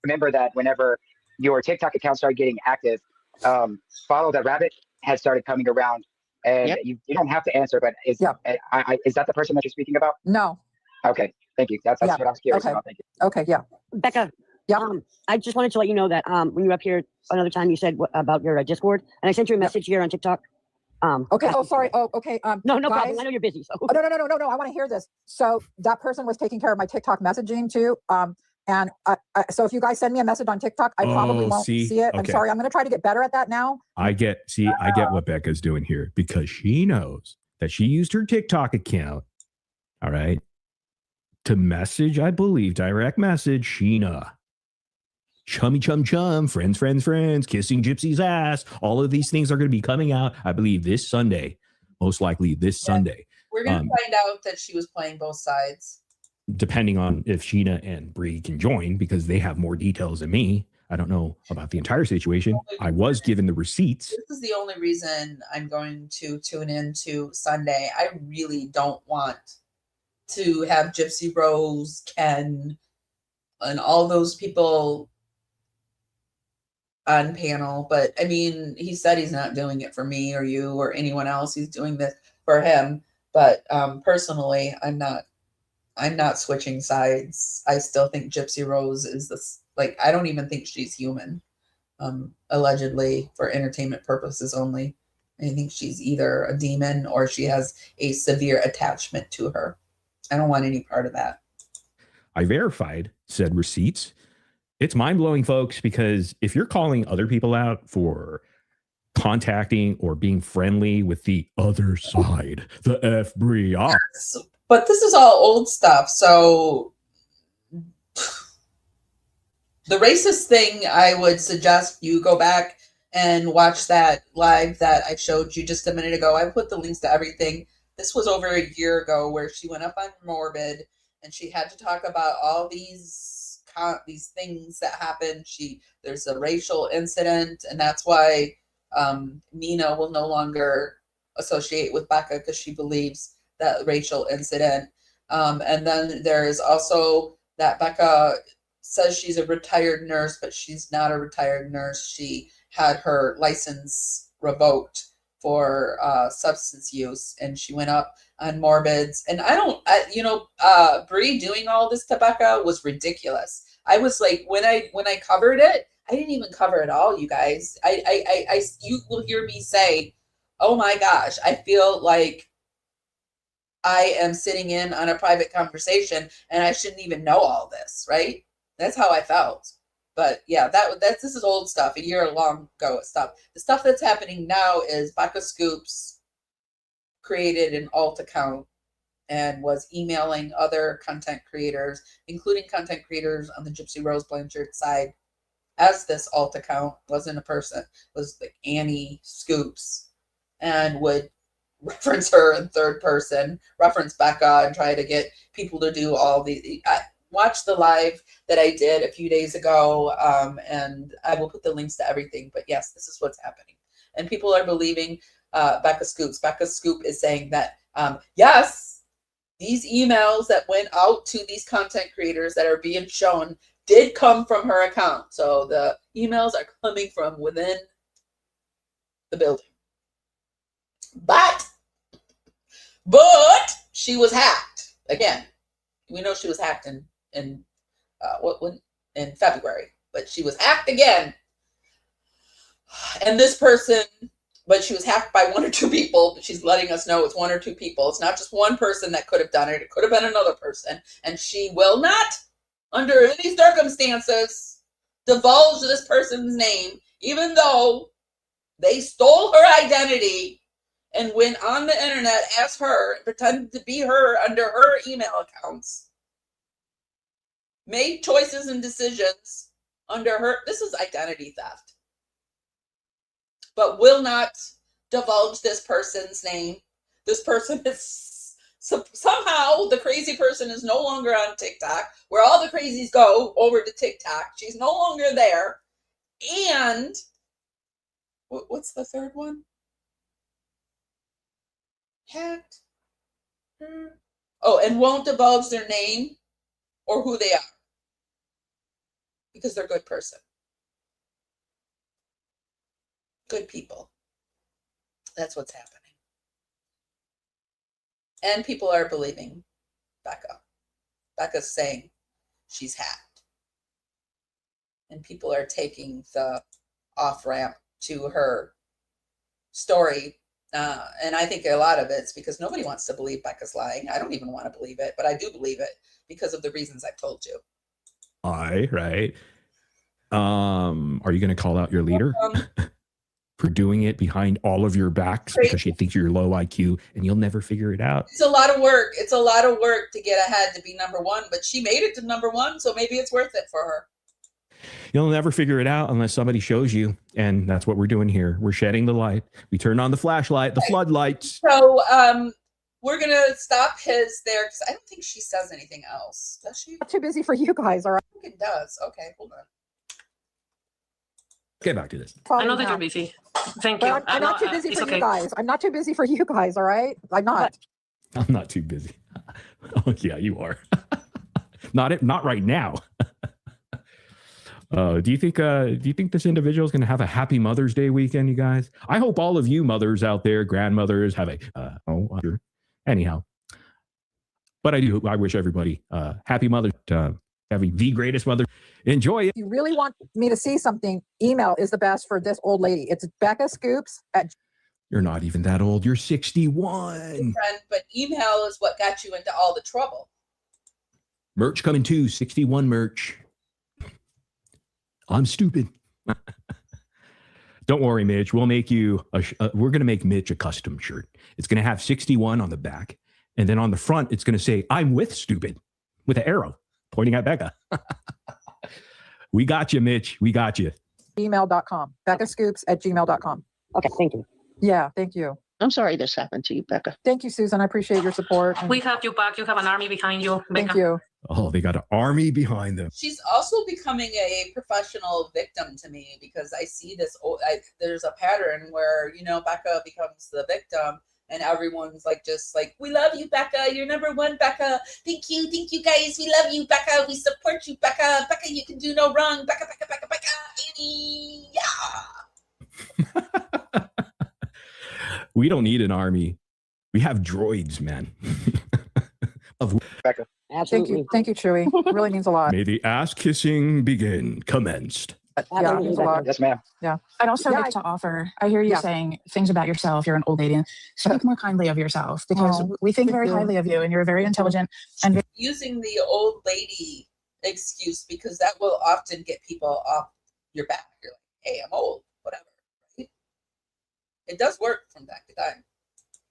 Remember that whenever your TikTok account started getting active, Follow the Rabbit had started coming around, and you don't have to answer, but is that the person that you're speaking about? No. Okay, thank you. That's what I was curious about. Thank you. Okay, yeah. Becca, I just wanted to let you know that when you were up here another time, you said about your Discord, and I sent you a message here on TikTok. Okay. Oh, sorry. Oh, okay. No guys, problem. I know you're busy. So. Oh, no. I want to hear this. So that person was taking care of my TikTok messaging too. And so if you guys send me a message on TikTok, I probably won't see it. I'm sorry. I'm going to try to get better at that now. I get what Becca's doing here, because she knows that she used her TikTok account, all right, to message, I believe, direct message Sheena. Chummy chum chum, friends, kissing Gypsy's ass. All of these things are going to be coming out, I believe, this Sunday. Most likely this Sunday. We're going to find out that she was playing both sides. Depending on if Sheena and Bree can join, because they have more details than me. I don't know about the entire situation. I was given the receipts. This is the only reason I'm going to tune in to Sunday. I really don't want to have Gypsy Rose, Ken, and all those people on panel. But I mean, he said he's not doing it for me or you or anyone else. He's doing this for him. But personally, I'm not I'm not switching sides. I still think Gypsy Rose is this, like, I don't even think she's human. Allegedly for entertainment purposes only. I think she's either a demon or she has a severe attachment to her. I don't want any part of that. I verified said receipts. It's mind-blowing, folks, because if you're calling other people out for contacting or being friendly with the other side, the FBI. But this is all old stuff, so the racist thing, I would suggest you go back and watch that live that I showed you just a minute ago. I put the links to everything. This was over a year ago where she went up on Morbid and she had to talk about all these things that happened. There's a racial incident, and that's why Nina will no longer associate with Becca because she believes that racial incident. And then there is also that Becca says she's a retired nurse, but she's not a retired nurse. She had her license revoked for substance use, and she went up on Morbids. And Bree doing all this to Becca was ridiculous. I was like, when I covered it, I didn't even cover it all, you guys. You will hear me say, oh my gosh, I feel like I am sitting in on a private conversation and I shouldn't even know all this, right? That's how I felt. But yeah, this is old stuff, a year long ago stuff. The stuff that's happening now is Becca Scoops created an alt account and was emailing other content creators, including content creators on the Gypsy Rose Blanchard side, as this alt account. Wasn't a person, was like Annie Scoops, and would reference her in third person, reference Becca, and try to get people to do all the. Watch the live that I did a few days ago, and I will put the links to everything. But yes, this is what's happening. And people are believing Becca Scoops. Becca Scoop is saying that, yes, these emails that went out to these content creators that are being shown did come from her account. So the emails are coming from within the building. But she was hacked. Again, we know she was hacked in February, but she was hacked again. And this person, but she was hacked by one or two people. But she's letting us know it's one or two people. It's not just one person that could have done it. It could have been another person. And she will not, under any circumstances, divulge this person's name, even though they stole her identity and went on the internet as her and pretended to be her under her email accounts. Made choices and decisions under her. This is identity theft. But will not divulge this person's name. This person is somehow, the crazy person is no longer on TikTok, where all the crazies go over to TikTok. She's no longer there. And what's the third one? Hacked. Oh, and won't divulge their name or who they are. Because they're a good person. Good people. That's what's happening. And people are believing Becca. Becca's saying she's hacked. And people are taking the off-ramp to her story. And I think a lot of it's because nobody wants to believe Becca's lying. I don't even want to believe it, but I do believe it because of the reasons I've told you. Right. Are you going to call out your leader for doing it behind all of your backs because she thinks you're low IQ and you'll never figure it out? It's a lot of work. It's a lot of work to get ahead to be number one, but she made it to number one, so maybe it's worth it for her. You'll never figure it out unless somebody shows you. And that's what we're doing here. We're shedding the light. We turn on the flashlight, the floodlights. So we're going to stop his there because I don't think she says anything else. Does she? Not too busy for you guys, all right? I think it does. Okay, hold on. Get back to this. I know that you're busy. Thank you. I'm not too busy for okay. you guys. I'm not too busy for you guys, all right? I'm not. I'm not too busy. Oh, yeah, you are. Not right now. Do you think this individual is going to have a happy Mother's Day weekend, you guys? I hope all of you mothers out there, grandmothers, have a anyhow. But I wish everybody happy Mother, having the greatest mother. Enjoy it. If you really want me to see something, email is the best for this old lady. It's Becca Scoops at. You're not even that old. You're 61. Friend, but email is what got you into all the trouble. Merch coming too. 61 merch. I'm stupid. Don't worry, Mitch. We'll make you. We're going to make Mitch a custom shirt. It's going to have 61 on the back. And then on the front, it's going to say, I'm with stupid, with an arrow pointing at Becca. We got you, Mitch. We got you. Gmail.com. Becca Scoops at gmail.com. Okay, thank you. Yeah, thank you. I'm sorry this happened to you, Becca. Thank you, Susan. I appreciate your support. We have you back. You have an army behind you. Thank Becca. you. Oh, they got an army behind them. She's also becoming a professional victim to me because I see this. There's a pattern where, Becca becomes the victim and everyone's just like, we love you, Becca. You're number one, Becca. Thank you guys. We love you, Becca. We support you, Becca. Becca, you can do no wrong. Becca, Annie. Yeah. We don't need an army. We have droids, man. Becca. Absolutely. Thank you, Chewy. It really means a lot. May the ass kissing begin. Commenced. Yeah, it means a lot. Yes, ma'am. Yeah. I'd also Yeah, like to offer, I hear you Yeah. saying things about yourself. You're an old lady. Speak more kindly of yourself because Oh, we think thank very you. highly of you and you're very intelligent and Using the old lady excuse because that will often get people off your back. You're like, hey, I'm old, whatever. Right? It does work from time to time.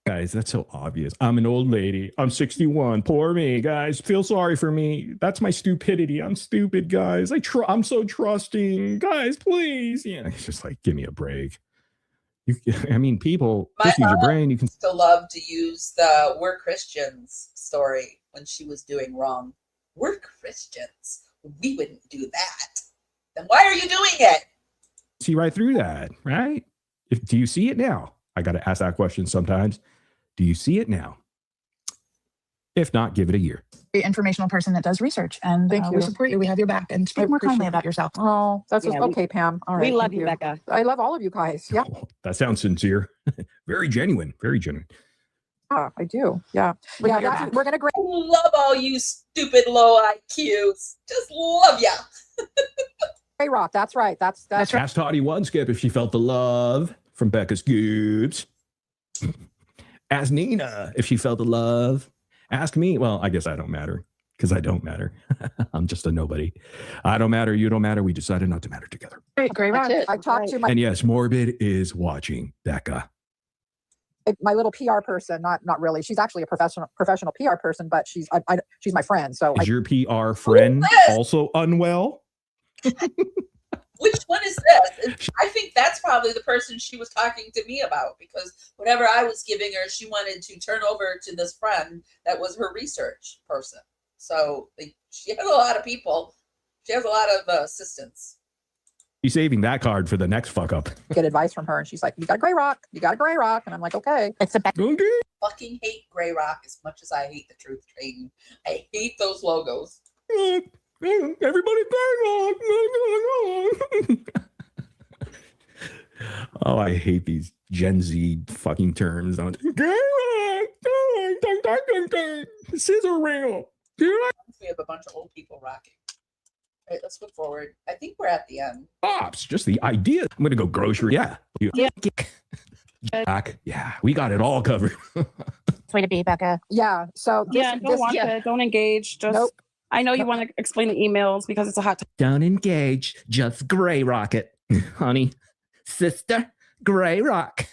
Guys, that's so obvious. I'm an old lady. I'm 61. Poor me, guys. Feel sorry for me. That's my stupidity. I'm stupid, guys. I'm so trusting. Guys, please. Yeah, it's just like, give me a break. People, just use your brain. You can Still love to use the "we're Christians" story when she was doing wrong. We're Christians. We wouldn't do that. Then why are you doing it? see right through that, right? Do you see it now? I got to ask that question sometimes. Do you see it now? If not, give it a year. very informational person that does research. And Thank we you. support you. We have your back. And speak more kindly about yourself. Oh, that's Yeah, okay, Pam. All right. we love thank you, Becca. I love all of you guys. Yeah, Oh, that sounds sincere. Very genuine. Very genuine. I do. Yeah. We Yeah, have your that's, back. we're gonna. I love all you stupid low IQs. Just love ya. Gray Rock. That's right. That's That's right. Ask Toddy one skip if she felt the love from Becca Scoops. Ask Nina if she felt the love. Ask me. Well, I guess I don't matter because I don't matter. I'm just a nobody. I don't matter. You don't matter. We decided not to matter together. Great rock. That's it. I talked to And yes, Morbid is watching Becca. my little PR person. Not really. She's actually a professional PR person, but she's my friend. So Is your PR friend also unwell? Which one is this? I think that's probably the person she was talking to me about because whatever I was giving her, she wanted to turn over to this friend that was her research person. So she has a lot of people. She has a lot of assistants. She's saving that card for the next fuck up. get advice from her, and she's like, "You got a Gray Rock. You got a Gray Rock," and I'm like, "Okay." It's a Okay. Fucking hate Gray Rock as much as I hate the Truth Train. I hate those logos. Everybody Oh, I hate these Gen Z fucking terms. Scissor reel. We have a bunch of old people rocking. All right, let's move forward. I think we're at the end. Pops, just the idea. I'm gonna go grocery. Yeah. Back. Yeah, we got it all covered. way to be, Becca. Yeah. So Don't engage. Just Nope. I know you want to explain the emails because it's a hot topic. Don't engage. Just gray rocket, honey, sister. Gray rock.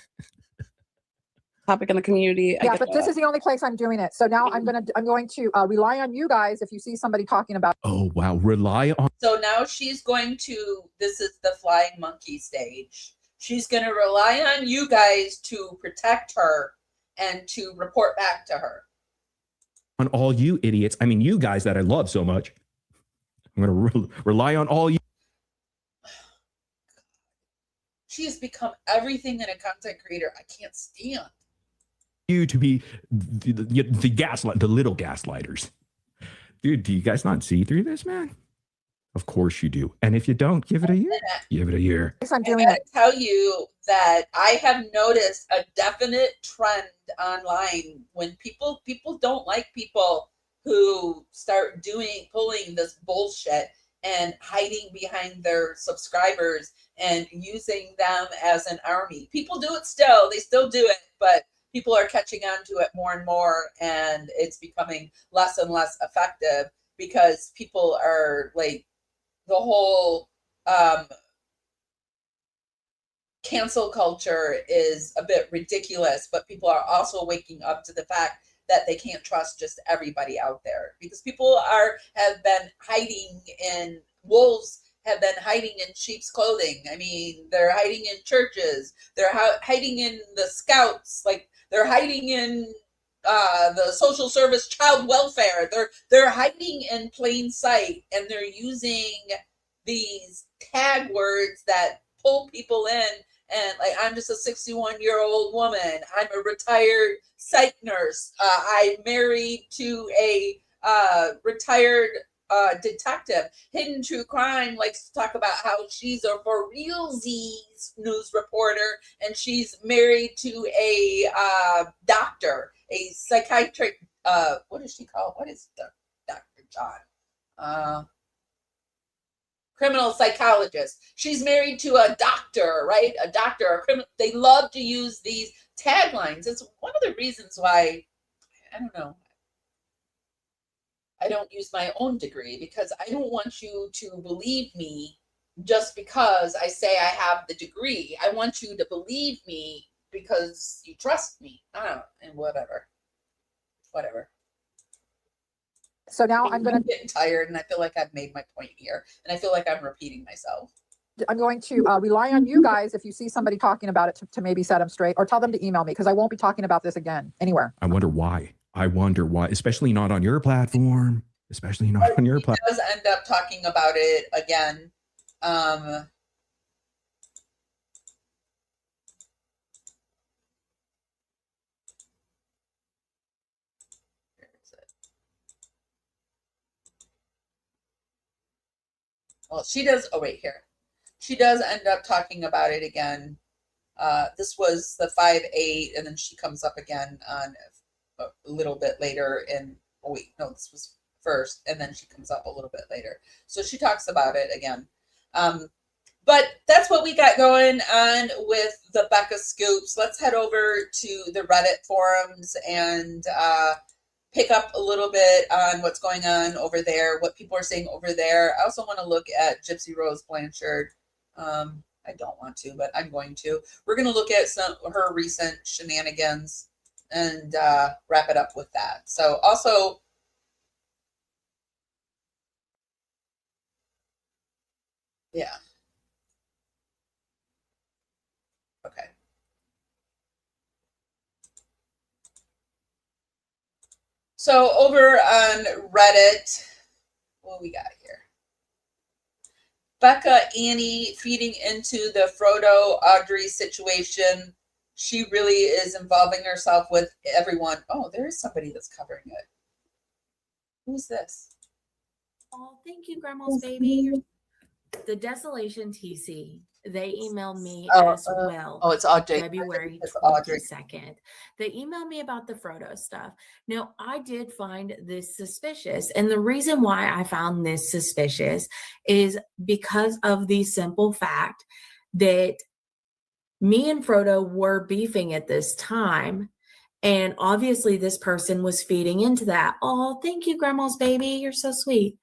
Topic in the community. Yeah, but this is the only place I'm doing it. So now I'm going to rely on you guys if you see somebody talking about. Oh wow, rely on. So now she's going to, this is the flying monkey stage. She's going to rely on you guys to protect her and to report back to her. On all you idiots. I mean, you guys that I love so much. I'm gonna rely on all you. She has become everything in a content creator I can't stand. You to be the gaslight, the little gaslighters. Dude, do you guys not see through this, man? Of course you do. And if you don't, give it a year. Give it a year. I'm I gotta tell you that I have noticed a definite trend online when people don't like people who start pulling this bullshit and hiding behind their subscribers and using them as an army. People do it still. They still do it, but people are catching on to it more and more, and it's becoming less and less effective because people are like, the whole cancel culture is a bit ridiculous, but people are also waking up to the fact that they can't trust just everybody out there, because people have been hiding in wolves have been hiding in sheep's clothing. I mean, they're hiding in churches, they're hiding in the scouts, like they're hiding in the social service, child welfare. They're hiding in plain sight, and they're using these tag words that pull people in. And like, I'm just a 61-year-old woman. I'm a retired psych nurse. I'm married to a retired detective. Hidden True Crime likes to talk about how she's a for realsies news reporter, and she's married to a doctor, a psychiatric. What is she called? What is Dr. John? Criminal psychologist. She's married to a doctor, right? A doctor, a criminal. They love to use these taglines. It's one of the reasons why, I don't know, I don't use my own degree, because I don't want you to believe me just because I say I have the degree. I want you to believe me because you trust me. I don't know, and whatever. So now I'm getting tired, and I feel like I've made my point here, and I feel like I'm repeating myself. I'm going to rely on you guys if you see somebody talking about it to maybe set them straight, or tell them to email me, because I won't be talking about this again anywhere. I wonder why, especially not on your platform, He does end up talking about it again. Well, she does. Oh, wait, here. She does end up talking about it again. This was the 5/8, and then she comes up again on a little bit later. Oh, wait, no, this was first, and then she comes up a little bit later. So she talks about it again. But that's what we got going on with the Becca Scoops. Let's head over to the Reddit forums and pick up a little bit on what's going on over there, what people are saying over there. I also want to look at Gypsy Rose Blanchard. I don't want to, but I'm going to. We're going to look at her recent shenanigans and wrap it up with that. So also, yeah. Okay. So over on Reddit, what we got here? Becca Annie feeding into the Frodo Audrey situation. She really is involving herself with everyone. Oh, there is somebody that's covering it. Who's this? Oh, thank you, Grandma's baby. The Desolation TC. They emailed me as well. Oh, it's Audrey. February 22nd. They emailed me about the Frodo stuff. Now, I did find this suspicious. And the reason why I found this suspicious is because of the simple fact that me and Frodo were beefing at this time. And obviously, this person was feeding into that. Oh, thank you, Grandma's baby. You're so sweet.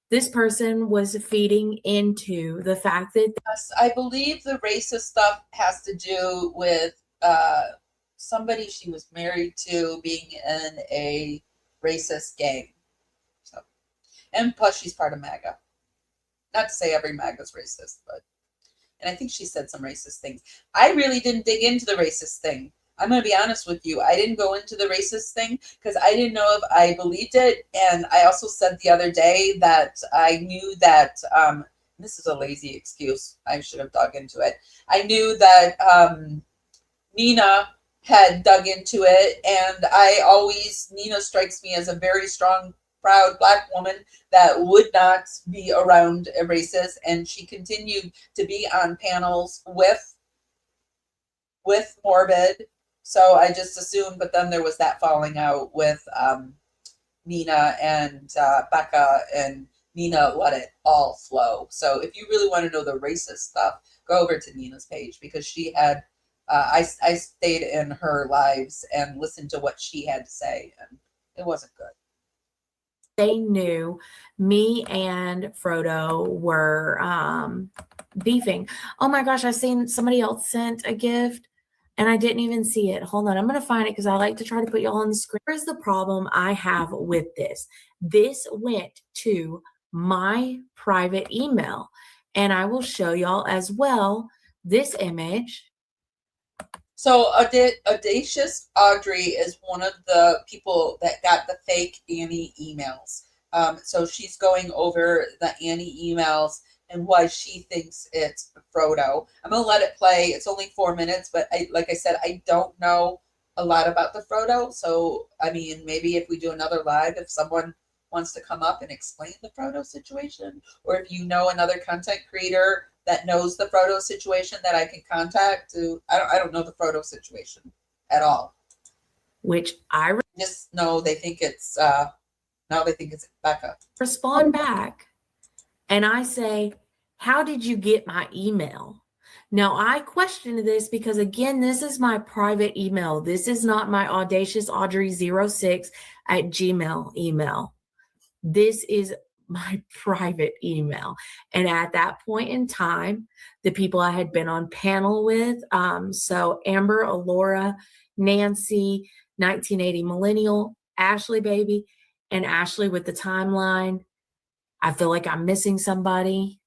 This person was feeding into the fact that... Yes, I believe the racist stuff has to do with somebody she was married to being in a racist gang. So, and plus she's part of MAGA. Not to say every MAGA is racist, but... And I think she said some racist things. I really didn't dig into the racist thing. I'm going to be honest with you. I didn't go into the racist thing because I didn't know if I believed it. And I also said the other day that I knew that, this is a lazy excuse. I should have dug into it. I knew that Nina had dug into it. And Nina strikes me as a very strong, proud Black woman that would not be around a racist. And she continued to be on panels with Morbid. So I just assumed, but then there was that falling out with Nina and Becca, and Nina let it all flow. So if you really want to know the racist stuff, go over to Nina's page, because she had, I stayed in her lives and listened to what she had to say, and it wasn't good. They knew me and Frodo were beefing. Oh my gosh, I seen somebody else sent a gift and I didn't even see it. Hold on, I'm going to find it because I like to try to put y'all on the screen. Here's the problem I have with this. This went to my private email, and I will show y'all as well this image. So Audacious Audrey is one of the people that got the fake Annie emails. So she's going over the Annie emails and why she thinks it's Frodo. I'm going to let it play. It's only 4 minutes, but like I said, I don't know a lot about the Frodo. So, I mean, maybe if we do another live, if someone wants to come up and explain the Frodo situation, or if you know another content creator that knows the Frodo situation that I can contact to, I don't know the Frodo situation at all. Which I just know they think it's Becca. Respond back and I say, how did you get my email? Now I question this because, again, this is my private email. This is not my audaciousAudrey06@gmail email. This is my private email. And at that point in time, the people I had been on panel with, so Amber, Alora, Nancy, 1980 Millennial, Ashley Baby, and Ashley with the timeline. I feel like I'm missing somebody.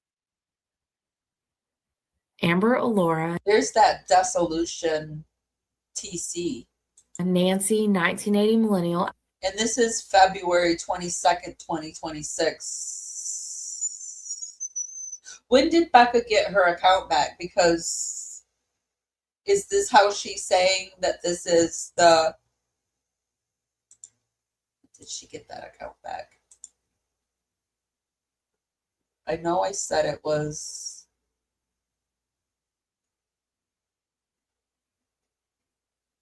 Amber, Alora. There's that Dissolution TC. And Nancy, 1980 Millennial. And this is February 22nd, 2026. When did Becca get her account back? Because is this how she's saying that this is the... Did she get that account back? I know I said it was...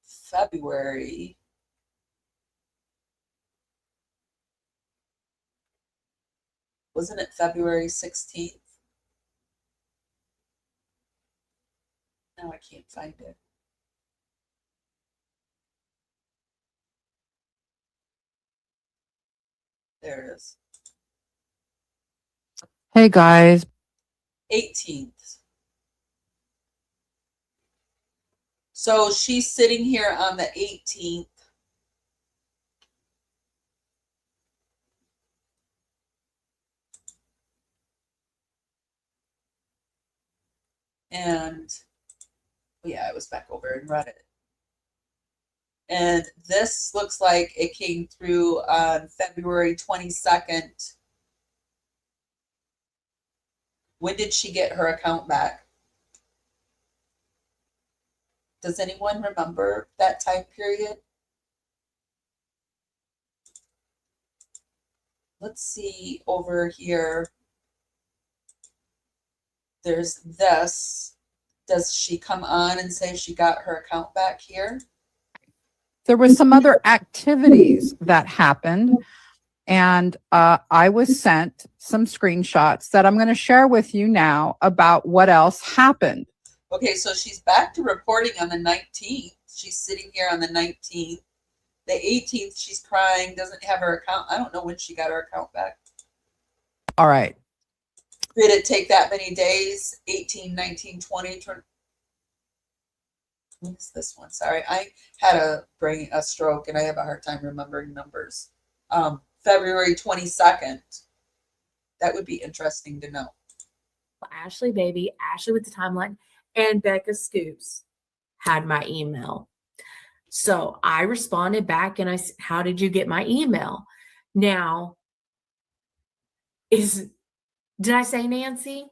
February. Wasn't it February 16th? Now I can't find it. There it is. Hey guys. 18th. So she's sitting here on the 18th. And yeah, I was back over and read it. And this looks like it came through on February 22nd. When did she get her account back? Does anyone remember that time period? Let's see over here. There's this. Does she come on and say she got her account back here? There was some other activities that happened, and I was sent some screenshots that I'm going to share with you now about what else happened. Okay, so she's back to reporting on the 19th. She's sitting here on the 19th. The 18th, she's crying, doesn't have her account. I don't know when she got her account back. All right. Did it take that many days? 18, 19, 20? What's this one? Sorry, I had a stroke and I have a hard time remembering numbers. February 22nd. That would be interesting to know. Ashley Baby, Ashley with the timeline, and Becca Scoops had my email. So I responded back and I said, how did you get my email? Now, did I say Nancy?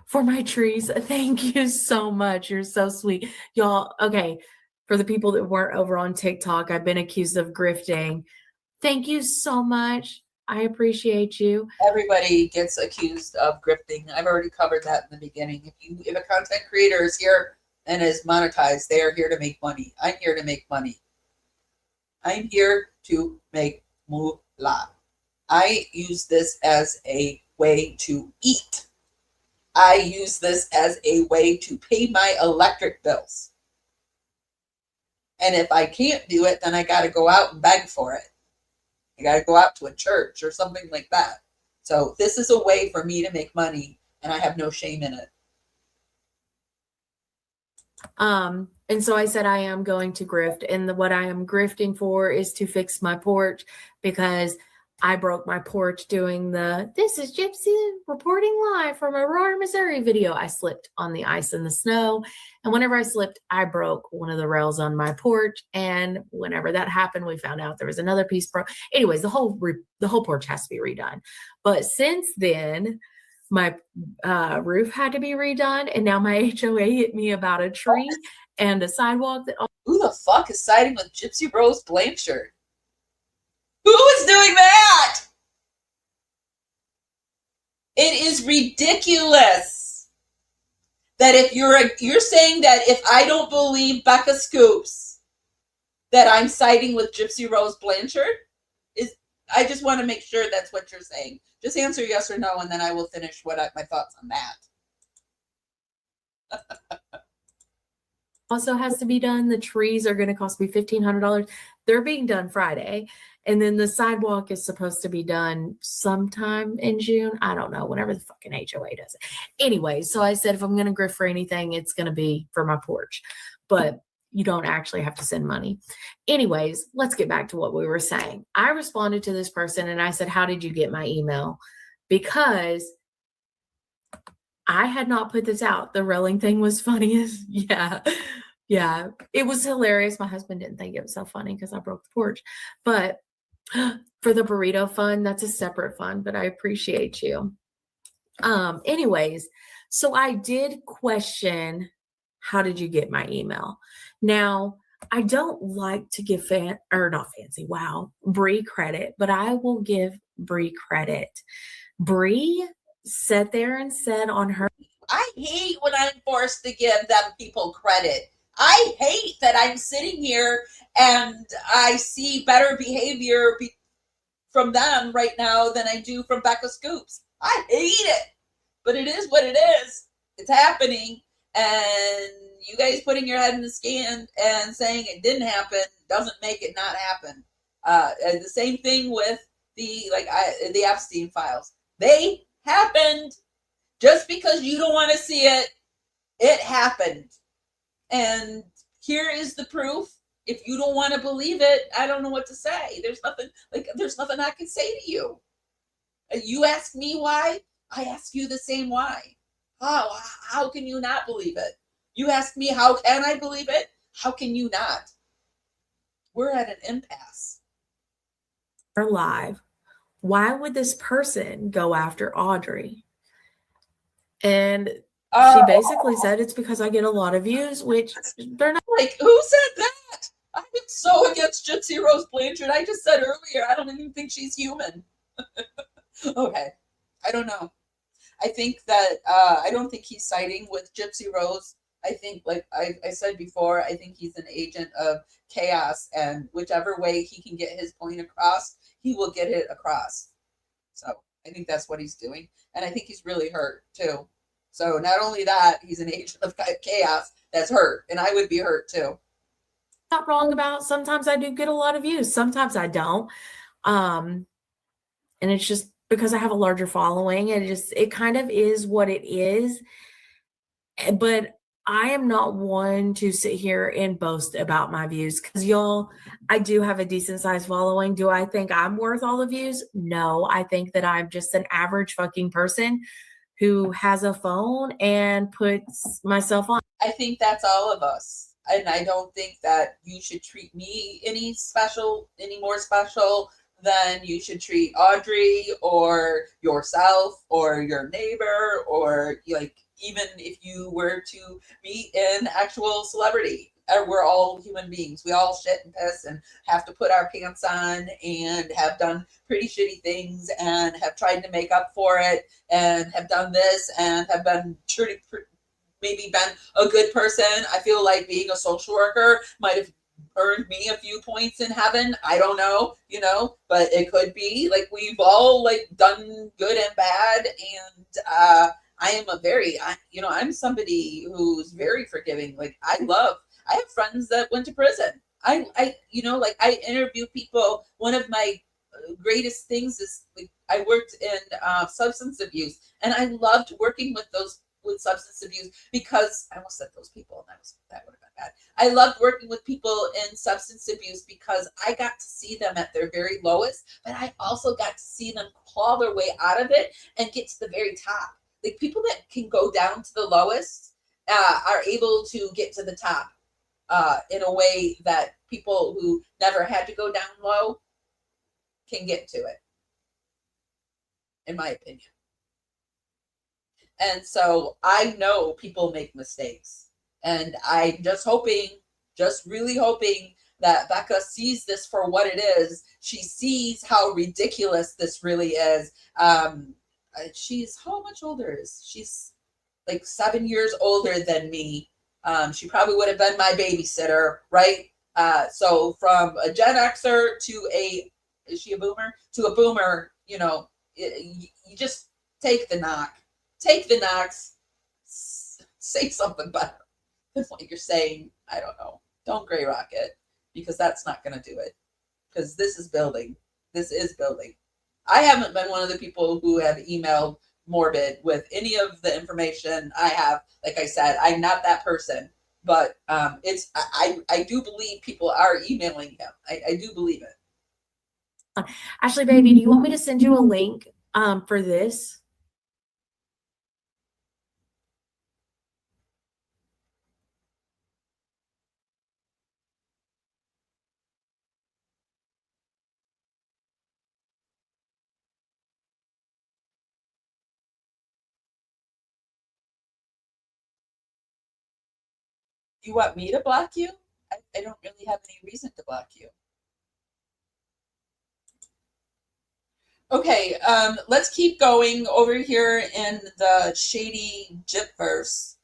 For my trees, thank you so much. You're so sweet. Y'all, okay, for the people that weren't over on TikTok, I've been accused of grifting. Thank you so much. I appreciate you. Everybody gets accused of grifting. I've already covered that in the beginning. If a content creator is here and is monetized, they are here to make money. I'm here to make money. I'm here to make moolah. I use this as a way to eat. I use this as a way to pay my electric bills. And if I can't do it, then I got to go out and beg for it. I got to go out to a church or something like that. So this is a way for me to make money, and I have no shame in it. And so I said, I am going to grift, and what I am grifting for is to fix my porch, because I broke my porch doing this is Gypsy reporting live from Aurora, Missouri video. I slipped on the ice and the snow. And whenever I slipped, I broke one of the rails on my porch. And whenever that happened, we found out there was another piece broke. Anyways, the whole porch has to be redone. But since then, my roof had to be redone. And now my HOA hit me about a tree and a sidewalk. Who the fuck is siding with Gypsy Rose Blanchard? Who is doing that? It is ridiculous that if you're saying that if I don't believe Becca Scoops, that I'm siding with Gypsy Rose Blanchard. I just want to make sure that's what you're saying. Just answer yes or no, and then I will finish my thoughts on that. Also has to be done. The trees are going to cost me $1,500. They're being done Friday. And then the sidewalk is supposed to be done sometime in June. I don't know, whenever the fucking HOA does it. Anyway, so I said, if I'm going to grift for anything, it's going to be for my porch. But you don't actually have to send money. Anyways, let's get back to what we were saying. I responded to this person and I said, how did you get my email? Because I had not put this out. The railing thing was funny as, yeah, it was hilarious. My husband didn't think it was so funny because I broke the porch. But for the burrito fund, that's a separate fund, but I appreciate you. Anyways, so I did question, how did you get my email? Now, I don't like to give Bree credit, but I will give Bree credit. Bree sat there and said on her, I hate when I'm forced to give them people credit. I hate that I'm sitting here and I see better behavior from them right now than I do from Becca Scoops. I hate it, but it is what it is. It's happening, and you guys putting your head in the sand and saying it didn't happen doesn't make it not happen. And the same thing with the Epstein files. They happened. Just because you don't want to see it, it happened. And here is the proof. If you don't want to believe it, I don't know what to say. There's nothing I can say to you. You ask me why, I ask you the same why. How can you not believe it? You ask me, how can I believe it? How can you not? We're at an impasse. Are live. Why would this person go after Audrey? And she basically said it's because I get a lot of views, which they're not. Like, who said that? I'm so against Gypsy Rose Blanchard. I just said earlier, I don't even think she's human. Okay. I don't know. I think that, I don't think he's siding with Gypsy Rose. I think, like I said before, I think he's an agent of chaos, and whichever way he can get his point across, he will get it across. So I think that's what he's doing. And I think he's really hurt too. So not only that, he's an agent of chaos that's hurt, and I would be hurt too. Not wrong about, sometimes I do get a lot of views, sometimes I don't. And it's just because I have a larger following. It kind of is what it is. But I am not one to sit here and boast about my views, because y'all, I do have a decent sized following. Do I think I'm worth all the views? No, I think that I'm just an average fucking person who has a phone and puts myself on. I think that's all of us. And I don't think that you should treat me any more special than you should treat Audrey or yourself or your neighbor, or like, even if you were to meet an actual celebrity. We're all human beings. We all shit and piss and have to put our pants on and have done pretty shitty things and have tried to make up for it and have done this and have been maybe been a good person. I feel like being a social worker might have earned me a few points in heaven. I don't know, but it could be. Like, we've all like done good and bad, and I am I'm somebody who's very forgiving. Like, I have friends that went to prison. I interview people. One of my greatest things is, like, I worked in substance abuse, and I loved working with substance abuse, because I almost said those people, and that would have been bad. I loved working with people in substance abuse because I got to see them at their very lowest, but I also got to see them claw their way out of it and get to the very top. Like, people that can go down to the lowest are able to get to the top in a way that people who never had to go down low can get to it, in my opinion. And so I know people make mistakes, and I'm just really hoping that Becca sees this for what it is. She sees how ridiculous this really is. She's, how much older is she's like 7 years older than me. She probably would have been my babysitter, right? So from a Gen Xer to is she a boomer? To a boomer, you just take the knock. Take the knocks. Say something better than what you're saying. I don't know. Don't gray rock it, because that's not going to do it. Because this is building. This is building. I haven't been one of the people who have emailed Morbid with any of the information I have. Like I said, I'm not that person. But I do believe people are emailing him. I do believe it. Ashley, baby, do you want me to send you a link for this? You want me to block you? I don't really have any reason to block you. Okay, let's keep going over here in the shady Gypverse.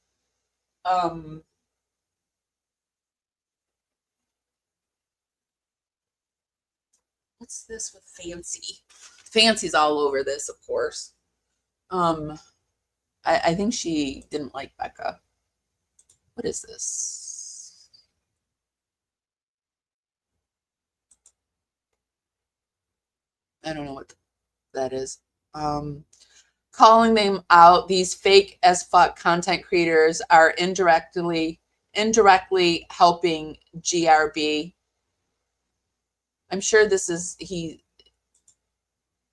What's this with Fancy? Fancy's all over this, of course. I think she didn't like Becca. What is this? I don't know what that is. Calling them out, these fake as fuck content creators are indirectly helping GRB. I'm sure he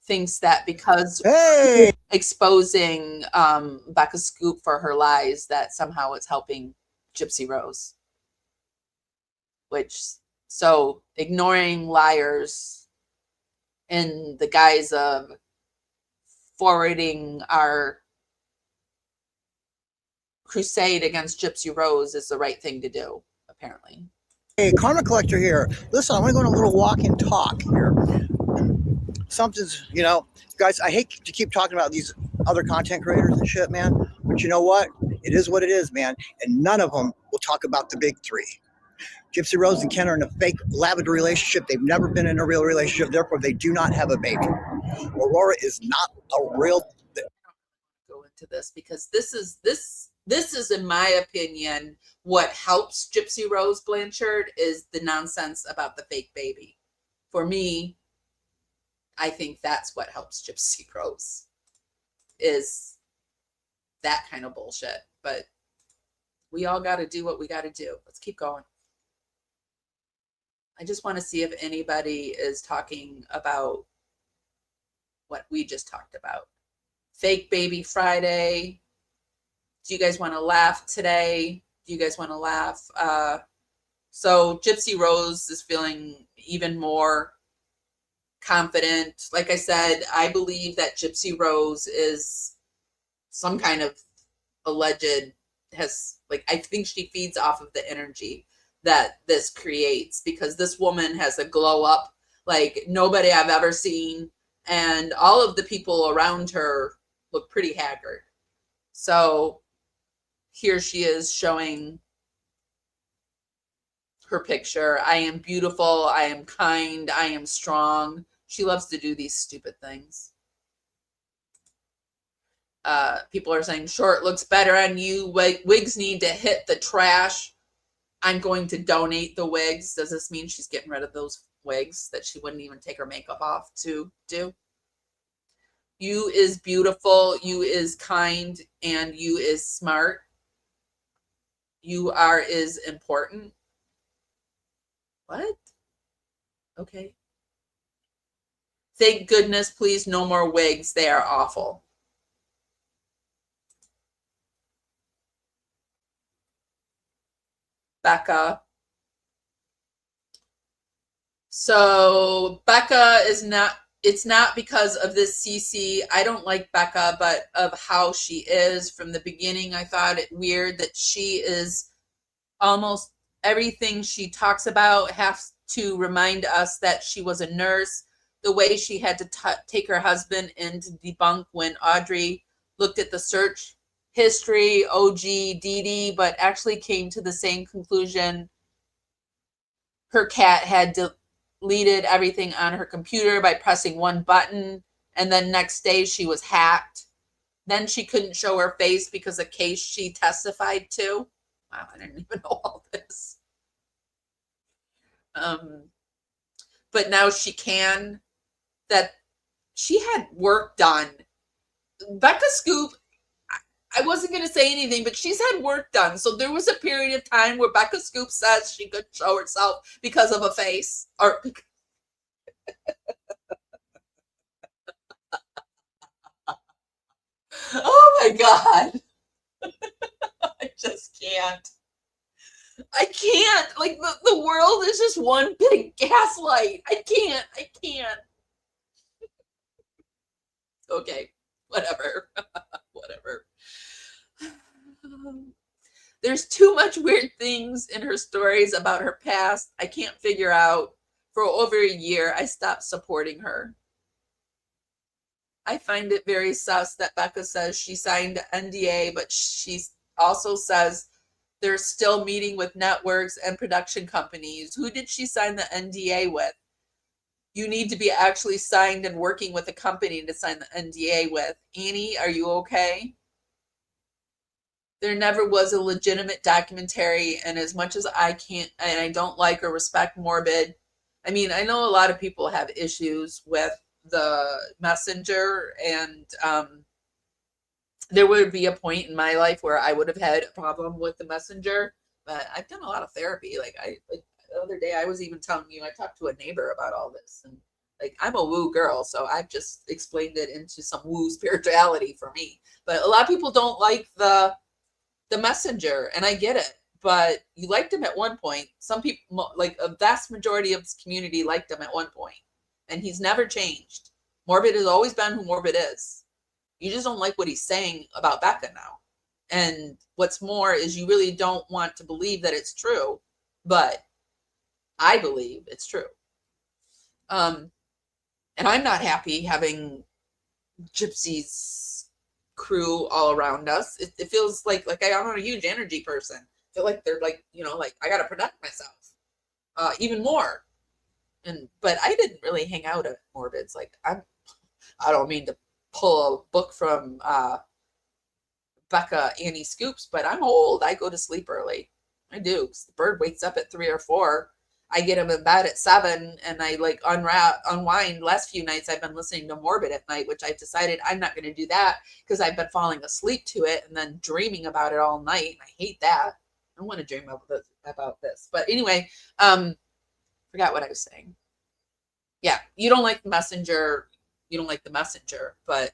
thinks that because exposing Becca Scoop for her lies, that somehow it's helping Gypsy Rose. So ignoring liars in the guise of forwarding our crusade against Gypsy Rose is the right thing to do, apparently. Hey, Karma Collector here. Listen, I want to go on a little walk and talk here. Something's, guys, I hate to keep talking about these other content creators and shit, man. But you know what? It is what it is, man. And none of them will talk about the big three. Gypsy Rose and Ken are in a fake lavender relationship. They've never been in a real relationship. Therefore, they do not have a baby. Aurora is not a real. Go into this because this is, in my opinion, what helps Gypsy Rose Blanchard is the nonsense about the fake baby. For me, I think that's what helps Gypsy Rose, is that kind of bullshit. But we all got to do what we got to do. Let's keep going. I just want to see if anybody is talking about what we just talked about. Fake Baby Friday. Do you guys want to laugh today? Do you guys want to laugh? So Gypsy Rose is feeling even more confident. Like I said, I believe that Gypsy Rose is some kind of alleged, I think she feeds off of the energy that this creates, because this woman has a glow up like nobody I've ever seen, and all of the people around her look pretty haggard. So here she is showing her picture. I am beautiful. I am kind. I am strong. She loves to do these stupid things. People are saying short looks better on you. Wigs need to hit the trash. I'm going to donate the wigs. Does this mean she's getting rid of those wigs that she wouldn't even take her makeup off to do? You is beautiful. You is kind. And you is smart. You are is important. What? Okay. Thank goodness, please, no more wigs. They are awful. Becca. So Becca is not, it's not because of this CC. I don't like Becca, but of how she is from the beginning. I thought it weird that she is almost everything she talks about has to remind us that she was a nurse. The way she had to take her husband in to debunk when Audrey looked at the search history, OG, DD, but actually came to the same conclusion. Her cat had deleted everything on her computer by pressing one button, and then next day she was hacked. Then she couldn't show her face because of a case she testified to. Wow, I didn't even know all this. But now she can. That she had work done. Becca Scoop, I wasn't going to say anything, but she's had work done. So there was a period of time where Becca Scoop says she could show herself because of a face. Or oh my God. I just can't. I can't. Like the world is just one big gaslight. I can't. Okay, whatever. Whatever. There's too much weird things in her stories about her past. I can't figure out. For over a year, I stopped supporting her. I find it very sus that Becca says she signed NDA, but she also says they're still meeting with networks and production companies. Who did she sign the NDA with? You need to be actually signed and working with a company to sign the NDA with. Annie, are you okay? There never was a legitimate documentary, and as much as I can't, and I don't like or respect Morbid, I mean, I know a lot of people have issues with the messenger, and there would be a point in my life where I would have had a problem with the messenger, but I've done a lot of therapy. Like the other day, I was even telling you, I talked to a neighbor about all this, and like I'm a woo girl, so I've just explained it into some woo spirituality for me. But a lot of people don't like the messenger, and I get it. But you liked him at one point. Some people, like a vast majority of this community, liked him at one point, and he's never changed. Morbid has always been who Morbid is. You just don't like what he's saying about Becca now. And what's more is you really don't want to believe that it's true, but I believe it's true. And I'm not happy having Gypsy's crew all around us. It feels like I'm not a huge energy person. I feel like they're like, like I got to protect myself even more. But I didn't really hang out at Morbid's. Like I don't mean to pull a book from Becca Annie Scoops, but I'm old. I go to sleep early. I do. 'Cause the bird wakes up at 3 or 4. I get him in bed at 7, and I like unwind. Last few nights I've been listening to Morbid at night, which I've decided I'm not going to do that because I've been falling asleep to it and then dreaming about it all night. I hate that. I don't want to dream about this. But anyway, forgot what I was saying. Yeah, you don't like the messenger. You don't like the messenger, but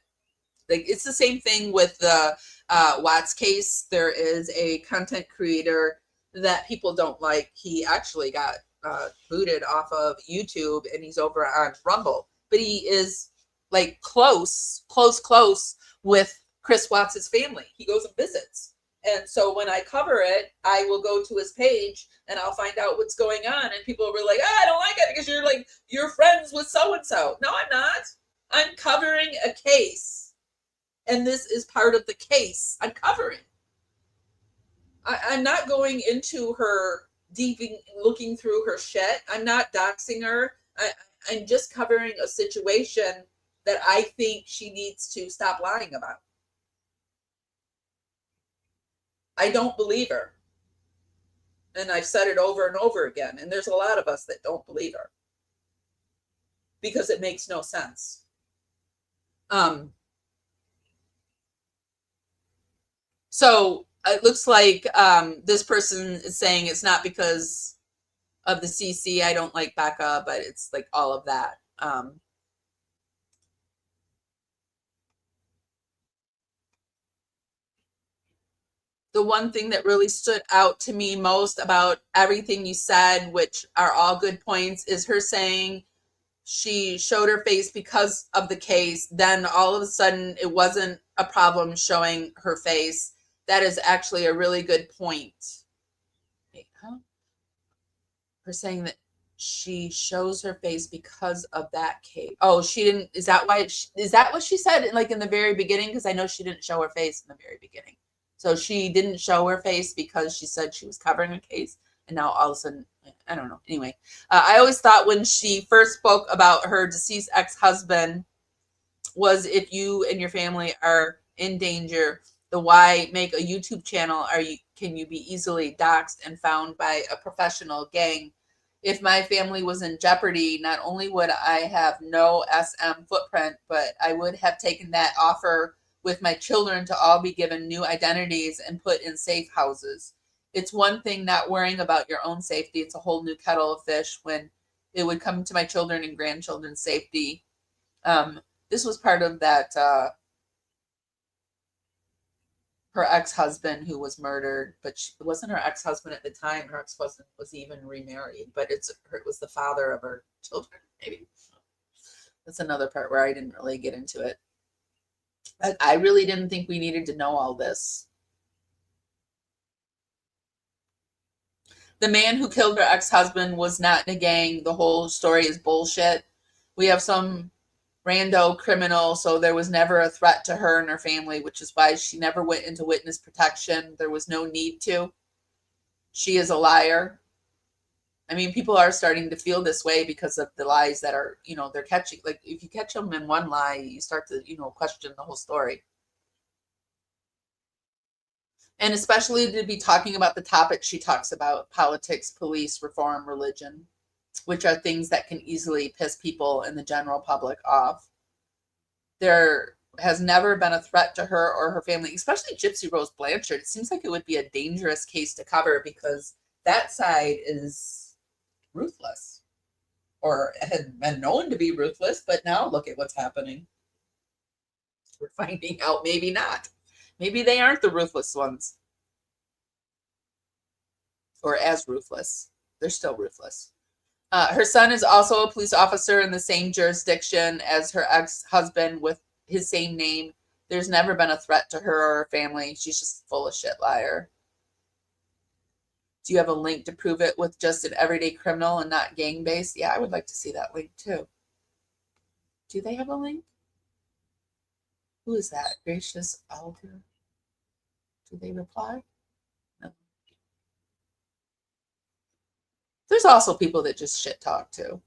like it's the same thing with the Watts case. There is a content creator that people don't like. He actually got booted off of YouTube, and he's over on Rumble. But he is like close with Chris Watts' family. He goes and visits. And so when I cover it, I will go to his page and I'll find out what's going on. And people were like, I don't like it because you're friends with so-and-so. No, I'm not. I'm covering a case. And this is part of the case I'm covering. I'm not going into her looking through her shit. I'm not doxing her. I'm just covering a situation that I think she needs to stop lying about. I don't believe her. And I've said it over and over again. And there's a lot of us that don't believe her because it makes no sense. So it looks like this person is saying it's not because of the CC. I don't like Becca, but it's like all of that. The one thing that really stood out to me most about everything you said, which are all good points, is her saying she showed her face because of the case. Then all of a sudden it wasn't a problem showing her face. That is actually a really good point. Wait, huh? Her saying that she shows her face because of that case. Oh, she didn't. Is that why? Is that what she said? Like in the very beginning? Because I know she didn't show her face in the very beginning. So she didn't show her face because she said she was covering a case. And now all of a sudden, I don't know. Anyway, I always thought when she first spoke about her deceased ex-husband was, if you and your family are in danger, the why make a YouTube channel? Can you be easily doxxed and found by a professional gang? If my family was in jeopardy, not only would I have no SM footprint, but I would have taken that offer with my children to all be given new identities and put in safe houses. It's one thing not worrying about your own safety. It's a whole new kettle of fish when it would come to my children and grandchildren's safety. This was part of that, her ex-husband who was murdered, but it wasn't her ex-husband at the time. Her ex-husband was even remarried, but it was the father of her children, maybe. That's another part where I didn't really get into it. I really didn't think we needed to know all this. The man who killed her ex-husband was not in a gang. The whole story is bullshit. We have some rando criminal, so there was never a threat to her and her family, which is why she never went into witness protection. There was no need to. She is a liar. I mean, people are starting to feel this way because of the lies that are, they're catching. Like, if you catch them in one lie, you start to, question the whole story. And especially to be talking about the topic she talks about, politics, police, reform, religion, which are things that can easily piss people in the general public off. There has never been a threat to her or her family, especially Gypsy Rose Blanchard. It seems like it would be a dangerous case to cover because that side is ruthless, or had been known to be ruthless, but now look at what's happening. We're finding out maybe not. Maybe they aren't the ruthless ones. Or as ruthless. They're still ruthless. Her son is also a police officer in the same jurisdiction as her ex-husband with his same name. There's never been a threat to her or her family. She's just full of shit liar. Do you have a link to prove it with just an everyday criminal and not gang-based? Yeah, I would like to see that link too. Do they have a link? Who is that? Gracious Elder? Do they reply? No. There's also people that just shit talk too.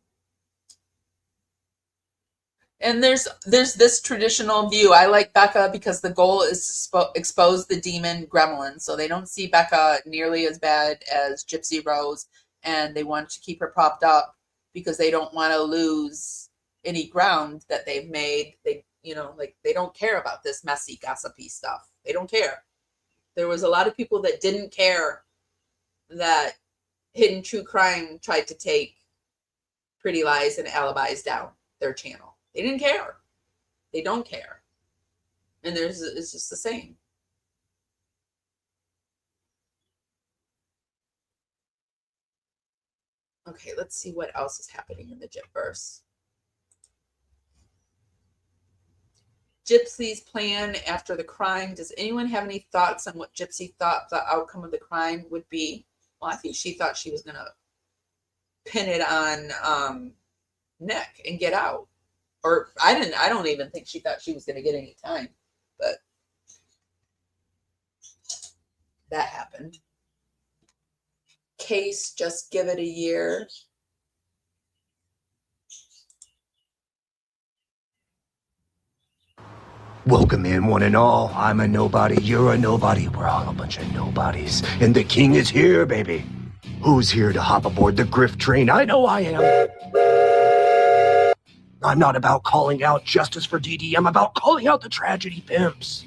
And there's this traditional view. I like Becca because the goal is to expose the demon gremlin. So they don't see Becca nearly as bad as Gypsy Rose, and they want to keep her propped up because they don't want to lose any ground that they've made. They don't care about this messy, gossipy stuff. They don't care. There was a lot of people that didn't care that Hidden True Crime tried to take Pretty Lies and Alibis down their channel. They didn't care. They don't care. And it's just the same. Okay, let's see what else is happening in the Gypverse. Gypsy's plan after the crime. Does anyone have any thoughts on what Gypsy thought the outcome of the crime would be? Well, I think she thought she was going to pin it on Nick and get out. Or I don't even think she thought she was going to get any time, but that happened. Case, just give it a year. Welcome in, one and all. I'm a nobody, you're a nobody. We're all a bunch of nobodies. And the king is here, baby. Who's here to hop aboard the grift train? I know I am. I'm not about calling out justice for DD. I'm about calling out the tragedy pimps.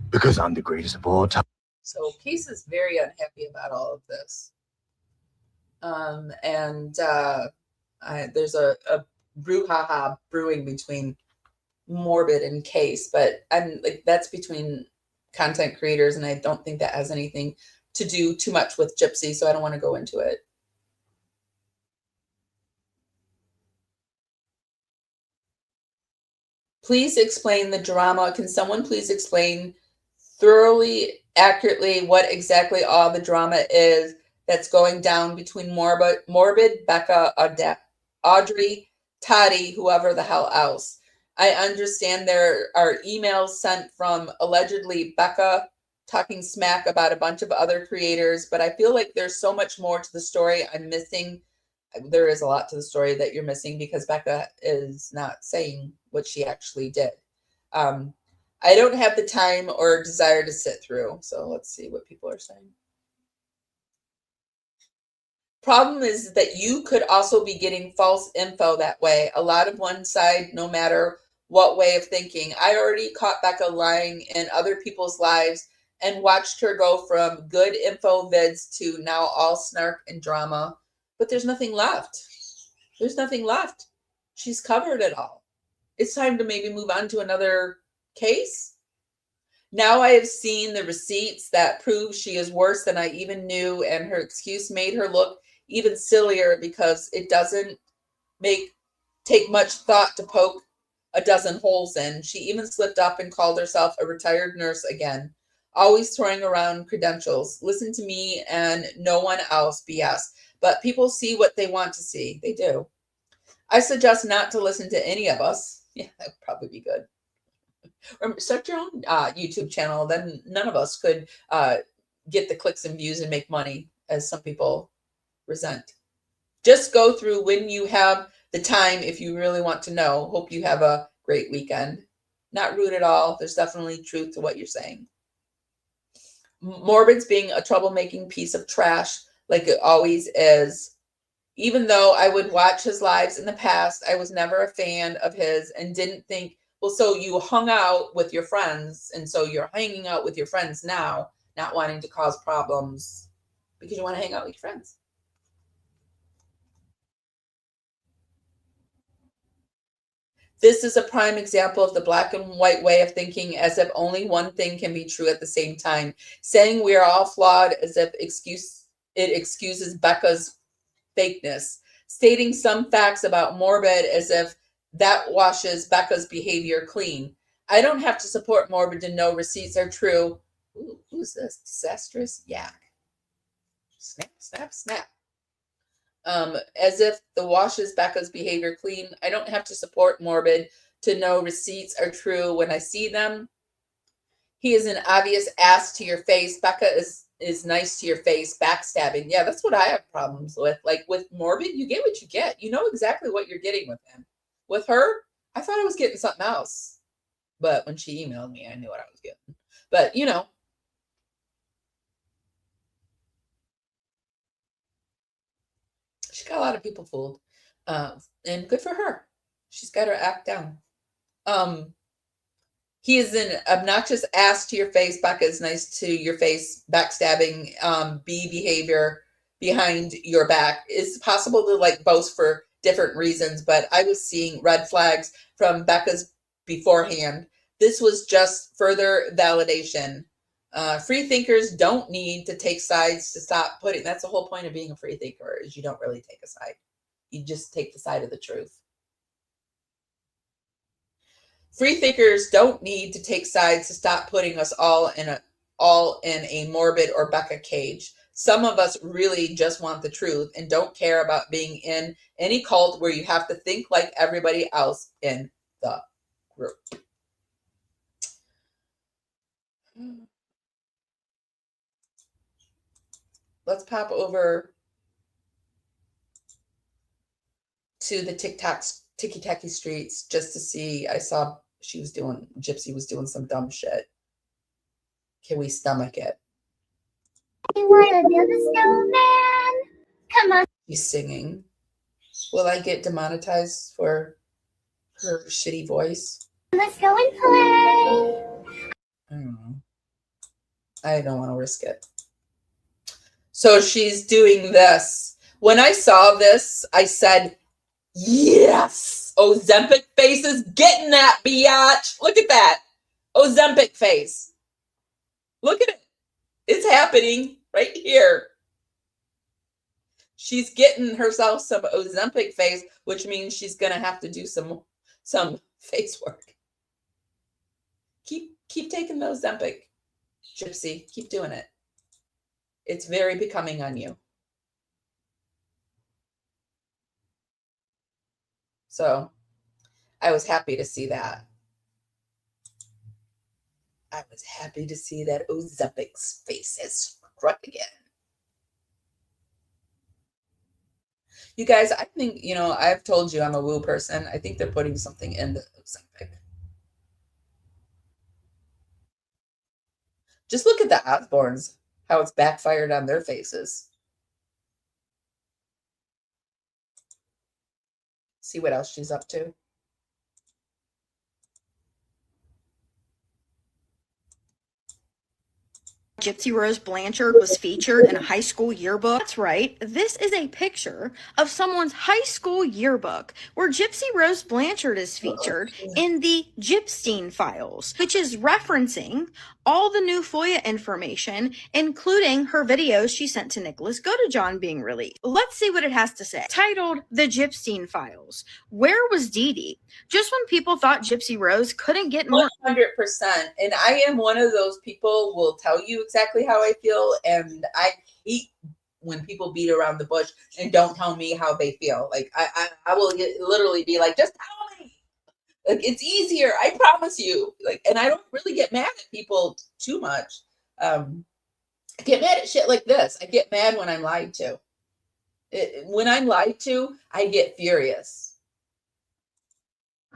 Because I'm the greatest of all time. So Case is very unhappy about all of this. There's a brouhaha brewing between Morbid and Case, but I'm like, that's between content creators, and I don't think that has anything to do too much with Gypsy, so I don't want to go into it. Please explain the drama. Can someone please explain thoroughly, accurately what exactly all the drama is that's going down between Morbid, Becca, Audrey, Toddy, whoever the hell else? I understand there are emails sent from allegedly Becca talking smack about a bunch of other creators, but I feel like there's so much more to the story I'm missing. There is a lot to the story that you're missing because Becca is not saying what she actually did. I don't have the time or desire to sit through. So let's see what people are saying. Problem is that you could also be getting false info that way. A lot of one side, no matter what way of thinking. I already caught Becca lying in other people's lives and watched her go from good info vids to now all snark and drama. But there's nothing left. There's nothing left. She's covered it all. It's time to maybe move on to another case. Now I have seen the receipts that prove she is worse than I even knew, and her excuse made her look even sillier because it doesn't take much thought to poke a dozen holes in. She even slipped up and called herself a retired nurse again, always throwing around credentials. Listen to me and no one else, BS. But people see what they want to see. They do. I suggest not to listen to any of us. Yeah, that would probably be good. Or start your own YouTube channel. Then none of us could get the clicks and views and make money, as some people resent. Just go through when you have the time if you really want to know. Hope you have a great weekend. Not rude at all. There's definitely truth to what you're saying. Morbid's being a troublemaking piece of trash like it always is. Even though I would watch his lives in the past, I was never a fan of his and didn't think, well, so you hung out with your friends, and so you're hanging out with your friends now, not wanting to cause problems because you want to hang out with your friends. This is a prime example of the black and white way of thinking, as if only one thing can be true at the same time. Saying we are all flawed as if it excuses Becca's fakeness. Stating some facts about Morbid as if that washes Becca's behavior clean. I don't have to support Morbid to know receipts are true. Ooh, who's this? Disastrous yak. Snap, snap, snap. As if the washes Becca's behavior clean. I don't have to support Morbid to know receipts are true when I see them. He is an obvious ass to your face. Becca is nice to your face, backstabbing. Yeah, that's what I have problems with. Like with Morbid, you get what you get. You know exactly what you're getting with him. With her, I thought I was getting something else. But when she emailed me, I knew what I was getting. But, you know. She got a lot of people fooled. And good for her. She's got her act down. He is an obnoxious ass to your face. Becca is nice to your face. Backstabbing, B behavior behind your back. It's possible to like boast for different reasons, but I was seeing red flags from Becca's beforehand. This was just further validation. Free thinkers don't need to take sides to stop putting. That's the whole point of being a free thinker, is you don't really take a side. You just take the side of the truth. Free thinkers don't need to take sides to stop putting us all in a Morbid or Becca cage. Some of us really just want the truth and don't care about being in any cult where you have to think like everybody else in the group. Let's pop over to the ticky-tacky streets just to see. I saw Gypsy was doing some dumb shit. Can we stomach it? You wanna build a snowman? Come on. He's singing. Will I get demonetized for her shitty voice? Let's go and play. I don't know. I don't want to risk it. So she's doing this. When I saw this, I said, yes! Ozempic face is getting that, biatch. Look at that. Ozempic face. Look at it. It's happening right here. She's getting herself some Ozempic face, which means she's going to have to do some face work. Keep taking the Ozempic, Gypsy. Keep doing it. It's very becoming on you. So I was happy to see that. I was happy to see that Ozempic's face has struck again. You guys, I think, I've told you I'm a woo person. I think they're putting something in the Ozempic. Just look at the Osbournes, how it's backfired on their faces. See what else she's up to. Gypsy Rose Blanchard was featured in a high school yearbook. That's right. This is a picture of someone's high school yearbook where Gypsy Rose Blanchard is featured in the Epstein files, which is referencing all the new FOIA information, including her videos she sent to Nicholas Godejohn being released. Let's see what it has to say. Titled The Epstein Files. Where was Dee Dee? Just when people thought Gypsy Rose couldn't get more. 100%. And I am one of those people will tell you exactly how I feel. And I hate when people beat around the bush and don't tell me how they feel. Like I will literally be like, just tell me. Like, it's easier, I promise you. Like, and I don't really get mad at people too much. I get mad at shit like this. I get mad when I'm lied to. When I'm lied to, I get furious.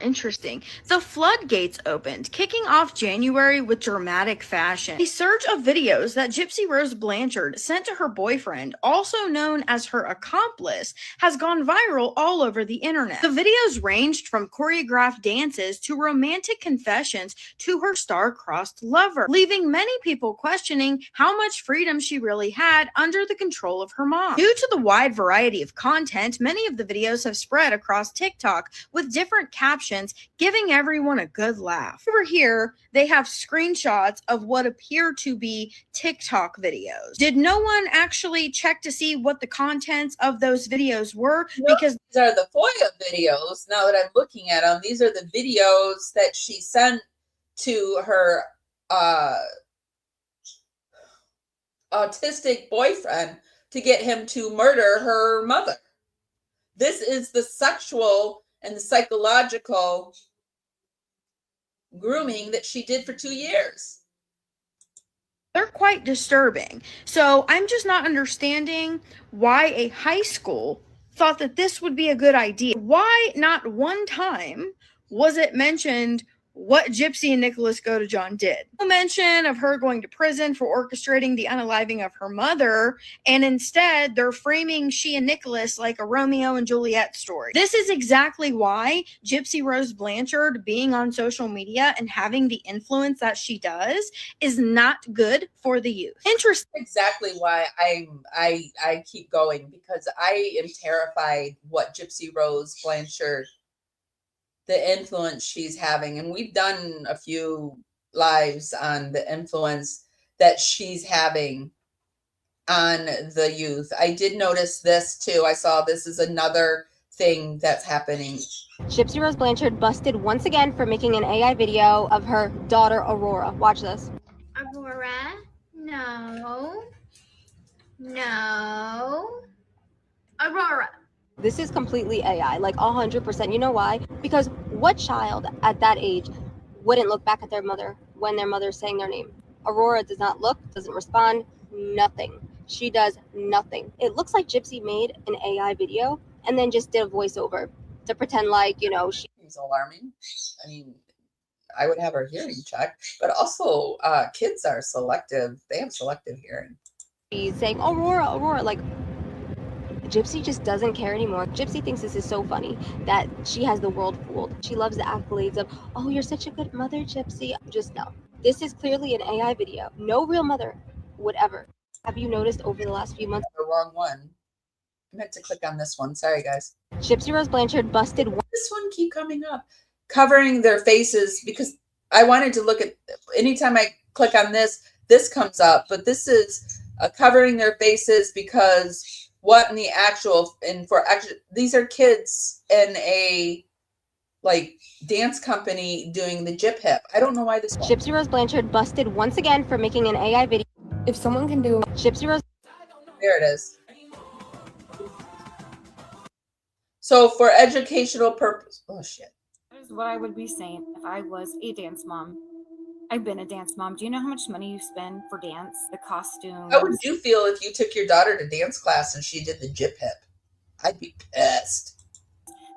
Interesting. The floodgates opened, kicking off January with dramatic fashion. A surge of videos that Gypsy Rose Blanchard sent to her boyfriend, also known as her accomplice, has gone viral all over the internet. The videos ranged from choreographed dances to romantic confessions to her star-crossed lover, leaving many people questioning how much freedom she really had under the control of her mom. Due to the wide variety of content, many of the videos have spread across TikTok with different captions giving everyone a good laugh. Over here, they have screenshots of what appear to be TikTok videos. Did no one actually check to see what the contents of those videos were? Because these are the FOIA videos. Now that I'm looking at them, these are the videos that she sent to her autistic boyfriend to get him to murder her mother. This is the sexual and the psychological grooming that she did for 2 years. they're quite disturbing. So I'm just not understanding why a high school thought that this would be a good idea. Why not one time was it mentioned what Gypsy and Nicholas Godejohn did? No mention of her going to prison for orchestrating the unaliving of her mother, and instead they're framing she and Nicholas like a Romeo and Juliet story. This is exactly why Gypsy Rose Blanchard being on social media and having the influence that she does is not good for the youth. Interesting. Exactly why I keep going, because I am terrified what Gypsy Rose Blanchard, the influence she's having. And we've done a few lives on the influence that she's having on the youth. I did notice this too. I saw this is another thing that's happening. Gypsy Rose Blanchard busted once again for making an AI video of her daughter Aurora. Watch this. Aurora? No. No. Aurora. This is completely AI, like 100%. You know why? Because what child at that age wouldn't look back at their mother when their mother's saying their name? Aurora does not look, doesn't respond, nothing. She does nothing. It looks like Gypsy made an AI video and then just did a voiceover to pretend like, you know, she's alarming. I mean, I would have her hearing checked, but also kids are selective. They have selective hearing. she's saying, Aurora, Aurora, like, Gypsy just doesn't care anymore. Gypsy thinks this is so funny that she has the world fooled. She loves the accolades of, oh, you're such a good mother, Gypsy. Just no. This is clearly an AI video. No real mother would ever. Have you noticed over the last few months? The wrong one. I meant to click on this one. Sorry, guys. Gypsy Rose Blanchard busted. This one keep coming up. Covering their faces, because I wanted to look at, anytime I click on this, this comes up. But this is covering their faces because what in the actual, and for actually, these are kids in a like dance company doing the Gyp Hip. I don't know why this one. Gypsy Rose Blanchard busted once again for making an AI video. If someone can do Gypsy Rose. There it is. So for educational purpose. Oh shit. That is what I would be saying if I was a dance mom. I've been a dance mom. Do you know how much money you spend for dance? The costumes. How would you feel if you took your daughter to dance class and she did the Gyp Hip? I'd be pissed.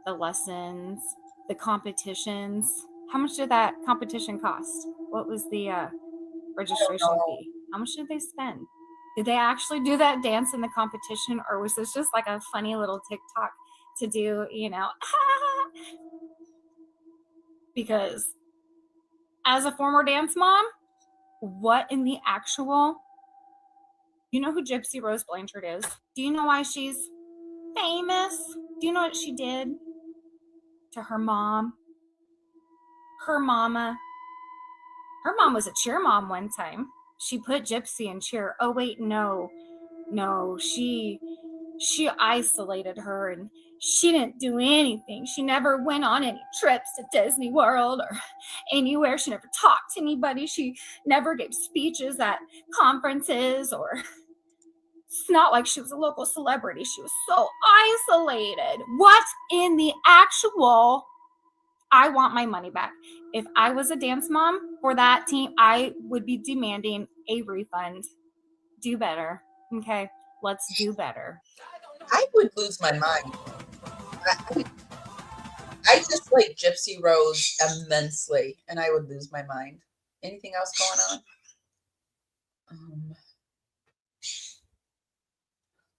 The lessons, the competitions. How much did that competition cost? What was the registration fee? How much did they spend? Did they actually do that dance in the competition, or was this just like a funny little TikTok to do, you know? Because as a former dance mom, what in the actual, you know who Gypsy Rose Blanchard is? Do you know why she's famous? Do you know what she did to her mom? Her mom was a cheer mom one time. She put Gypsy in cheer. Oh wait, no, she isolated her and she didn't do anything. She never went on any trips to Disney World or anywhere. She never talked to anybody. She never gave speeches at conferences, or it's not like she was a local celebrity. She was so isolated. What in the actual? I want my money back. If I was a dance mom for that team, I would be demanding a refund. Do better. Okay, let's do better. I would lose my mind. I just like Gypsy Rose immensely, and I would lose my mind. Anything else going on?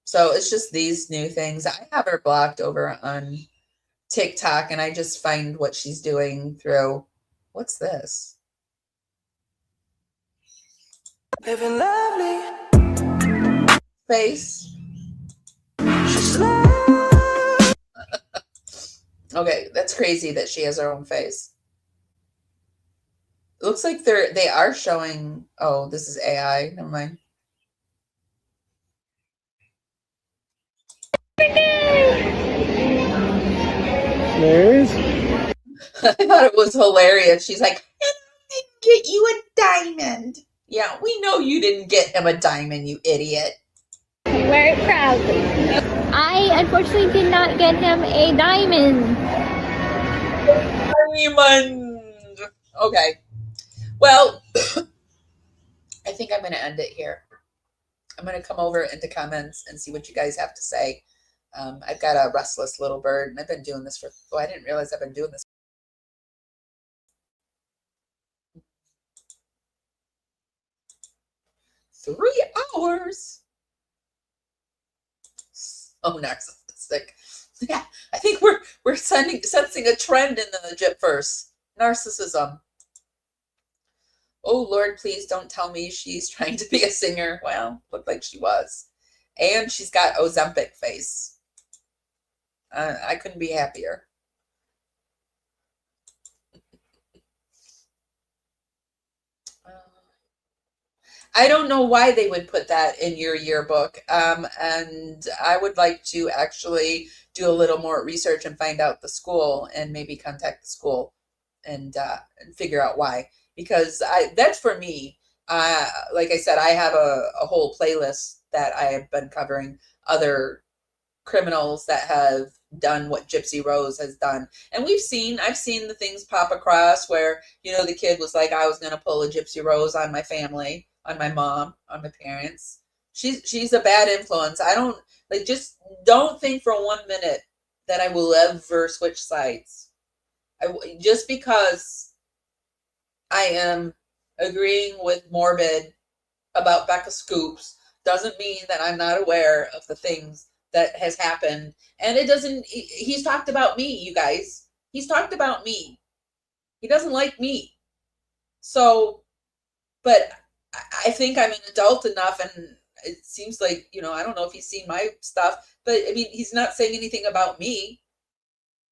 So it's just these new things. I have her blocked over on TikTok, and I just find what she's doing through. What's this? Living lovely. Face. Okay, that's crazy that she has her own face. It looks like they are showing. Oh, this is AI. Never mind. There it is. I thought it was hilarious. She's like, I didn't get you a diamond. Yeah, we know you didn't get him a diamond, you idiot. Wear it proudly. I unfortunately did not get him a diamond. Diamond. Okay. Well, I think I'm going to end it here. I'm going to come over into comments and see what you guys have to say. I've got a restless little bird, and I've been doing this for, oh, I didn't realize I've been doing this. For 3 hours. Oh, narcissistic. Yeah, I think we're sensing a trend in the Gypverse. Narcissism. Oh, Lord, please don't tell me she's trying to be a singer. Well, looked like she was. And she's got Ozempic face. I couldn't be happier. I don't know why they would put that in your yearbook. And I would like to actually do a little more research and find out the school and maybe contact the school and figure out why. Because that's for me. Like I said, I have a whole playlist that I have been covering other criminals that have done what Gypsy Rose has done. And I've seen the things pop across where, you know, the kid was like, I was going to pull a Gypsy Rose on my family, on my mom, on my parents. She's a bad influence. I don't, like, just don't think for 1 minute that I will ever switch sides. Just because I am agreeing with Morbid about Becca Scoops doesn't mean that I'm not aware of the things that has happened. And it doesn't, he's talked about me, you guys. He's talked about me. He doesn't like me. So, but I think I'm an adult enough, and it seems like, you know, I don't know if he's seen my stuff, but I mean, he's not saying anything about me,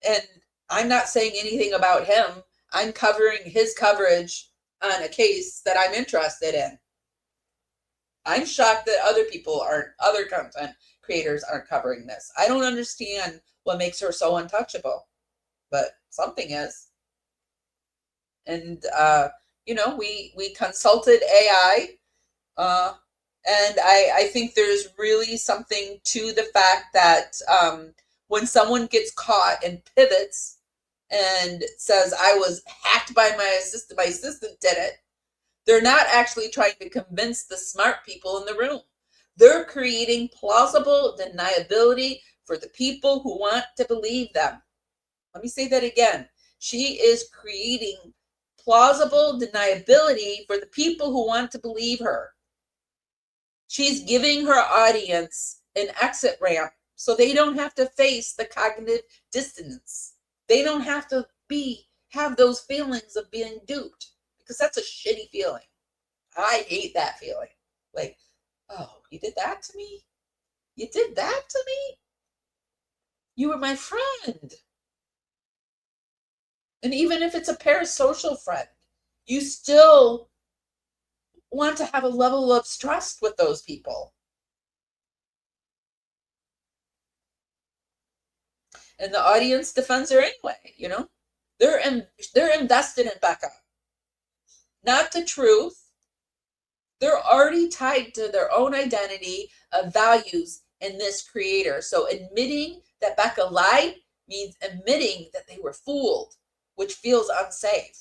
and I'm not saying anything about him. I'm covering his coverage on a case that I'm interested in. I'm shocked that other content creators aren't covering this. I don't understand what makes her so untouchable, but something is. And, you know, we consulted AI, and I think there's really something to the fact that when someone gets caught and pivots and says, I was hacked by my assistant did it, they're not actually trying to convince the smart people in the room. They're creating plausible deniability for the people who want to believe them. Let me say that again. She is creating plausible deniability for the people who want to believe her. She's giving her audience an exit ramp so they don't have to face the cognitive dissonance. They don't have to have those feelings of being duped, because that's a shitty feeling. I hate that feeling. Like, oh, you did that to me? You did that to me? You were my friend. And even if it's a parasocial friend, you still want to have a level of trust with those people. And the audience defends her anyway, you know? They're invested in Becca. Not the truth. They're already tied to their own identity of values in this creator. So admitting that Becca lied means admitting that they were fooled, which feels unsafe.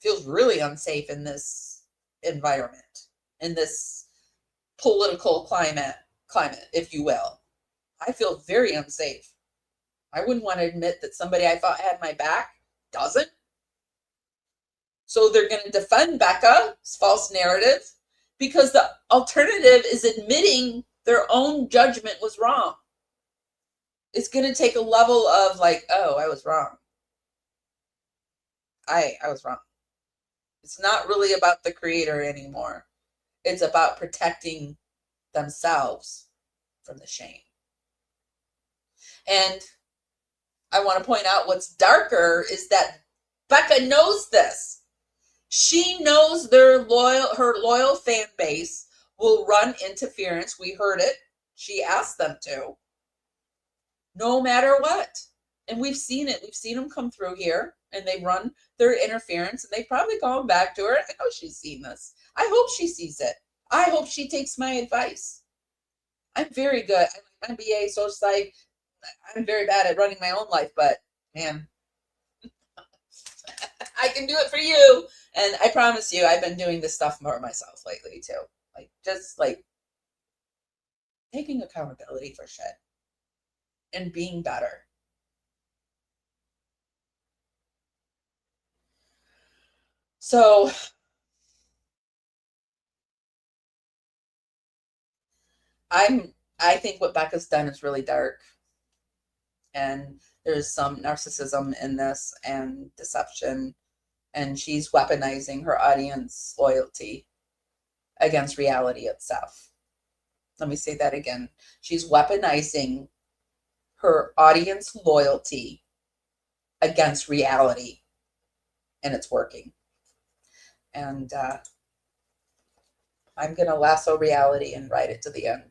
Feels really unsafe in this environment, in this political climate, if you will. I feel very unsafe. I wouldn't want to admit that somebody I thought had my back doesn't. So they're going to defend Becca's false narrative because the alternative is admitting their own judgment was wrong. It's going to take a level of like, oh, I was wrong. I was wrong. It's not really about the creator anymore. It's about protecting themselves from the shame. And I want to point out what's darker is that Becca knows this. She knows her loyal fan base will run interference. We heard it. She asked them to. No matter what. And we've seen it. We've seen them come through here and they run their interference and they've probably gone back to her. I know she's seen this. I hope she sees it. I hope she takes my advice. I'm very good. I'm MBA, social psych. I'm very bad at running my own life, but man, I can do it for you. And I promise you, I've been doing this stuff more myself lately too. Like, just like taking accountability for shit and being better. So I think what Becca's done is really dark. And there's some narcissism in this and deception. And she's weaponizing her audience loyalty against reality itself. Let me say that again. She's weaponizing her audience loyalty against reality. And it's working. And I'm going to lasso reality and ride it to the end.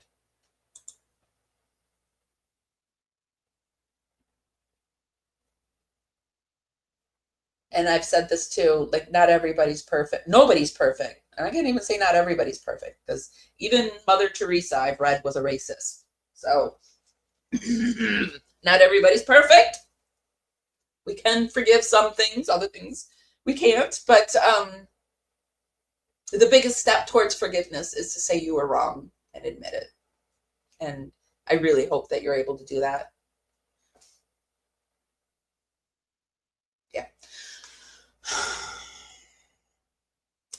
And I've said this too, like, not everybody's perfect. Nobody's perfect. And I can't even say not everybody's perfect, because even Mother Teresa, I've read, was a racist. So not everybody's perfect. We can forgive some things, other things we can't. But the biggest step towards forgiveness is to say you were wrong and admit it. And I really hope that you're able to do that.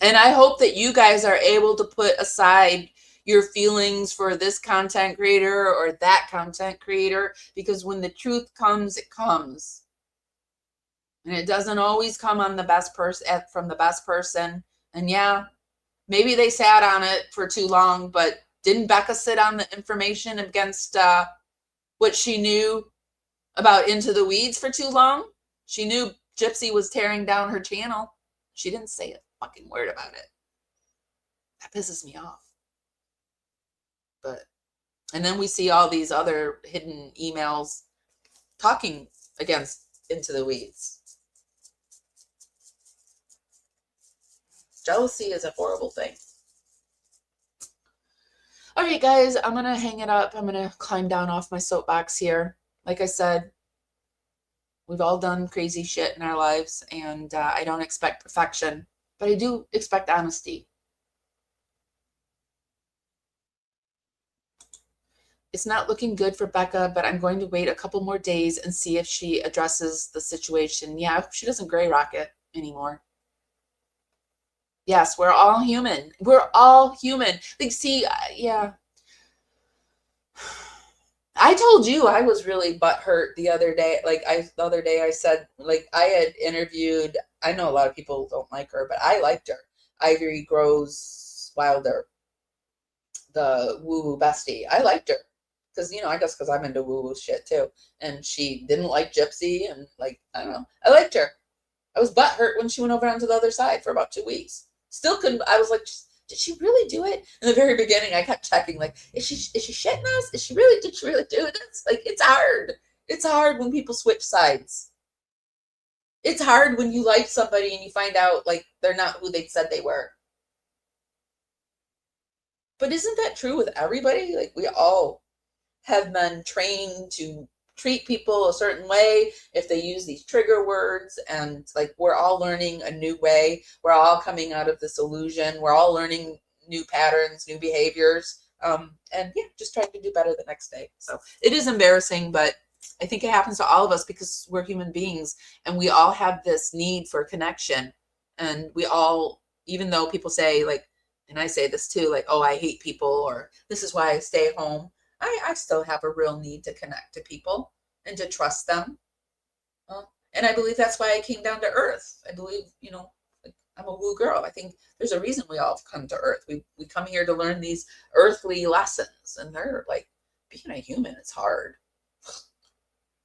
And I hope that you guys are able to put aside your feelings for this content creator or that content creator, because when the truth comes, it comes. And it doesn't always come on the best person from the best person. And yeah, maybe they sat on it for too long, but didn't Becca sit on the information against what she knew about Into the Weeds for too long? She knew Gypsy was tearing down her channel. She didn't say a fucking word about it. That pisses me off. But, and then we see all these other hidden emails talking against Into the Weeds. Jealousy is a horrible thing. All right, guys, I'm going to hang it up. I'm going to climb down off my soapbox here. Like I said, we've all done crazy shit in our lives, and I don't expect perfection, but I do expect honesty. It's not looking good for Becca, but I'm going to wait a couple more days and see if she addresses the situation. Yeah, I hope she doesn't gray rock it anymore. Yes, we're all human. We're all human. Like, see, yeah. I told you I was really butthurt the other day. The other day I said, like, I had interviewed, I know a lot of people don't like her, but I liked her. Ivory Grows Wilder, the woo-woo bestie. I liked her. Because, I guess because I'm into woo-woo shit too. And she didn't like Gypsy, and, like, I don't know. I liked her. I was butthurt when she went over onto the other side for about 2 weeks. Still couldn't, I was like, did she really do it? In the very beginning, I kept checking, like, is she shitting us? Did she really do this? Like, it's hard. It's hard when people switch sides. It's hard when you like somebody and you find out, like, they're not who they said they were. But isn't that true with everybody? Like, we all have been trained to treat people a certain way if they use these trigger words, and like we're all learning a new way. We're all coming out of this illusion. We're all learning new patterns, new behaviors, and yeah, just trying to do better the next day. So it is embarrassing, but I think it happens to all of us because we're human beings and we all have this need for connection. And we all, even though people say, like, and I say this too, like, oh, I hate people, or this is why I stay home, I still have a real need to connect to people and to trust them. And I believe that's why I came down to earth. I believe, like, I'm a woo girl. I think there's a reason we all come to earth. We come here to learn these earthly lessons, and they're like, being a human is hard.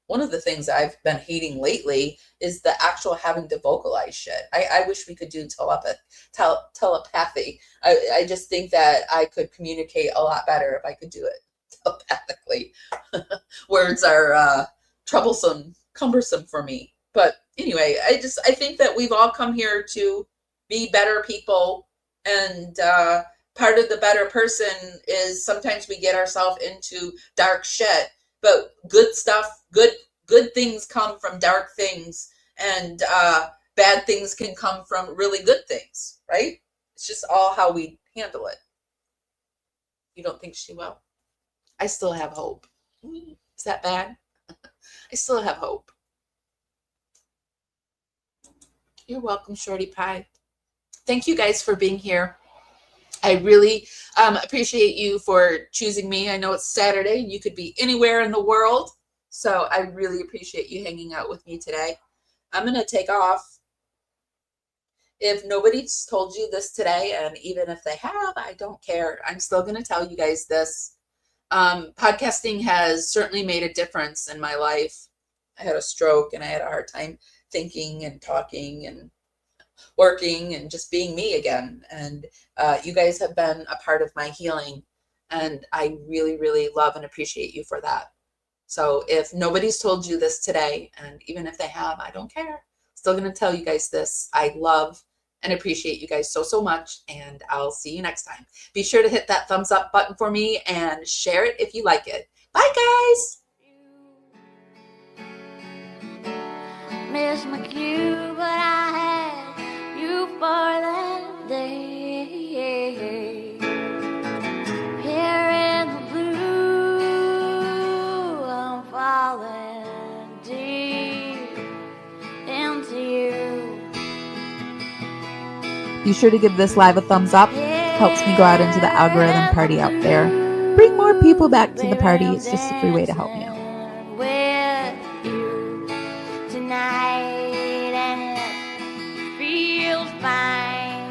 One of the things I've been hating lately is the actual having to vocalize shit. I wish we could do telepathy. I just think that I could communicate a lot better if I could do it telepathically. Words are cumbersome for me. But anyway, I think that we've all come here to be better people, and part of the better person is sometimes we get ourselves into dark shit, but good stuff, good things come from dark things, and bad things can come from really good things, right? It's just all how we handle it. You don't think she will? I still have hope. Is that bad? I still have hope. You're welcome, Shorty Pie. Thank you guys for being here. I really appreciate you for choosing me. I know it's Saturday and you could be anywhere in the world. So I really appreciate you hanging out with me today. I'm going to take off. If nobody's told you this today, and even if they have, I don't care. I'm still going to tell you guys this. Podcasting has certainly made a difference in my life. I had a stroke and I had a hard time thinking and talking and working and just being me again. And you guys have been a part of my healing, and I really, really love and appreciate you for that. So if nobody's told you this today, and even if they have, I don't care. Still going to tell you guys this. I love and appreciate you guys so, so much, and I'll see you next time. Be sure to hit that thumbs up button for me and share it if you like it. Bye, guys. Miss my cue, but I had you for that day. Here in the blue, I'm falling deep into you. Be sure to give this live a thumbs up. Helps me go out into the algorithm party out there. Bring more people back to the party. It's just a free way to help me out. With you tonight, and it feels fine.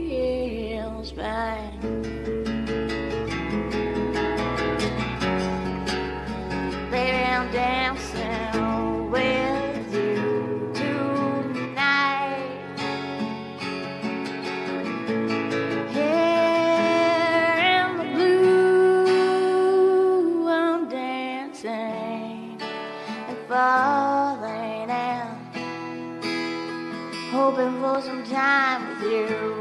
Feels fine. Baby, I'm dancing with you tonight. Here in the blue, I'm dancing and falling out, hoping for some time with you.